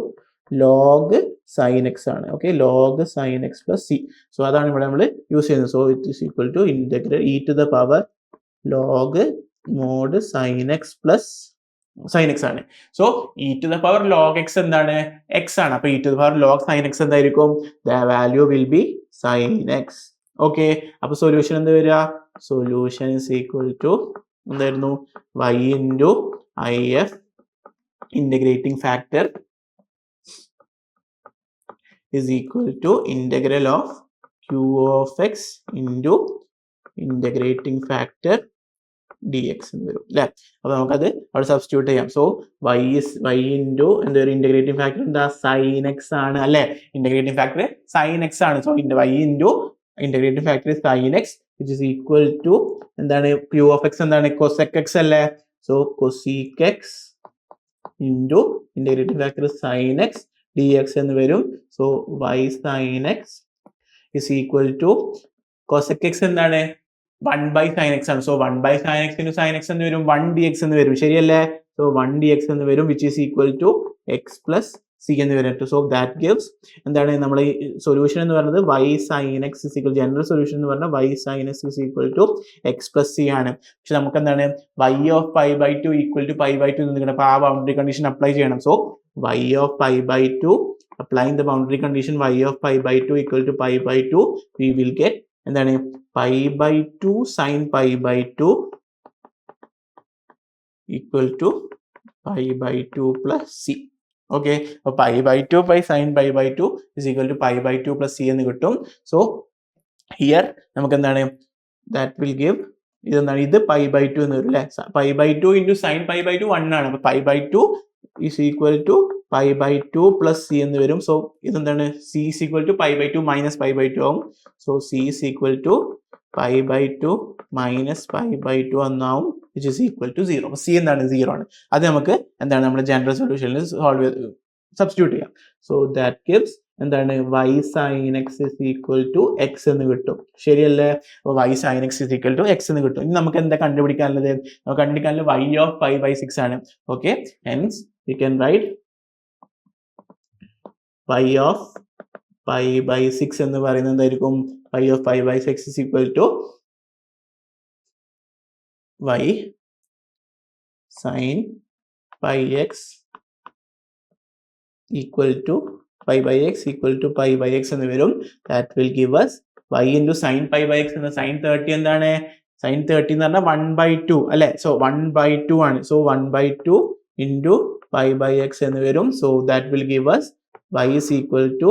log sin x ആണ്. Okay, log sin x plus c. So അതാണ് ഇവിടെ നമ്മൾ use ചെയ്യുന്നത്. So it is equal to integral e to the power log mod sin x plus sin x ആണ്. So e to the power log x എന്താണ്? x ആണ്. അപ്പൊ e to the power log sin x എന്തായിരിക്കും? The value will be sin x. Okay, അപ്പൊ solution എന്ത് വരിക? Solution is equal to എന്തായിരുന്നു? y into if integrating factor is equal to integral of q of x into integrating factor dx എന്ന് വരും അല്ലേ? അപ്പൊ നമുക്കത് അവിടെ സബ്സ്റ്റിറ്റ്യൂട്ട് ചെയ്യാം. സോ y into എന്താ ഒരു ഇന്റഗ്രേറ്റിംഗ് ഫാക്ടർ എന്താ? sin x ആണ് അല്ലെ? ഇന്റഗ്രേറ്റിംഗ് ഫാക്ടർ sin x ആണ്. So y into integrating factor sin x which is equal to എന്താണ്? q of x എന്താണ്? cosec x അല്ലേ? So cosec x into integrating factor sin x dx എന്ന് വരും. So y sin x is equal to cosec x എന്താണ്? 1 by sin x ആണ്. So 1 by sin x into sin x എന്ന് വരും 1 dx എന്ന് വരും, ശരിയല്ലേ? സോ 1 dx എന്ന് വരും, which is equal to x plus c എന്ന് വരും. സോ ദാറ്റ് ഗിവ്സ് എന്താണ്? നമ്മൾ സൊല്യൂഷൻ എന്ന് പറയുന്നത് y sin x is equal, general solution എന്ന് പറഞ്ഞാൽ y sin x is equal to x plus c ആണ്. പക്ഷെ നമുക്ക് എന്താണ്? y of pi by 2 equal to pi by 2 എന്ന് കിട്ടും. അപ്പോൾ ആ ബൗണ്ടറി കണ്ടീഷൻ അപ്ലൈ ചെയ്യണം. So y of pi by 2, applying the boundary condition y of pi by 2 equal to pi by 2, we will get എന്താണ്? pi by 2 sin pi by 2 equal to pi by 2 plus c. Okay, so pi by 2 by sin pi by 2 is equal to pi by 2 plus c എന്ന് കിട്ടും. So here നമുക്ക് എന്താണ്? that will give ഇതെന്താണ്? ഇത് pi by 2 എന്ന് വരും അല്ലേ? pi by 2 into sin pi by 2 1 ആണ്. അപ്പൊ pi by 2 is equal to pi by two plus C എന്ന് വരും. സോ ഇതെന്താണ്, C is equal to pi by two minus pi by two ആവും. So C is equal to pi by two minus pi by two എന്നാവും, which is equal to 0. അപ്പോൾ C എന്താണ്, 0 ആണ്. അത് നമുക്ക് എന്താണ് നമ്മുടെ ജനറൽ സൊല്യൂഷനിൽ സബ്സ്റ്റിറ്റ്യൂട്ട് ചെയ്യാം. സോ ദാറ്റ് ഗിവ്സ് എന്താണ് y sin x is equal to x എന്ന് കിട്ടും. ശരിയല്ലേ? അപ്പോൾ y sin x is equal to x എന്ന് കിട്ടും. ഇനി നമുക്ക് എന്താ കണ്ടുപിടിക്കാനുള്ളത്? നമുക്ക് കണ്ടുപിടിക്കാനുള്ളത് y ഓഫ് പൈ ബൈ 6 ആണ്. Okay, hence we can write y of pi by 6 എന്ന് പറയുന്നത് എന്തായിരിക്കും? y of pi by 6 is equal to y sin pi x equal to pi by x equal to pi by x എന്ന് വരും. That will give us y into sin pi by x എന്ന sin 30 എന്താണ്? sin 30 എന്ന് പറഞ്ഞാൽ 1/2 അല്ലെ? So 1/2 ആണ്. So 1/2 into pi by x എന്ന് വരും. So that will give us y is equal to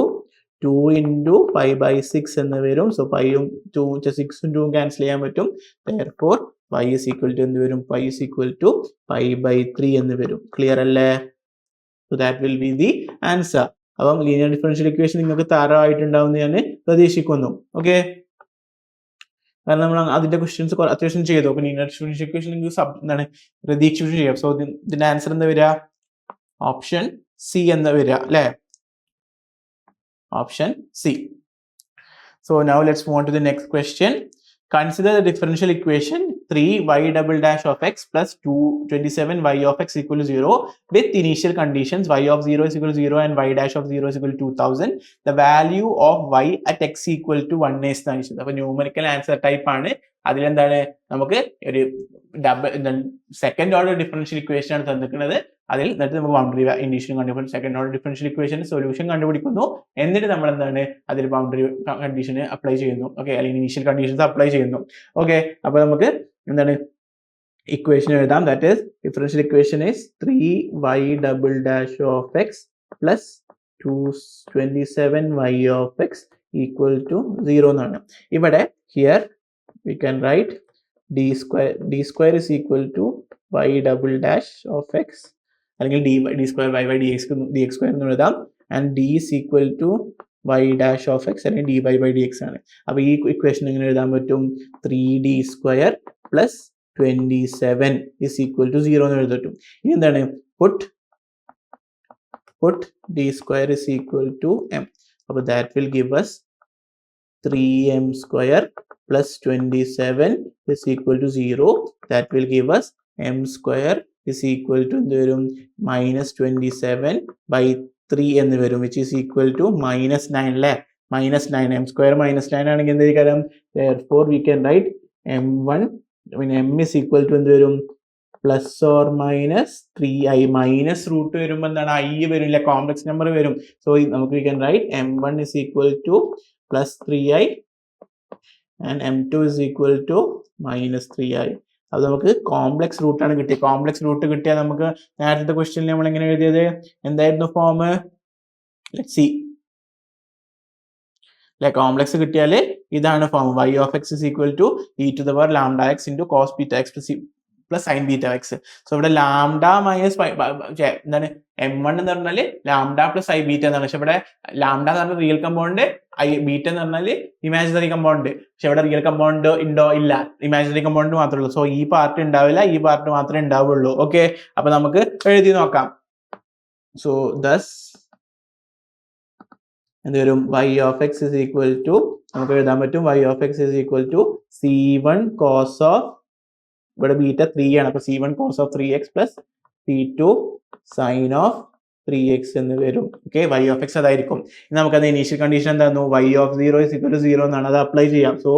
2 into pi by 6 എന്ന് വരും. So pi ഉം 6ഉം 2ഉം ക്യാൻസൽ ചെയ്യാൻ പറ്റും. Therefore y is equal to എന്ത് വരും? y is equal to pi by 3 എന്ന് വരും. ക്ലിയർ അല്ലേ? So that will be the answer. അപ്പം ലീനിയർ ഡിഫറൻഷ്യൽ ഇക്വേഷൻ നിങ്ങൾക്ക് താരമായിട്ടുണ്ടാവും എന്ന് ഞാൻ പ്രതീക്ഷിക്കുന്നു. ഓക്കെ, കാരണം നമ്മൾ അതിന്റെ ക്വസ്റ്റ്യൻസ് അത്യാവശ്യം ചെയ്തു. അപ്പൊ ലീനിയർ ഡിഫറൻഷ്യൽ ഇക്വേഷൻ നിങ്ങൾക്ക് എന്താണ് പ്രതീക്ഷിച്ചു ചെയ്യാം. സോ ഇതിന്റെ ആൻസർ എന്താ വരിക? ഓപ്ഷൻ സി എന്ന് വരിക അല്ലേ? Option C. So now let's move on to the next question. Consider the differential equation 3y double dash of x plus 227y of x equal to 0 with initial conditions y of 0 is equal to 0 and y dash of 0 is equal to 2000. The value of y at x equal to 1 is the answer. അപ്പോൾ numerical answer type ആണ്. അതിലെന്താണ് നമുക്ക് ഒരു second order differential equation ആണ് തന്നിരിക്കുന്നത്. അതിൽ എന്നിട്ട് നമുക്ക് ബൗണ്ടറി ഇനീഷ്യൽ കണ്ടുപിടിക്കും. Second order differential equation solution കണ്ടുപിടിക്കുന്നു. എന്നിട്ട് നമ്മൾ എന്താണ് അതിൽ ബൗണ്ടറി കണ്ടീഷൻ അപ്ലൈ ചെയ്യുന്നു. ഓക്കെ, അല്ലെങ്കിൽ ഇനീഷ്യൽ കണ്ടീഷൻസ് അപ്ലൈ ചെയ്യുന്നു. ഓക്കെ, അപ്പോൾ നമുക്ക് എന്താണ് ഇക്വേഷൻ എഴുതാം. That is differential equation is 3y double dash of x plus 227y of x equal to 0 എന്നാണ്. ഇവിടെ here we can write d square is equal to y double dash of x അല്ലെങ്കിൽ d square y by dx square എന്ന് എഴുതാം. and d is equal to y dash of x അല്ലെങ്കിൽ dy by dx ആണ്. അപ്പോൾ ഈ equation എങ്ങനെ എഴുതാൻ പറ്റും? 3d square plus 27 is equal to 0 എന്ന് എഴുതാൻ പറ്റും. ഇനി എന്താണ്? put d square is equal to m. അപ്പോൾ that will give us 3m square plus 27 is equal to 0. That will give us m square is equal to minus 27 by 3 എന്ന് വരും, which is equal to minus 9 അല്ലേ? minus 9, m square minus 9 ആണെങ്കിൽ എന്തായിരിക്കും? Therefore we can write m1, I mean m is equal to എന്ത് വരും? plus or minus 3i. minus root വരുമ്പോൾ എന്താണ്? i വരില്ല, കോംപ്ലക്സ് നമ്പർ വരും. So നമുക്ക് we can write m1 is equal to plus 3i and m2 is equal to minus 3i. അത് നമുക്ക് complex റൂട്ടാണ് കിട്ടിയത്. കോംപ്ലക്സ് റൂട്ട് കിട്ടിയാൽ നമുക്ക് നേരത്തെ ക്വസ്റ്റ്യനിൽ നമ്മൾ എങ്ങനെ എഴുതിയത്? എന്തായിരുന്നു ഫോം? Let's see. അല്ലെ, കോംപ്ലക്സ് കിട്ടിയാൽ ഇതാണ് form. y of x is equal to e to the power lambda x into cos beta x plus sin beta x. So ഇവിടെ ലാംഡ മൈനസ് എന്താണ് m1 എന്ന് പറഞ്ഞാൽ ലാംഡ പ്ലസ് ഐ ബീറ്റ എന്നാണ്. പക്ഷെ ഇവിടെ ലാംഡ എന്ന് പറഞ്ഞാൽ റിയൽ കമ്പൗണ്ട്, ഐ ബീറ്റ എന്ന് പറഞ്ഞാൽ ഇമാജിനറി കമ്പൗണ്ട്. പക്ഷെ ഇവിടെ റിയൽ കമ്പൗണ്ട് ഉണ്ടോ? ഇല്ല, ഇമാജിനറി കമ്പൗണ്ട് മാത്രമേ ഉള്ളൂ. സോ ഈ പാർട്ട് ഉണ്ടാവില്ല, ഈ പാർട്ട് മാത്രമേ ഉണ്ടാവുള്ളൂ. ഓക്കെ, അപ്പൊ നമുക്ക് എഴുതി നോക്കാം. സോ ദസ് എന്ത് വരും? y of x is equal to, നമുക്ക് എഴുതാൻ പറ്റും y of x is equal to c1 cos of, ഇവിടെ ബീറ്റ 3 ആണ്, അപ്പൊ c1 cos of 3x plus c2 sin of 3x എന്ന് വരും. ഓക്കെ, y of x അതായിരിക്കും. നമുക്കത് ഇനീഷ്യൽ കണ്ടീഷൻ എന്തായിരുന്നു? y of 0 is equal to 0 എന്നാണ്. അത് അപ്ലൈ ചെയ്യാം. So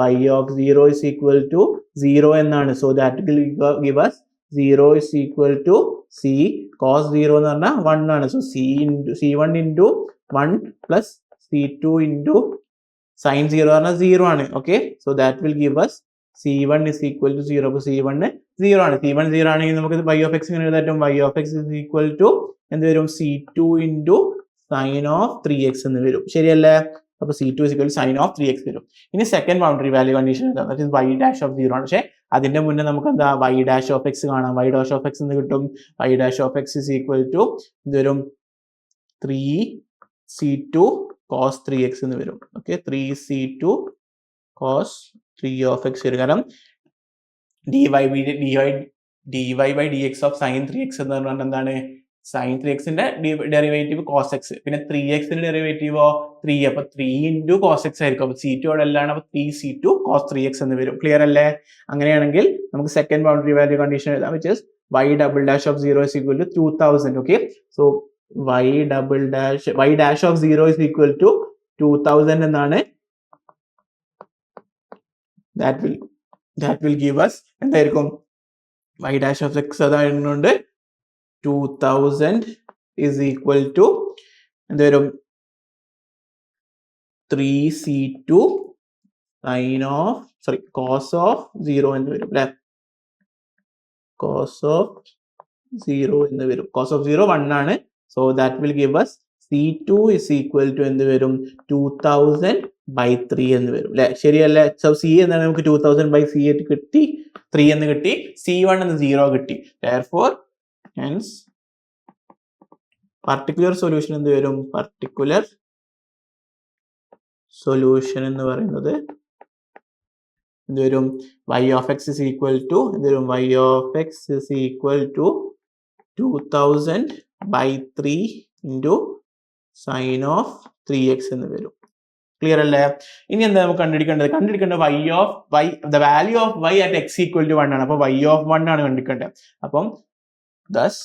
y of 0 is equal to 0 എന്നാണ്. So that will give us 0 is equal to c cos 0 എന്ന് പറഞ്ഞാൽ 1 ആണ്. So c1 into 1 plus c2 into sin 0 പറഞ്ഞാൽ 0 ആണ്. Okay, so that will give us c1 is equal to 0. അപ്പോൾ c1 0 ആണ്. c1 0 ആണെങ്കിൽ നമുക്ക് y of x ഇങ്ങനെ എഴുതാൻ പറ്റും. y of x is equal to എന്ത് വരും? c2 into sin of 3x എന്ന് വരും. ശരിയല്ലേ? അപ്പോൾ c2 is equal to sin of 3x വരും. ഇനി second boundary value condition y dash of 0 ആണ്. പക്ഷേ അതിന്റെ മുന്നേ നമുക്ക് എന്താ y dash of x കാണാം. y dash of x എന്ന് കിട്ടും. y dash of x is equal to എന്ത് വരും 3c2 cos 3x എന്ന് വരും. Okay, 3c2 cos 3 of x വരും. കാരണം dy by dx of sin 3x എന്ന് പറഞ്ഞാൽ എന്താണ് sin 3x ന്റെ ഡെറിവേറ്റീവ് cos x, പിന്നെ 3x ന്റെ ഡെറിവേറ്റീവോ 3, അപ്പൊ 3 into cos x ആയിരിക്കും. അപ്പൊ c2 അവിടെ എല്ലാം, അപ്പൊ 3c2 cos 3x എന്ന് വരും. ക്ലിയർ അല്ലേ? അങ്ങനെയാണെങ്കിൽ നമുക്ക് സെക്കൻഡ് ബൗണ്ടറി വാല്യൂ കണ്ടീഷൻ എഴുതാം, which is y double dash of 0 is equal to 2000. Okay, so y dash of 0 is equal to 2000 എന്നാണ്. that will give us എന്തായിരിക്കും y dash of x അതായതുകൊണ്ട് 2000 is equal to എന്ത് വരും 3c2 cos of 0 എന്ന് വരും അല്ലെ. cos of 0 എന്ന് വരും. cos of 0 1 ആണ്. so that will give us c2 is equal to എന്ത് വരും 2000 by 3 എന്ന് വരും അല്ലെ. ശരിയല്ലേ? so c എന്താണ് നമുക്ക് 2000 by c കിട്ടി, 3 എന്ന് കിട്ടി, c1 എന്ന് 0 കിട്ടി. therefore hence particular solution എന്ത് വരും? particular solution എന്ന് പറയുന്നത് എന്ത് വരും? y of x is equal to എന്ത് വരും? y of x is equal to 2000 by 3 into sin of 3x എന്ന് വരും. ക്ലിയർ അല്ലേ? ഇനി എന്താ നമുക്ക് കണ്ടുപിടിക്കേണ്ടത്? the value of y at x equal to 1 ആണ്. അപ്പൊ y of 1 ആണ് കണ്ടുപിടിക്കേണ്ടത്. അപ്പം thus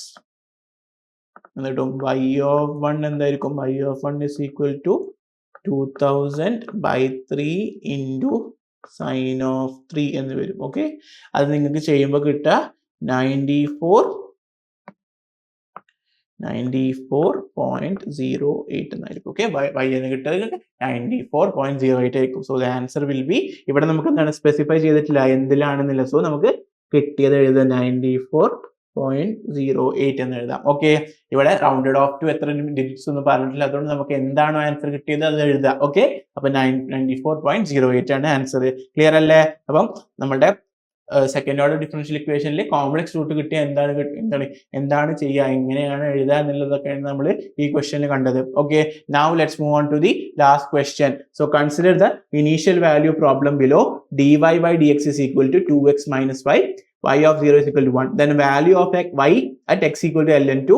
എന്നിട്ടും y of 1 എന്തായിരിക്കും? y of 1 is equal to 2000 by 3 into sin of 3 എന്ന് വരും. ഓക്കെ, അത് നിങ്ങൾക്ക് ചെയ്യുമ്പോൾ കിട്ടുക 94.08 എന്നായിരിക്കും. ഓക്കെ, y എന്ന് കിട്ടുന്നത് 94.08 ആയിരിക്കും. So the answer will B, ഇവിടെ നമുക്ക് എന്താണ് സ്പെസിഫൈ ചെയ്തിട്ടില്ല എന്തിലാണെന്നില്ല. സോ നമുക്ക് കിട്ടിയത് എഴുതാം 94.08 എന്ന് എഴുതാം. ഓക്കെ, ഇവിടെ റൗണ്ടഡ് ഓഫ് ടു എത്ര ഡിജിറ്റ്സ് ഒന്നും പറഞ്ഞിട്ടില്ല, അതുകൊണ്ട് നമുക്ക് എന്താണോ ആൻസർ കിട്ടിയത് അത് എഴുതാം. ഓക്കെ, അപ്പൊ 94.08 ആണ് ആൻസർ. ക്ലിയർ അല്ലേ? അപ്പം നമ്മുടെ സെക്കൻഡ് ഓർഡർ ഡിഫറൻഷ്യൽ ഇക്വേഷനിൽ കോംപ്ലക്സ് റൂട്ട് കിട്ടിയ എന്താണ് ചെയ്യുക, എങ്ങനെയാണ് എഴുതുക എന്നുള്ളതൊക്കെയാണ് നമ്മൾ ഈ ക്വസ്റ്റ്യനിൽ കണ്ടത്. Okay, now let's move on to the last question. So consider the initial value problem below. dy by dx is equal to 2x minus y, y of 0 is equal to 1. then value of y at x equal to ln2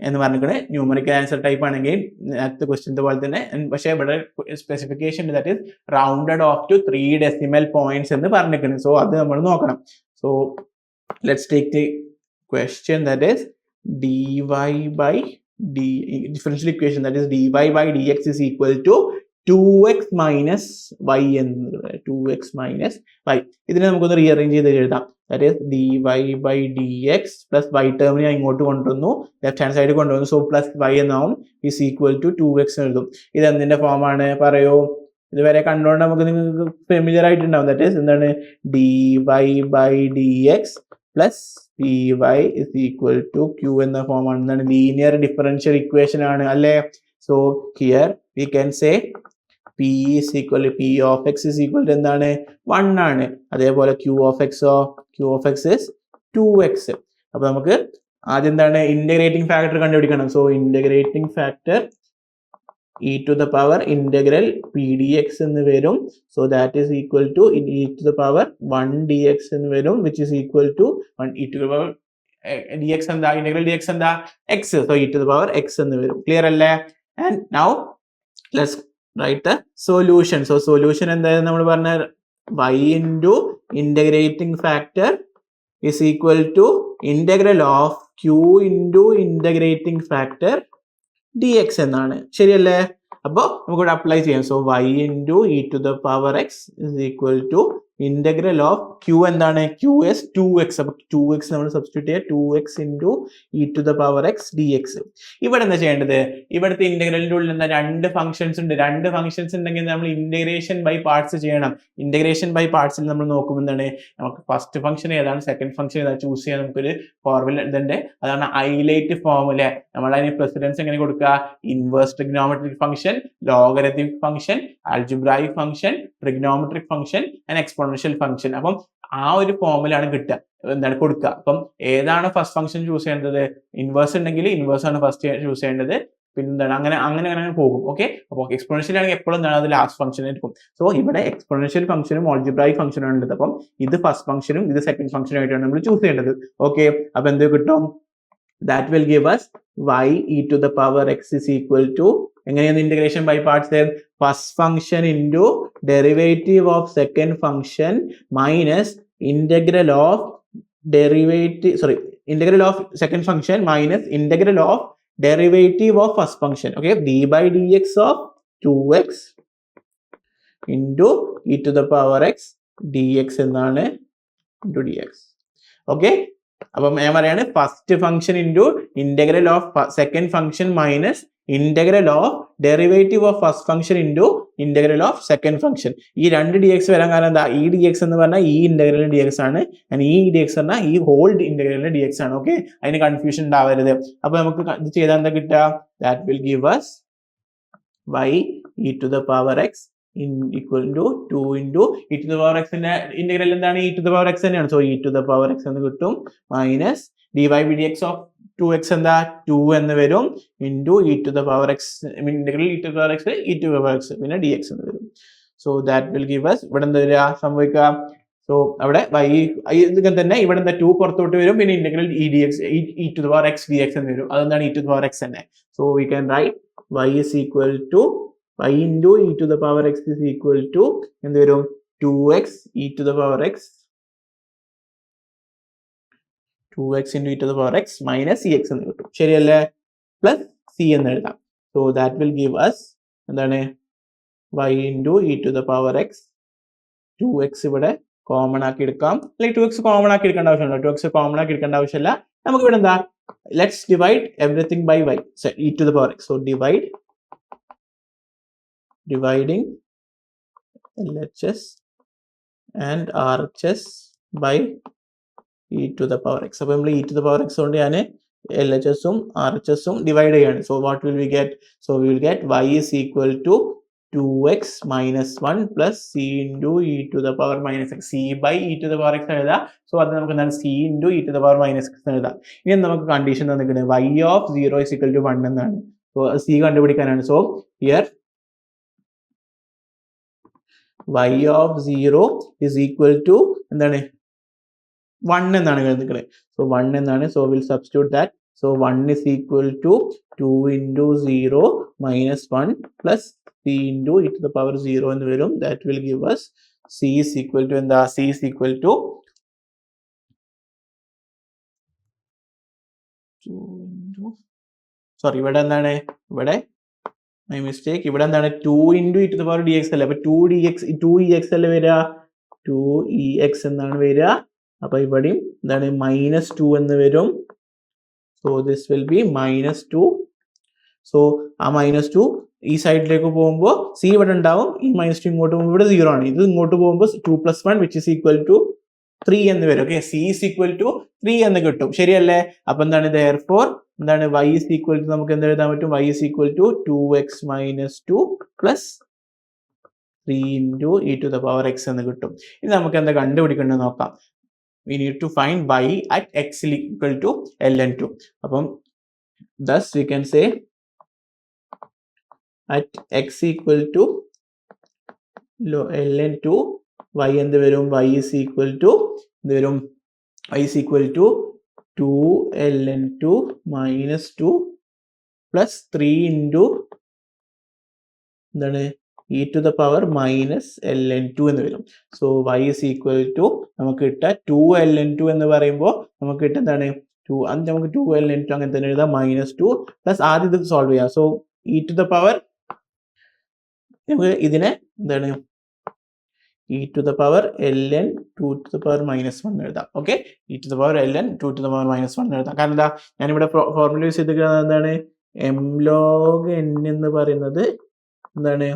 എന്ന് പറഞ്ഞിട്ട് numerical answer type ആണെങ്കിൽ നേരത്തെ ക്വസ്റ്റ്യൻ്റെ പോലെ തന്നെ, പക്ഷേ ഇവിടെ specification that is rounded off to 3 decimal points എന്ന് പറഞ്ഞിരിക്കുന്നത്. സോ അത് നമ്മൾ നോക്കണം. So let's take the question that is differential equation that is dy by dx is equal to 2x minus y എന്ന് 2x minus y. ഇതിനെ നമുക്കൊന്ന് rearrange ചെയ്ത് എഴുതാം. that is dy by dx plus y ടേമിനെ ഇങ്ങോട്ട് കൊണ്ടുവന്നു, left hand side കൊണ്ടുവന്നു. So plus y എന്നാവും is equal to 2x എഴുതും. ഇത് എന്തിന്റെ ഫോമാണ് പറയൂ? ഇതുവരെ കണ്ടുകൊണ്ട് നമുക്ക് നിങ്ങൾക്ക് ഫെമിലിയർ ആയിട്ടുണ്ടാവും. that is എന്താണ് dy by dx plus py is equal to q എന്ന ഫോമാണ്. എന്താണ്? ലീനിയർ ഡിഫറൻഷ്യൽ ഇക്വേഷൻ ആണ് അല്ലേ? So here we can say p is equal to p of x is equal to എന്താണ് 1 ആണ്. അതേപോലെ q of x is 2x. അപ്പൊ നമുക്ക് ആദ്യം എന്താണ് ഇന്റഗ്രേറ്റിംഗ് ഫാക്ടർ കണ്ടുപിടിക്കണം. So integrating factor e to the power integral p dx എന്ന് വരും. So that is equal to e to the power 1 dx എന്ന് വരും, which is equal to 1 e to the power dx എന്താ? Integral dx എന്താ? x. So e to the power x എന്ന് വരും. Clear അല്ലേ? And now let's write the solution. So solution എന്തായാലും നമ്മൾ പറഞ്ഞ y into integrating factor is equal to integral of q into integrating factor dx എന്നാണ്. ശരിയല്ലേ? അപ്പോൾ നമുക്കിവിടെ അപ്ലൈ ചെയ്യാം. So y into e to the power x is equal to integral of q എന്താണ്? q is 2x. അപ്പോൾ 2x നമ്മൾ substitute ചെയ്യുക. 2x into e to the power x dx. ഇവിടെ എന്താ ചെയ്യേണ്ടത്? ഇവിടുത്തെ ഇന്റഗ്രലിന്റെ ഉള്ളിൽ എന്താ രണ്ട് ഫംഗ്ഷൻസ് ഉണ്ട്. രണ്ട് ഫംഗ്ഷൻസ് ഉണ്ടെങ്കിൽ നമ്മൾ ഇന്റഗ്രേഷൻ ബൈ പാർട്സ് ചെയ്യണം. ഇന്റഗ്രേഷൻ ബൈ പാർട്സിൽ നമ്മൾ നോക്കുമ്പോൾ എന്താണ്? നമുക്ക് ഫസ്റ്റ് ഫംഗ്ഷൻ ഏതാണ്, സെക്കൻഡ് ഫംഗ്ഷൻ ഏതാണ് ചൂസ് ചെയ്യാൻ നമുക്കൊരു ഫോർമുല ഇതുണ്ട്. അതാണ് ഹൈലൈറ്റ് ഫോർമുല. നമ്മൾ അതിന് പ്രസിഡൻസ് എങ്ങനെ കൊടുക്കുക? Inverse trigonometric function, logarithmic function, algebraic function, trigonometric function and exponential function. അപ്പം ആ ഒരു ഫോമിലാണ് കിട്ടുക, എന്താണ് കൊടുക്കുക. അപ്പം ഏതാണ് ഫസ്റ്റ് ഫംഗ്ഷൻ ചൂസ് ചെയ്യേണ്ടത്? ഇൻവേഴ്സ് ഉണ്ടെങ്കിൽ ഇൻവേഴ്സ് ആണ് ഫസ്റ്റ് ചൂസ് ചെയ്യേണ്ടത്. പിന്നെന്താണ് അങ്ങനെ പോകും. ഓക്കെ, അപ്പോൾ എക്സ്പോണൻഷ്യൽ ആണെങ്കിൽ എപ്പോഴും എന്താണ് അത് ലാസ്റ്റ് ഫംഗ്ഷൻ എടുക്കും. സോ ഇവിടെ എക്സ്പോണൻഷ്യൽ ഫംഗ്ഷനും ആൾജിബ്രായിക് ഫംഗ്ഷനും ഉള്ളത്. അപ്പം ഇത് ഫസ്റ്റ് ഫംഗ്ഷനും ഇത് സെക്കൻഡ് ഫംഗ്ഷനും ആയിട്ടാണ് നമ്മൾ ചൂസ് ചെയ്യേണ്ടത്. ഓക്കെ, അപ്പൊ എന്ത് കിട്ടും? That will give us y e to the power x is equal to, എങ്ങനെയാണ് integration by parts? First function into derivative of second function minus integral of integral of second function minus integral of derivative of first function. Okay, d by dx of 2x into e to the power x dx എന്നാണ് into dx. Okay, അപ്പം ഞാൻ പറയാണ് first function into integral of second function minus integral of derivative of first function into integral of second function. ഈ രണ്ട് D X വരാൻ കാരണം എന്താ? ഈ ഡി എക്സ് എന്ന് പറഞ്ഞാൽ ഈ ഇന്റഗ്രലിന്റെ ഡി എക്സ് ആണ്, ഈ ഡി എക്സ് പറഞ്ഞാൽ ഈ ഹോൾ ഇന്റഗ്രലിന്റെ ഡി എക്സ് ആണ്. ഓക്കെ, അതിന് കൺഫ്യൂഷൻ ഉണ്ടാവരുത്. അപ്പൊ നമുക്ക് ഇത് ചെയ്താൽ എന്താ കിട്ടുക? That will give us y e to the power x equal to 2 into e to the power x ന്റെ ഇന്റഗ്രൽ എന്താണ്? e to the power x തന്നെയാണ്. So e to the power x എന്ന് കിട്ടും minus dy by dx of 2x എന്താ? 2 എന്ന് വരും into e to the power x, integral e to the power x e to the power x പിന്നെ dx എന്ന് വരും. So that will give us, ഇവിടെ എന്താ വരിക സംഭവിക്കുക? സോ അവിടെ ഇങ്ങനെ തന്നെ ഇവിടെ എന്താ 2 പുറത്തോട്ട് വരും, പിന്നെ integral e to the power x dx എന്ന് വരും. അതെന്താണ്? e to the power x തന്നെ. So we can right y is equal to y into e to the power x is equal to എന്ത് വരും? 2x e to the power x 2x into e to the power x minus cx എന്ന് കിട്ടും. ശരിയല്ലേ? Plus c എന്ന് എഴുതാം. So that will give us എന്താണ്? y into e to the power x 2x ഇവിടെ common ആക്കി എടുക്കാം. അല്ലെങ്കിൽ 2x കോമൺ ആക്കി എടുക്കേണ്ട ആവശ്യമുണ്ടോ? 2x കോമൺ ആക്കി എടുക്കേണ്ട ആവശ്യമില്ല. നമുക്ക് ഇവിടെ എന്താ? Let's divide everything by y. So e to the power x. So dividing LHS and RHS by e to the power x. അപ്പോൾ നമ്മൾ e to the power x കൊണ്ട് ഞാൻ LHS ഉം RHS ഉം ഡിവൈഡ് ചെയ്യാണ്. So what will we get? So we will get y is equal to 2x minus 1 plus c into e to the power minus x. c by e to the power x എഴുതാം. So അത് നമുക്ക് എന്താണ്? c into e to the power minus x എഴുതാം. ഇനി നമുക്ക് condition തന്നിരിക്കുന്നത് y of 0 is equal to 1 എന്നാണ്. So c കണ്ടുപിടിക്കാനാണ്. So here y of 0 is equal to എന്താണ്? 1 എന്നാണ് എഴുതുന്നത്. സോ 1 എന്നാണ്. So will substitute that. So 1 is equal to 2 into 0 minus 1 plus c into e to the power 0 എന്ന് വരും. That will give us c is equal to എന്താ? c is equal to 2 into ഇവിടെ എന്താണ്? ഇവിടെ my mistake. ഇവിടെ എന്താണ്? 2 into e to the power dx അല്ലേ? അപ്പൊ 2ex അല്ലേ വരിക? 2ex എന്നാണ് വരിക. അപ്പൊ ഇവിടെയും എന്താണ്? -2 എന്ന് വരും. So this will be -2. So ആ -2 ഈ സൈഡിലേക്ക് പോകുമ്പോൾ c ഇവിടെ ഉണ്ടാവും. ഈ -2 ഇങ്ങോട്ട് പോകുമ്പോൾ ഇവിടെ 0 ആണ്. ഇത് ഇങ്ങോട്ട് പോകുമ്പോൾ 2 + 1 which is equal to 3 എന്ന് വരും. Okay, c is equal to 3 എന്ന് കിട്ടും. ശരിയല്ലേ? അപ്പൊ എന്താണ്? therefore എന്താണ്? y is equal to നമുക്ക് എന്ത് എഴുതാൻ പറ്റും? y is equal to 2x minus 2 plus 3 into e to the power x എന്ന് കിട്ടും. ഇനി നമുക്ക് എന്താ കണ്ടുപിടിക്കേണ്ടത് നോക്കാം. We need to find y at x equal to ln2. അപ്പം thus we can say at x equal to ln2 y എന്ത് വരും? y is equal to എന്ത് വരും? y is equal to 2 ln2 minus 2 plus 3 into എന്താണ്? e to the power minus ln2 എന്ന് വരും. So y is equal to നമുക്ക് കിട്ടുക 2 ln2 എന്ന് പറയുമ്പോൾ നമുക്ക് കിട്ടുക എന്താണ്? നമുക്ക് 2 ln2 അങ്ങനെ തന്നെ എഴുതാം. -2 പ്ലസ് ആദ്യം ഇത് സോൾവ് ചെയ്യാം. So e to the power നമുക്ക് ഇതിനെ എന്താണ്? e to the power ln 2 to the power -1 എഴുതാം. Okay, e to the power ln 2 to the power -1 എഴുതാം. കാരണം എന്താ? ഞാനിവിടെ ഫോർമുല യൂസ് ചെയ്തിരിക്കുന്നത് എന്താണ്? m log n എന്ന് പറയുന്നത് എന്താണ്?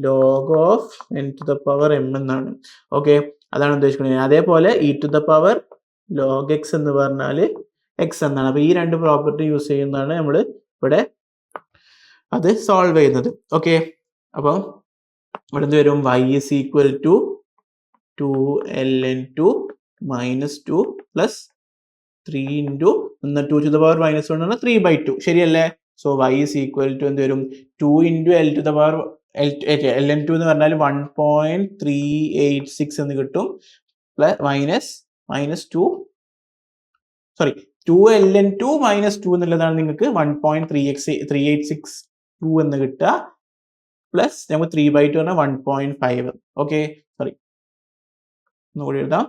log of n to the power m എന്നാണ്. ഓക്കെ, അതാണ് ഉദ്ദേശിക്കുന്നത്. അതേപോലെ e to the power log x എന്ന് പറഞ്ഞാൽ x എന്നാണ്. അപ്പൊ ഈ രണ്ട് പ്രോപ്പർട്ടി യൂസ് ചെയ്യുന്നതാണ് നമ്മൾ ഇവിടെ അത് സോൾവ് ചെയ്യുന്നത്. ഓക്കെ, അപ്പം ഇവിടെ എന്ത് വരും? y is equal to 2 ln2 -2 plus 3 into 2 to the power -1 ആണ് 3/2 ശരിയല്ലേ? So y is equal to എന്ത് വരും 2 into L to the power ln2 എന്ന് പറഞ്ഞാൽ 1.386 എന്ന് കിട്ടും മൈനസ് 2 ln2 -2 എന്നുള്ളതാണ് നിങ്ങൾക്ക് 1.3862 എന്ന് കിട്ടുക പ്ലസ് നമുക്ക് 3/2 പറഞ്ഞാൽ 1.5 ഓക്കെ ഒന്നുകൂടി എഴുതാം.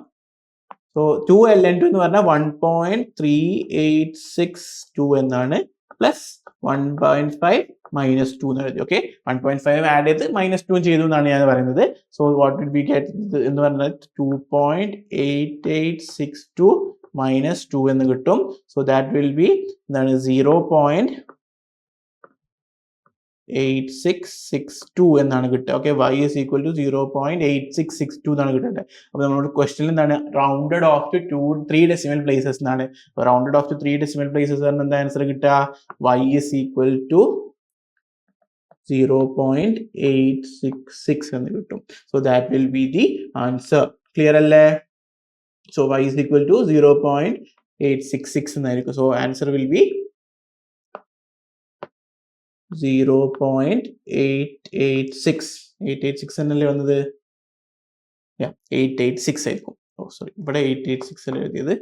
സോ 2 ln2 എന്ന് പറഞ്ഞാൽ 1.3862 എന്നാണ് പ്ലസ് 1.5 -2 എന്ന് എഴുതി. ഓക്കെ 1.5 ആഡ് ചെയ്ത് -2 ചെയ്തു എന്നാണ് ഞാൻ പറയുന്നത്. So what will be get എന്ന് പറഞ്ഞാൽ 2.8862 -2 എന്ന് കിട്ടും. സോ ദാറ്റ് വിൽ ബി എന്താണ് 0.8662 എന്നാണ് കിട്ടുക. Okay y is equal to 0.8662 എന്നാണ് കിട്ടുന്നത്. അപ്പോൾ നമ്മുടെ ക്വസ്റ്റ്യനിൽ എന്താണ് rounded off to 3 decimal places എന്നാണ്. Rounded off to 3 decimal places ആണ് എന്താ ആൻസർ കിട്ടുക y is equal to 0.866 എന്ന് കിട്ടും. So that will be the answer. Clear അല്ലേ? So y is equal to 0.866 എന്നായിരിക്കും. സോ ആൻസർ വിൽ ബി 0.886 എന്നല്ലേ വന്നത്? 886 ആയിരിക്കും. സോറി ഇവിടെ 886 അല്ലേ എഴുതിയത്,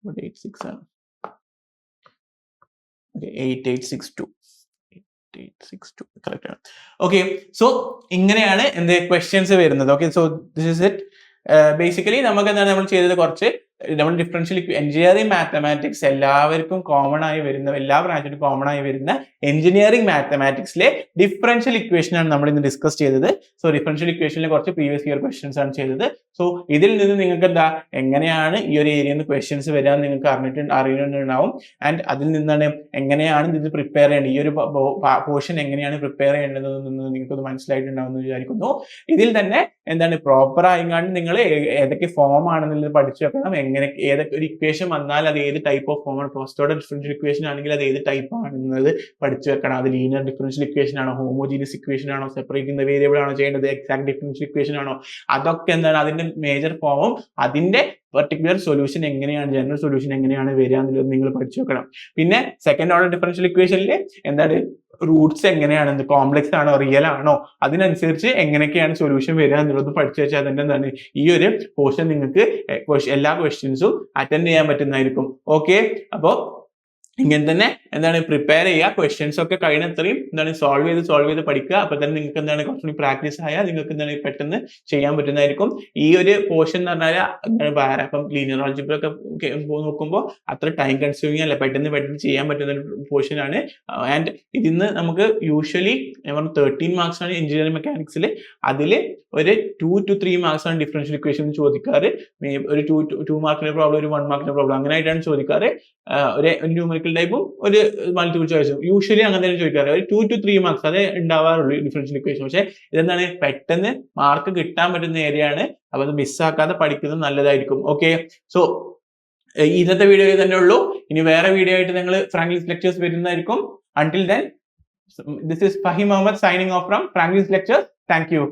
ഇവിടെ 86 ആണ്. 8862 കറക്റ്റ് ആണ്. ഓക്കെ സോ ഇങ്ങനെയാണ് എന്ത് ക്വസ്റ്റ്യൻസ് വരുന്നത്. Okay so this is it. Basically നമുക്ക് എന്താണ് നമ്മൾ ചെയ്തത് കുറച്ച് നമ്മൾ ഡിഫറൻഷ്യൽ എഞ്ചിനീയറിംഗ് മാത്തമാറ്റിക്സ് എല്ലാവർക്കും കോമൺ ആയി വരുന്ന എല്ലാ ബ്രാഞ്ചിനും കോമൺ ആയി വരുന്ന എഞ്ചിനീയറിംഗ് മാത്തമാറ്റിക്സിലെ ഡിഫറൻഷ്യൽ ഇക്വേഷൻ ആണ് നമ്മൾ ഇന്ന് ഡിസ്കസ് ചെയ്തത്. സോ ഡിഫറൻഷ്യൽ ഇക്വേഷനിലെ കുറച്ച് പ്രീവിയസ് ഇയർ ക്വസ്റ്റ്യൻസ് ആണ് ചെയ്തത്. സോ ഇതിൽ നിന്ന് നിങ്ങൾക്ക് എന്താ എങ്ങനെയാണ് ഈ ഒരു ഏരിയയിൽ നിന്ന് ക്വസ്റ്റ്യൻസ് വരാൻ നിങ്ങൾക്ക് അറിയുന്നുണ്ടാവും. ആൻഡ് അതിൽ നിന്നാണ് എങ്ങനെയാണ് ഇത് പ്രിപ്പയർ ചെയ്യേണ്ടത്, ഈ ഒരു പോർഷൻ എങ്ങനെയാണ് പ്രിപ്പയർ ചെയ്യേണ്ടതെന്ന് നിങ്ങൾക്ക് മനസ്സിലായിട്ടുണ്ടാവും എന്ന് വിചാരിക്കുന്നു. ഇതിൽ തന്നെ എന്താണ് പ്രോപ്പർ ആയിക്കാണ്ട് നിങ്ങൾ ഏതൊക്കെ ഫോം ആണെന്നുള്ളത് പഠിച്ചു വെക്കണം. എങ്ങനെ ഏതൊക്കെ ഒരു ഇക്വേഷൻ വന്നാൽ അത് ഏത് ടൈപ്പ് ഓഫ് ഫോം ആണ്. ഫസ്റ്റ് ഓർഡർ ഡിഫറൻഷ്യൽ ഇക്വേഷൻ ആണെങ്കിൽ അത് ഏത് ടൈപ്പ് ആണെന്നത് പഠിച്ചു വെക്കണം. അത് ലീനിയർ ഡിഫറൻഷ്യൽ ഇക്വേഷൻ ആണോ, ഹോമോജീനിയസ് ഇക്വേഷൻ ആണോ, സെപ്പറേറ്റിംഗ് ദ വേരിയബിൾ ആണോ ചെയ്യേണ്ടത്, എക്സാക്ട് ഡിഫറൻഷ്യൽ ഇക്വേഷൻ ആണോ, അതൊക്കെ എന്താണ് അതിന്റെ മേജർ ഫോമും അതിന്റെ പെർട്ടിക്കുലർ സൊല്യൂഷൻ എങ്ങനെയാണ്, ജനറൽ സൊല്യൂഷൻ എങ്ങനെയാണ് വരിക എന്നുള്ളത് നിങ്ങൾ പഠിച്ചു വെക്കണം. പിന്നെ സെക്കൻഡ് ഓർഡർ ഡിഫറൻഷ്യൽ ഇക്വേഷനിൽ എന്താണ് റൂട്ട്സ് എങ്ങനെയാണ്, കോംപ്ലക്സ് ആണോ റിയൽ ആണോ, അതിനനുസരിച്ച് എങ്ങനെയൊക്കെയാണ് സൊല്യൂഷൻ വരിക എന്നുള്ളത് പഠിച്ചു വെച്ചാൽ അതിന്റെ എന്താണ് ഈ ഒരു പോർഷൻ നിങ്ങൾക്ക് എല്ലാ ക്വസ്റ്റ്യൻസും അറ്റൻഡ് ചെയ്യാൻ പറ്റുന്നതായിരിക്കും. ഓക്കെ അപ്പോൾ ഇങ്ങനെ തന്നെ എന്താണ് പ്രിപ്പയർ ചെയ്യുക. ക്വസ്റ്റ്യൻസ് ഒക്കെ കഴിയുന്നത്രയും എന്താണ് സോൾവ് ചെയ്ത് പഠിക്കുക. അപ്പൊ തന്നെ നിങ്ങൾക്ക് എന്താണ് കുറച്ചുകൂടി പ്രാക്ടീസ് ആയാൽ നിങ്ങൾക്ക് എന്താണ് പെട്ടെന്ന് ചെയ്യാൻ പറ്റുന്നതായിരിക്കും. ഈ ഒരു പോർഷൻ എന്ന് പറഞ്ഞാൽ വേറെ ഇപ്പം ലീനിയർ ആൾജിബ്ര ഒക്കെ നോക്കുമ്പോൾ അത്ര ടൈം കൺസ്യൂമിങ് അല്ല, പെട്ടെന്ന് ചെയ്യാൻ പറ്റുന്ന ഒരു പോർഷൻ ആണ്. ആൻഡ് ഇതിന്ന് നമുക്ക് യൂഷ്വലി 13 മാർക്സ് ആണ് എഞ്ചിനീയറിംഗ് മെക്കാനിക്സിൽ. അതിൽ ഒരു 2 to 3 മാർക്സ് ആണ് ഡിഫറൻഷ്യൽ ഇക്വേഷൻ ചോദിക്കാറ്. ഒരു 2 മാർക്കിന്റെ പ്രോബ്ലം, ഒരു 1 മാർക്കിന്റെ പ്രോബ്ലം അങ്ങനെ ആയിട്ടാണ് ചോദിക്കാറ്. ഒരു ന്യൂമറിക്കൽ ടൈപ്പും ഒരു മൾട്ടിപ്പിൾ ചോയ്സും യൂഷ്വലി അങ്ങനെ തന്നെ ചോദിക്കാറ്. ഒരു 2 to 3 മാർക്സ് അതേ ഉണ്ടാവാറുള്ളൂ ഡിഫറൻഷ്യൽ ഇക്വേഷൻ. പക്ഷെ ഇതെന്താണ് പെട്ടെന്ന് മാർക്ക് കിട്ടാൻ പറ്റുന്ന ഏരിയ ആണ്. അപ്പൊ അത് മിസ്സാക്കാതെ പഠിക്കുന്നത് നല്ലതായിരിക്കും. ഓക്കെ സോ ഇന്നത്തെ വീഡിയോയിൽ തന്നെ ഉള്ളൂ. ഇനി വേറെ വീഡിയോ ആയിട്ട് നിങ്ങൾ ഫ്രാങ്ക്ലിൻസ് ലെക്ചേഴ്സ് വരുന്നതായിരിക്കും. Until then, this is Fahim Ahmed signing off from Franklin's Lectures. Thank you.